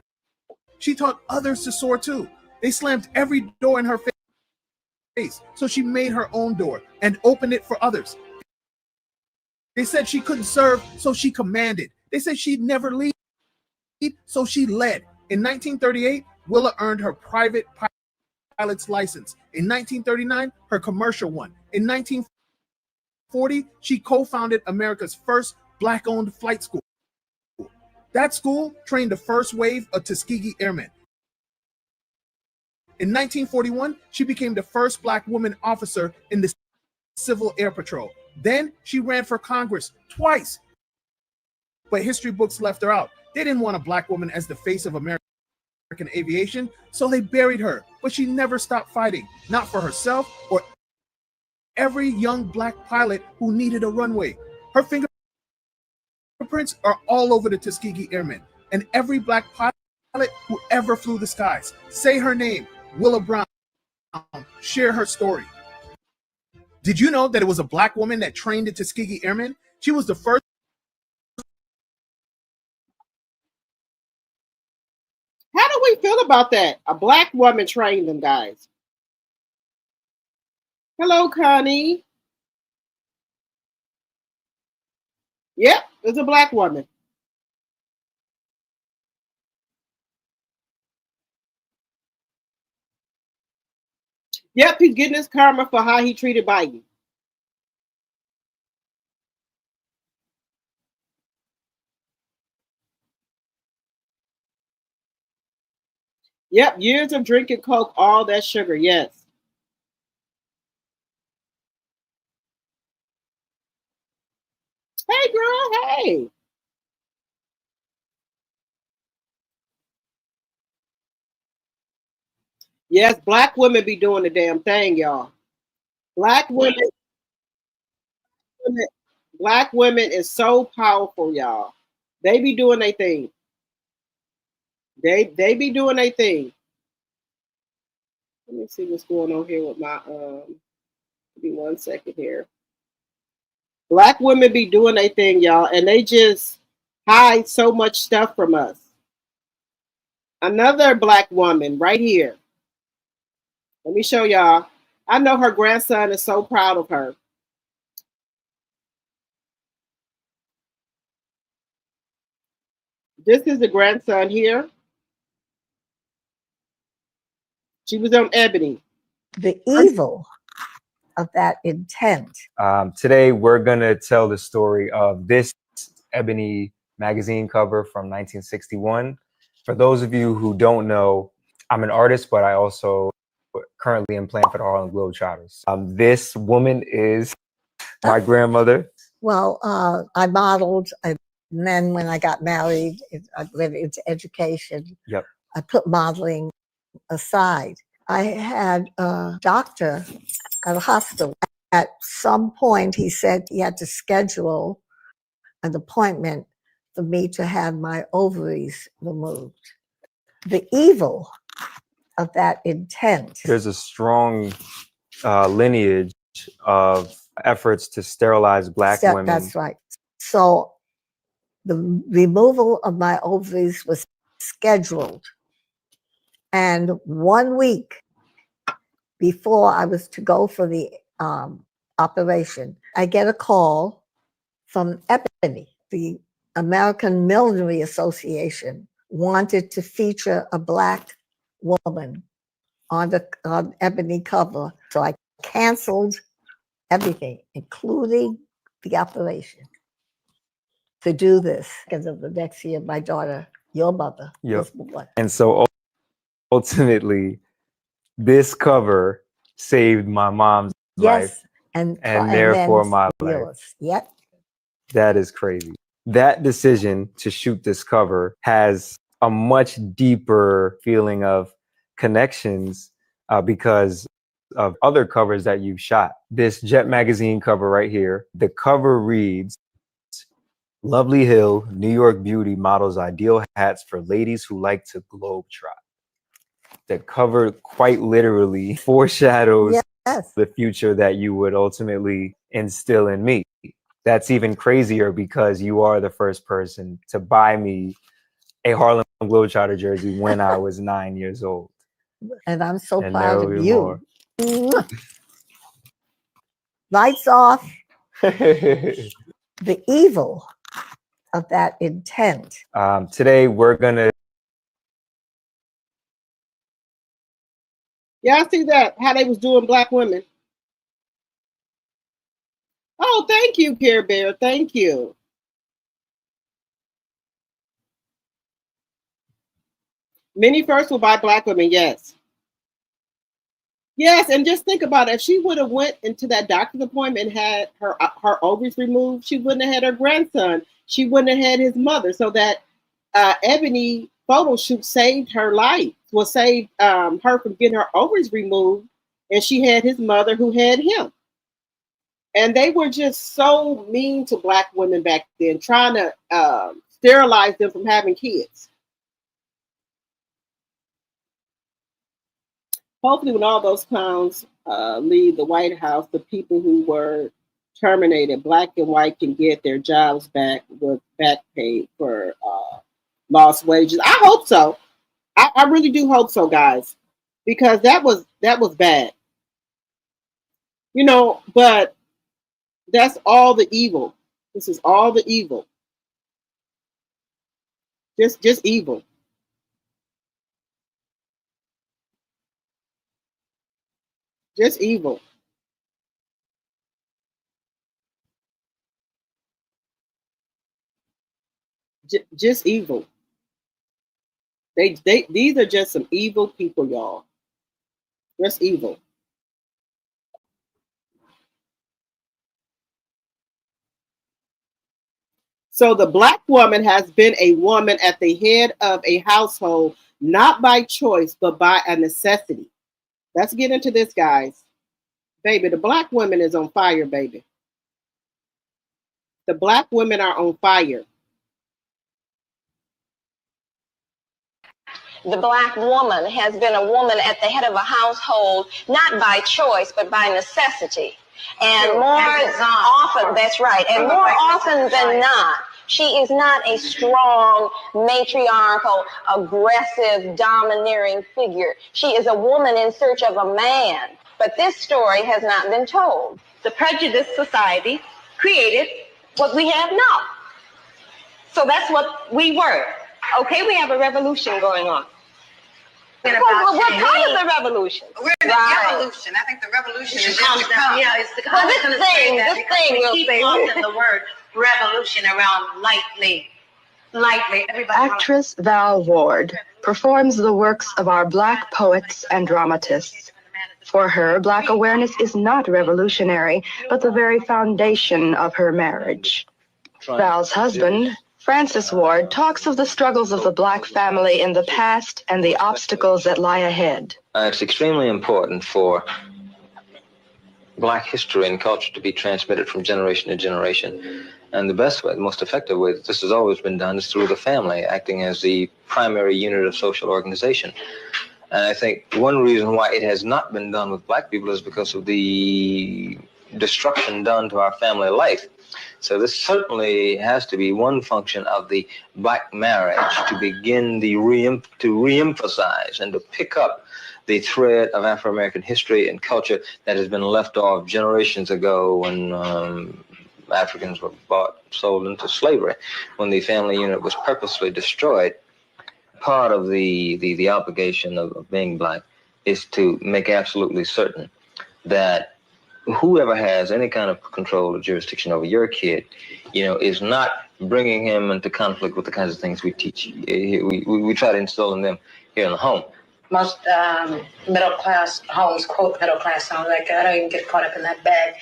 Speaker 7: she taught others to soar too. They slammed every door in her face. So she made her own door and opened it for others. They said she couldn't serve, so she commanded. They said she'd never lead, so she led. In 1938, Willa earned her private pilot's license. In 1939, her commercial one. In 1940, she co-founded America's first Black-owned flight school. That school trained the first wave of Tuskegee Airmen. In 1941, she became the first Black woman officer in the Civil Air Patrol. Then she ran for Congress twice. But history books left her out. They didn't want a Black woman as the face of American aviation, so they buried her. But she never stopped fighting, not for herself or every young Black pilot who needed a runway. Her fingerprints are all over the Tuskegee Airmen and every Black pilot who ever flew the skies. Say her name, Willa Brown. Share her story. Did you know that it was a Black woman that trained the Tuskegee Airmen? She was the first.
Speaker 1: How do we feel about that? A Black woman trained them, guys. Hello, Connie. Yep, it's a Black woman. Yep, he's getting his karma for how he treated Biden. Yep, years of drinking Coke, all that sugar, yes. Hey, girl, hey. Yes, Black women be doing the damn thing, y'all. Black women, Black women is so powerful, y'all. They be doing their thing. They be doing their thing. Let me see what's going on here with my give me 1 second here. Black women be doing their thing, y'all, and they just hide so much stuff from us. Another Black woman right here. Let me show y'all. I know her grandson is so proud of her. This is the grandson here. She was on Ebony.
Speaker 8: The evil of that intent.
Speaker 9: Today, we're going to tell the story of this Ebony magazine cover from 1961. For those of you who don't know, I'm an artist, but I also currently am playing for the Harlem Globetrotters. This woman is my grandmother.
Speaker 8: Well, I modeled, and then when I got married, I went into education.
Speaker 9: Yep.
Speaker 8: I put modeling aside. I had a doctor at a hospital. At some point, he said he had to schedule an appointment for me to have my ovaries removed. The evil of that intent.
Speaker 9: There's a strong lineage of efforts to sterilize Black women.
Speaker 8: That's right. So the removal of my ovaries was scheduled. And 1 week before I was to go for the operation, I get a call from Ebony. The American Millinery Association wanted to feature a Black woman on the Ebony cover. So I canceled everything, including the operation. to do this because of the next year, my daughter, your mother, was born.
Speaker 9: And so ultimately, this cover saved my mom's life
Speaker 8: and
Speaker 9: therefore my life.
Speaker 8: Yours. Yep.
Speaker 9: That is crazy. That decision to shoot this cover has a much deeper feeling of connections because of other covers that you've shot. This Jet magazine cover right here, the cover reads, "Lovely Hill, New York beauty models ideal hats for ladies who like to globetrot." The cover quite literally foreshadows the future that you would ultimately instill in me. That's even crazier because you are the first person to buy me a Harlem Globetrotter jersey when I was 9 years old.
Speaker 8: And I'm so proud of you. Lights off. The evil of that intent.
Speaker 9: Today we're gonna.
Speaker 1: Y'all see that? How they was doing black women? Oh, thank you, Care Bear. Thank you. Minnie First will buy black women, yes. Yes, and just think about it. If she would have went into that doctor's appointment and had her ovaries removed, she wouldn't have had her grandson. She wouldn't have had his mother. So that Ebony photo shoot saved her life. Well, saved her from getting her ovaries removed, and she had his mother who had him. And they were just so mean to black women back then, trying to sterilize them from having kids. Hopefully, when all those clowns leave the White House, the people who were terminated, black and white, can get their jobs back with back pay for lost wages. I hope so. I really do hope so, guys, because that was bad. You know, but that's all the evil. This is all the evil. Just evil. Just evil. Just evil. These are just some evil people, y'all. Just evil. So the black woman has been a woman at the head of a household, not by choice, but by a necessity. Let's get into this, guys. Baby, the black woman is on fire, baby. The black women are on fire.
Speaker 10: The black woman has been a woman at the head of a household, not by choice, but by necessity. And more often, that's right, and more often than not, she is not a strong, matriarchal, aggressive, domineering figure. She is a woman in search of a man. But this story has not been told. The prejudiced society created what we have now. So that's what we were. Okay, we have a revolution going on. Well, what kind of the revolution?
Speaker 11: We're in the evolution. I think the revolution is yet to come. Yeah, it's the
Speaker 10: keep
Speaker 11: tossing the word revolution around lightly. Everybody.
Speaker 12: Actress Val Ward performs the works of our black poets and dramatists. For her, black awareness is not revolutionary, but the very foundation of her marriage. Val's husband, Francis Ward, talks of the struggles of the black family in the past and the obstacles that lie ahead.
Speaker 13: It's extremely important for black history and culture to be transmitted from generation to generation. And the best way, the most effective way that this has always been done is through the family, acting as the primary unit of social organization. And I think one reason why it has not been done with black people is because of the destruction done to our family life. So this certainly has to be one function of the black marriage, to begin to reemphasize and to pick up the thread of Afro-American history and culture that has been left off generations ago when Africans were sold into slavery, when the family unit was purposely destroyed. Part of the obligation of being black is to make absolutely certain that whoever has any kind of control or jurisdiction over your kid, is not bringing him into conflict with the kinds of things we teach. We try to instill in them here in the home.
Speaker 11: Most middle class homes, quote middle class homes, like I don't even get caught up in that bag.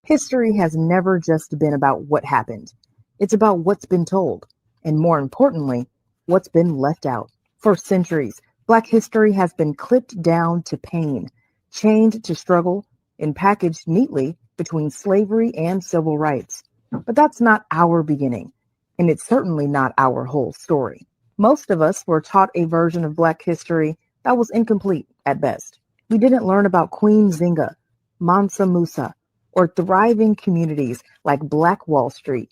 Speaker 14: History has never just been about what happened. It's about what's been told, and more importantly, what's been left out. For centuries, Black history has been clipped down to pain, chained to struggle, and packaged neatly between slavery and civil rights. But that's not our beginning, and it's certainly not our whole story. Most of us were taught a version of Black history that was incomplete at best. We didn't learn about Queen Zinga, Mansa Musa, or thriving communities like Black Wall Street.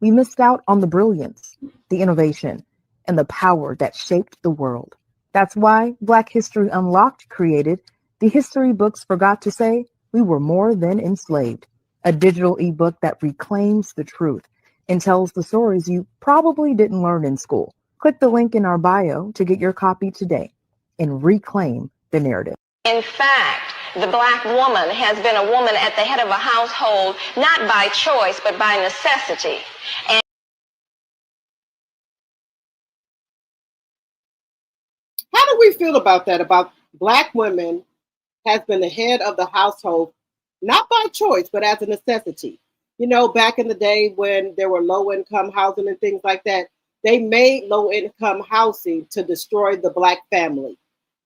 Speaker 14: We missed out on the brilliance, the innovation, and the power that shaped the world. That's why Black History Unlocked created The History Books Forgot to Say We Were More Than Enslaved, a digital ebook that reclaims the truth and tells the stories you probably didn't learn in school. Click the link in our bio to get your copy today and reclaim the narrative.
Speaker 10: In fact, the Black woman has been a woman at the head of a household, not by choice, but by necessity. And
Speaker 1: how do we feel about that? About Black women has been the head of the household, not by choice, but as a necessity. You know, back in the day when there were low-income housing and things like that, they made low-income housing to destroy the Black family.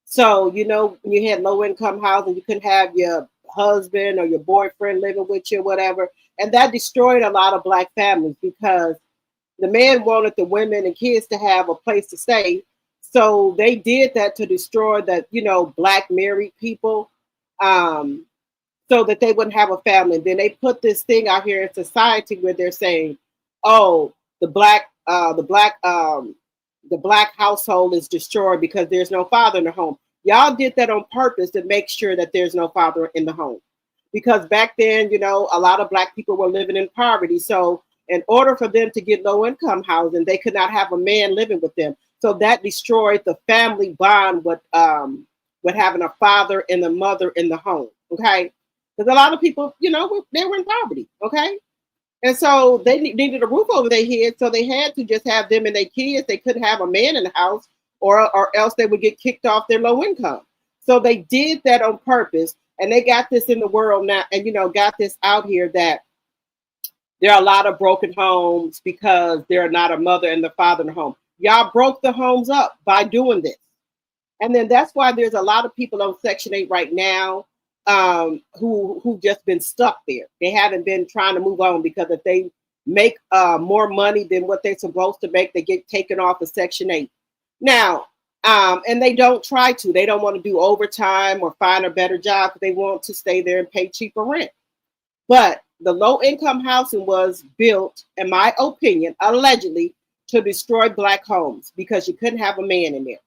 Speaker 1: So, you know, when you had low-income housing, you couldn't have your husband or your boyfriend living with you or whatever. And that destroyed a lot of Black families because the man wanted the women and kids to have a place to stay. So they did that to destroy the, you know, Black married people so that they wouldn't have a family. And then they put this thing out here in society where they're saying, oh, the black household is destroyed because there's no father in the home. Y'all did that on purpose to make sure that there's no father in the home. Because back then, you know, a lot of Black people were living in poverty. So in order for them to get low income housing, they could not have a man living with them. So that destroyed the family bond with having a father and a mother in the home. Okay. Because a lot of people, you know, they were in poverty. Okay. And so they needed a roof over their head. So they had to just have them and their kids. They couldn't have a man in the house or else they would get kicked off their low income. So they did that on purpose. And they got this in the world now and, you know, got this out here that there are a lot of broken homes because there are not a mother and the father in the home. Y'all broke the homes up by doing this. And then that's why there's a lot of people on Section 8 right now who've just been stuck there. They haven't been trying to move on because if they make more money than what they're supposed to make, they get taken off of Section 8. Now, and they don't try to. They don't want to do overtime or find a better job. They want to stay there and pay cheaper rent. But the low-income housing was built, in my opinion, allegedly, to destroy Black homes because you couldn't have a man in there.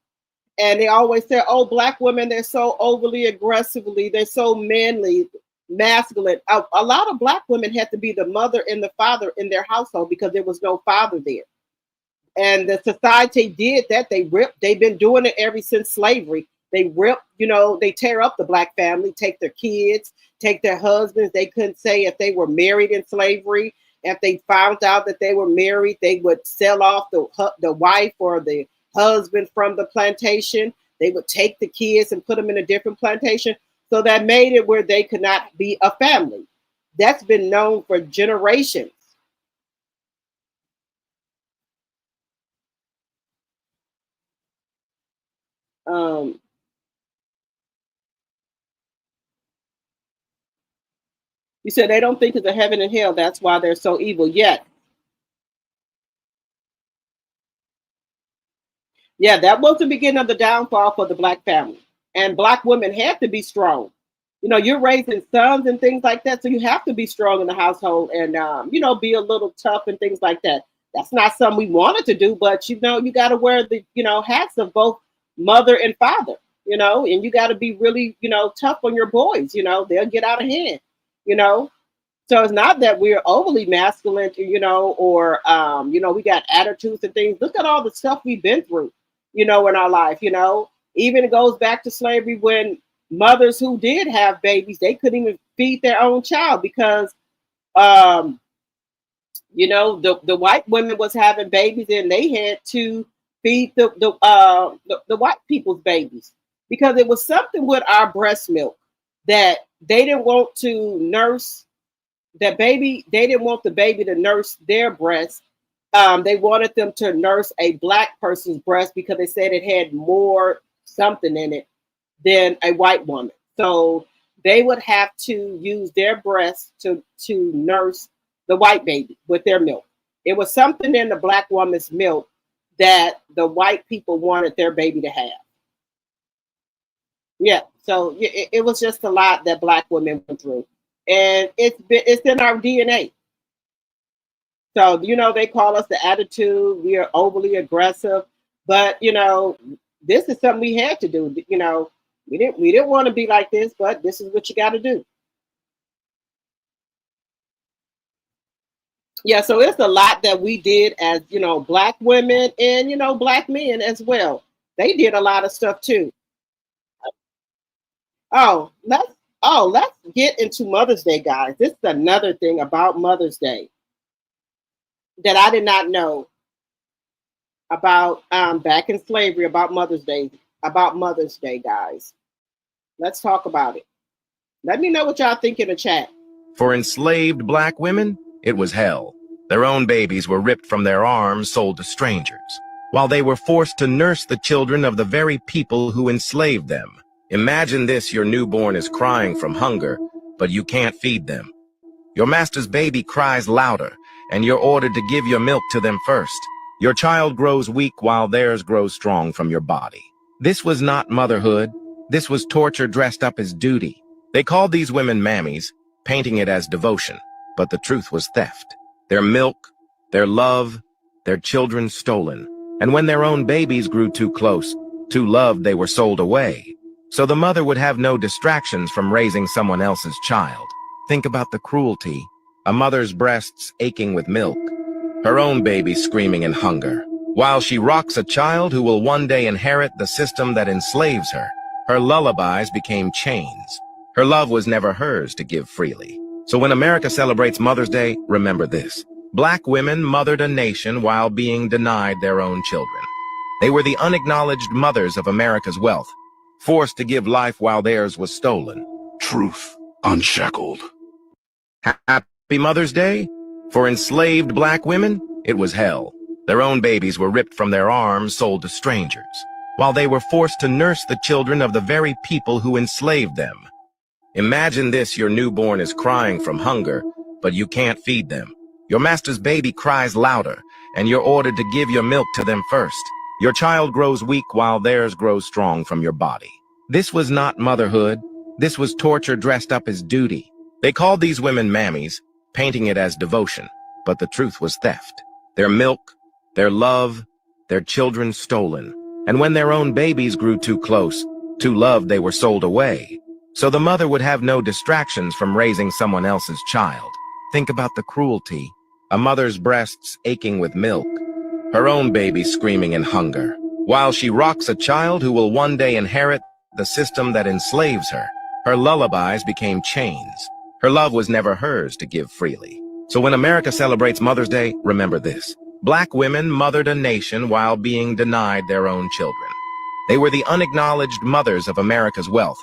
Speaker 1: And they always say, oh, Black women, they're so overly aggressively, they're so manly, masculine. A lot of Black women had to be the mother and the father in their household because there was no father there. And the society did that. They've been doing it ever since slavery. They rip, you know, they tear up the Black family, take their kids, take their husbands. They couldn't say if they were married in slavery. If they found out that they were married, they would sell off the wife or the husband from the plantation. They would take the kids and put them in a different plantation. So that made it where they could not be a family. That's been known for generations. You said they don't think it's a heaven and hell. That's why they're so evil. Yet, yeah, that was the beginning of the downfall for the Black family. And Black women had to be strong. You know, you're raising sons and things like that. So you have to be strong in the household and, you know, be a little tough and things like that. That's not something we wanted to do, but, you know, you got to wear the, you know, hats of both mother and father, you know, and you got to be really, you know, tough on your boys. You know, they'll get out of hand, you know. So it's not that we're overly masculine, you know, or, you know, we got attitudes and things. Look at all the stuff we've been through, you know, in our life, you know. Even it goes back to slavery when mothers who did have babies, they couldn't even feed their own child because You know, the white women was having babies and they had to feed the white people's babies because it was something with our breast milk that they didn't want to nurse that baby. They didn't want the baby to nurse their breast. They wanted them to nurse a black person's breast because they said it had more something in it than a white woman. So they would have to use their breast to nurse the white baby with their milk. It was something in the black woman's milk that the white people wanted their baby to have. Yeah, so it was just a lot that black women went through, and it's in our DNA. So you know they call us the attitude. We are overly aggressive, but you know this is something we had to do. You know we didn't want to be like this, but this is what you got to do. Yeah, so it's a lot that we did as, you know, black women and, you know, black men as well. They did a lot of stuff too. Oh, let's get into Mother's Day, guys. This is another thing about Mother's Day that I did not know about back in slavery about Mother's Day, guys. Let's talk about it. Let me know what y'all think in the chat.
Speaker 15: For enslaved black women, it was hell. Their own babies were ripped from their arms, sold to strangers, while they were forced to nurse the children of the very people who enslaved them. Imagine this: your newborn is crying from hunger, but you can't feed them. Your master's baby cries louder, and you're ordered to give your milk to them first. Your child grows weak while theirs grows strong from your body. This was not motherhood. This was torture dressed up as duty. They called these women mammies, painting it as devotion, but the truth was theft. Their milk, their love, their children stolen. And when their own babies grew too close, too loved, they were sold away. So the mother would have no distractions from raising someone else's child. Think about the cruelty. A mother's breasts aching with milk, her own baby screaming in hunger, while she rocks a child who will one day inherit the system that enslaves her. Her lullabies became chains. Her love was never hers to give freely. So when America celebrates Mother's Day, remember this: black women mothered a nation while being denied their own children. They were the unacknowledged mothers of America's wealth, forced to give life while theirs was stolen. Truth unshackled. Happy Mother's Day? For enslaved black women, it was hell. Their own babies were ripped from their arms, sold to strangers, while they were forced to nurse the children of the very people who enslaved them. Imagine this: your newborn is crying from hunger, but you can't feed them. Your master's baby cries louder, and you're ordered to give your milk to them first. Your child grows weak while theirs grows strong from your body. This was not motherhood. This was torture dressed up as duty. They called these women mammies, painting it as devotion, but the truth was theft. Their milk, their love, their children stolen. And when their own babies grew too close, too loved, they were sold away. So the mother would have no distractions from raising someone else's child. Think about the cruelty. A mother's breasts aching with milk, her own baby screaming in hunger, while she rocks a child who will one day inherit the system that enslaves her. Her lullabies became chains. Her love was never hers to give freely. So when America celebrates Mother's Day, remember this: black women mothered a nation while being denied their own children. They were the unacknowledged mothers of America's wealth,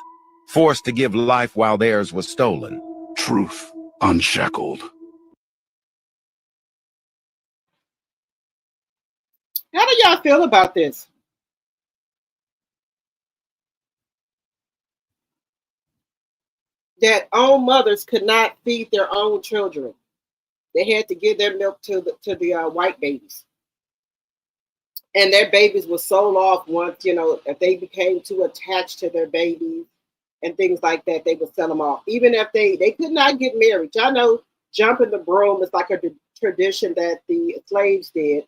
Speaker 15: forced to give life while theirs was stolen. Truth unshackled.
Speaker 1: How do y'all feel about this? That own mothers could not feed their own children. They had to give their milk to the white babies. And their babies were sold off once, you know, if they became too attached to their babies and things like that, they would sell them off. Even if they could not get married. Y'all know jumping the broom is like a tradition that the slaves did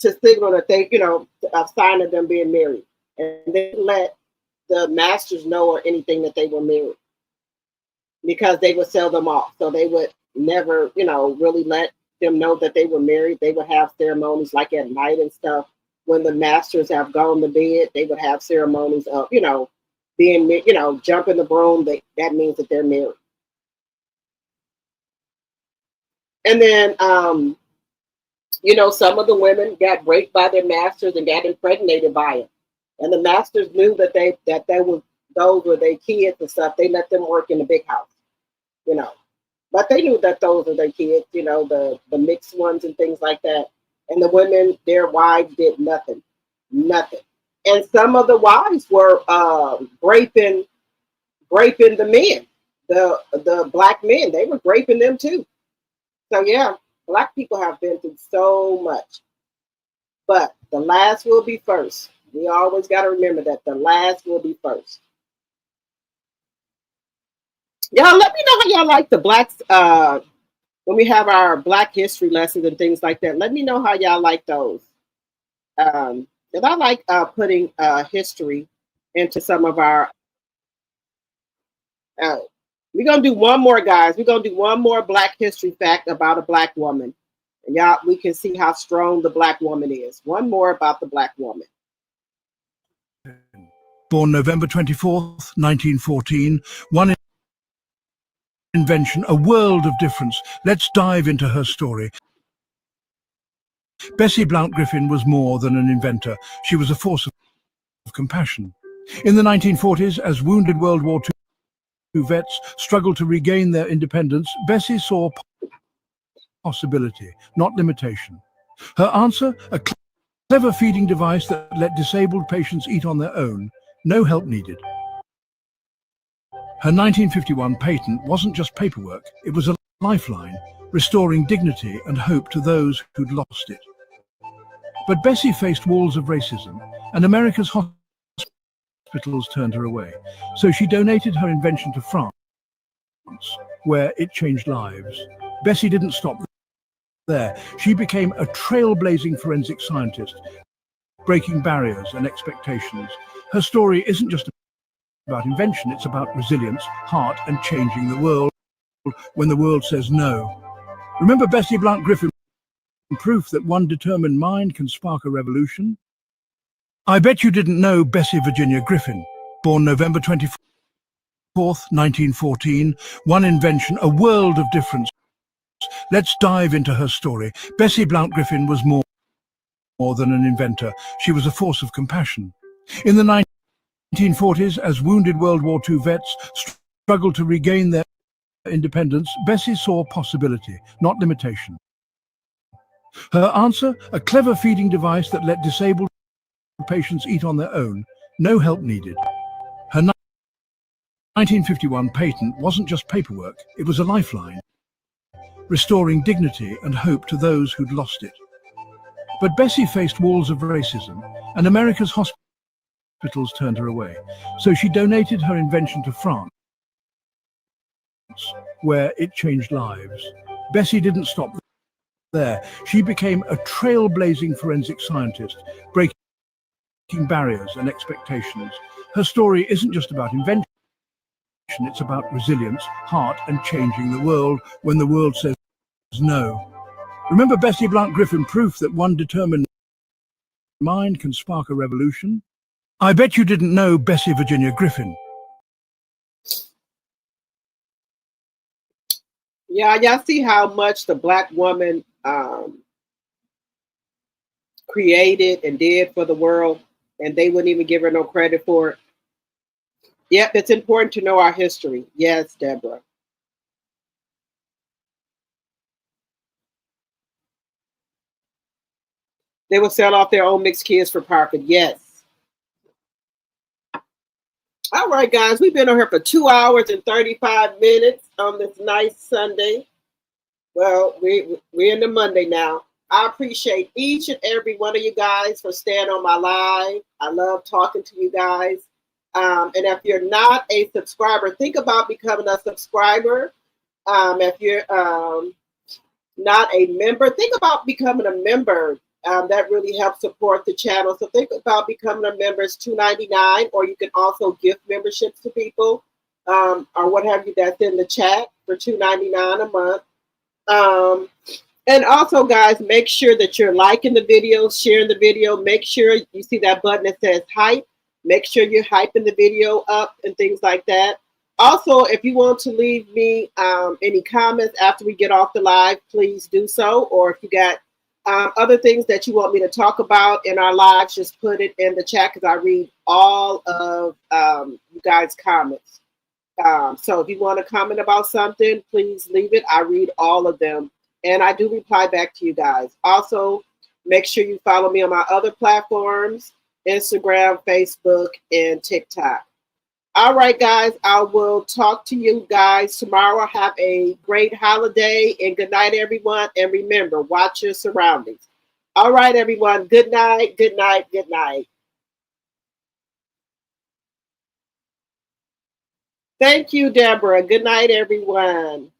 Speaker 1: to signal that they, you know, a sign of them being married. And they let the masters know or anything that they were married because they would sell them off. So they would never, you know, really let them know that they were married. They would have ceremonies like at night and stuff. When the masters have gone to bed, they would have ceremonies of, you know, being, you know, jumping the broom. That means that they're married. And then, you know, some of the women got raped by their masters and got impregnated by it. And the masters knew that those were their kids and stuff. They let them work in the big house, you know. But they knew that those were their kids, you know, the mixed ones and things like that. And the women, their wives did nothing. And some of the wives were raping the men, the black men. They were raping them too. So yeah, black people have been through so much. But the last will be first. We always got to remember that the last will be first. Y'all, let me know how y'all like the blacks when we have our Black history lessons and things like that. Let me know how y'all like those. And I like putting history into some of our. We're gonna do one more, guys. We're gonna do one more Black history fact about a black woman, and y'all, we can see how strong the black woman is. One more about the black woman.
Speaker 16: Born November 24th, 1914, one invention, a world of difference. Let's dive into her story. Bessie Blount Griffin was more than an inventor. She was a force of compassion. In the 1940s, as wounded World War II vets struggled to regain their independence, Bessie saw possibility, not limitation. Her answer, a clever feeding device that let disabled patients eat on their own. No help needed. Her 1951 patent wasn't just paperwork, it was a lifeline, restoring dignity and hope to those who'd lost it. But Bessie faced walls of racism, and America's hospitals turned her away. So she donated her invention to France, where it changed lives. Bessie didn't stop there. She became a trailblazing forensic scientist, breaking barriers and expectations. Her story isn't just about invention, it's about resilience, heart, and changing the world when the world says no. Remember Bessie Blount Griffin, proof that one determined mind can spark a revolution? I bet you didn't know Bessie Virginia Griffin, born November 24th, 1914, one invention, a world of difference. Let's dive into her story. Bessie Blount Griffin was more than an inventor. She was a force of compassion. In the 1940s, as wounded World War II vets struggled to regain their independence, Bessie saw possibility, not limitation. Her answer, a clever feeding device that let disabled patients eat on their own. No help needed. Her 1951 patent wasn't just paperwork, it was a lifeline, restoring dignity and hope to those who'd lost it. But Bessie faced walls of racism, and America's hospitals turned her away. So she donated her invention to France, where it changed lives. Bessie didn't stop there. She became a trailblazing forensic scientist, breaking barriers and expectations. Her story isn't just about invention, it's about resilience, heart, and changing the world when the world says no. Remember Bessie Blount Griffin, proof that one determined mind can spark a revolution? I bet you didn't know Bessie Virginia Griffin.
Speaker 1: Yeah, y'all see how much the black woman created and did for the world, and they wouldn't even give her no credit for it. Yep, it's important to know our history. Yes, Deborah. They will sell off their own mixed kids for profit. Yes. All right, guys, we've been on here for 2 hours and 35 minutes on this nice Sunday. Well, we're in the Monday now. I appreciate each and every one of you guys for staying on my live. I love talking to you guys. And if you're not a subscriber, think about becoming a subscriber. If you're not a member, think about becoming a member. That really helps support the channel. So think about becoming a member. It's $2.99, or you can also gift memberships to people, or what have you. That's in the chat for $2.99 a month. And also, guys, make sure that you're liking the video, sharing the video. Make sure you see that button that says hype. Make sure you're hyping the video up and things like that. Also, if you want to leave me any comments after we get off the live, please do so. Or if you got other things that you want me to talk about in our lives, just put it in the chat because I read all of you guys' comments. So if you want to comment about something, please leave it. I read all of them, and I do reply back to you guys. Also, make sure you follow me on my other platforms, Instagram, Facebook, and TikTok. All right, guys, I will talk to you guys tomorrow. Have a great holiday, and good night, everyone. And remember, watch your surroundings. All right, everyone. Good night, good night, good night. Thank you, Deborah. Good night, everyone.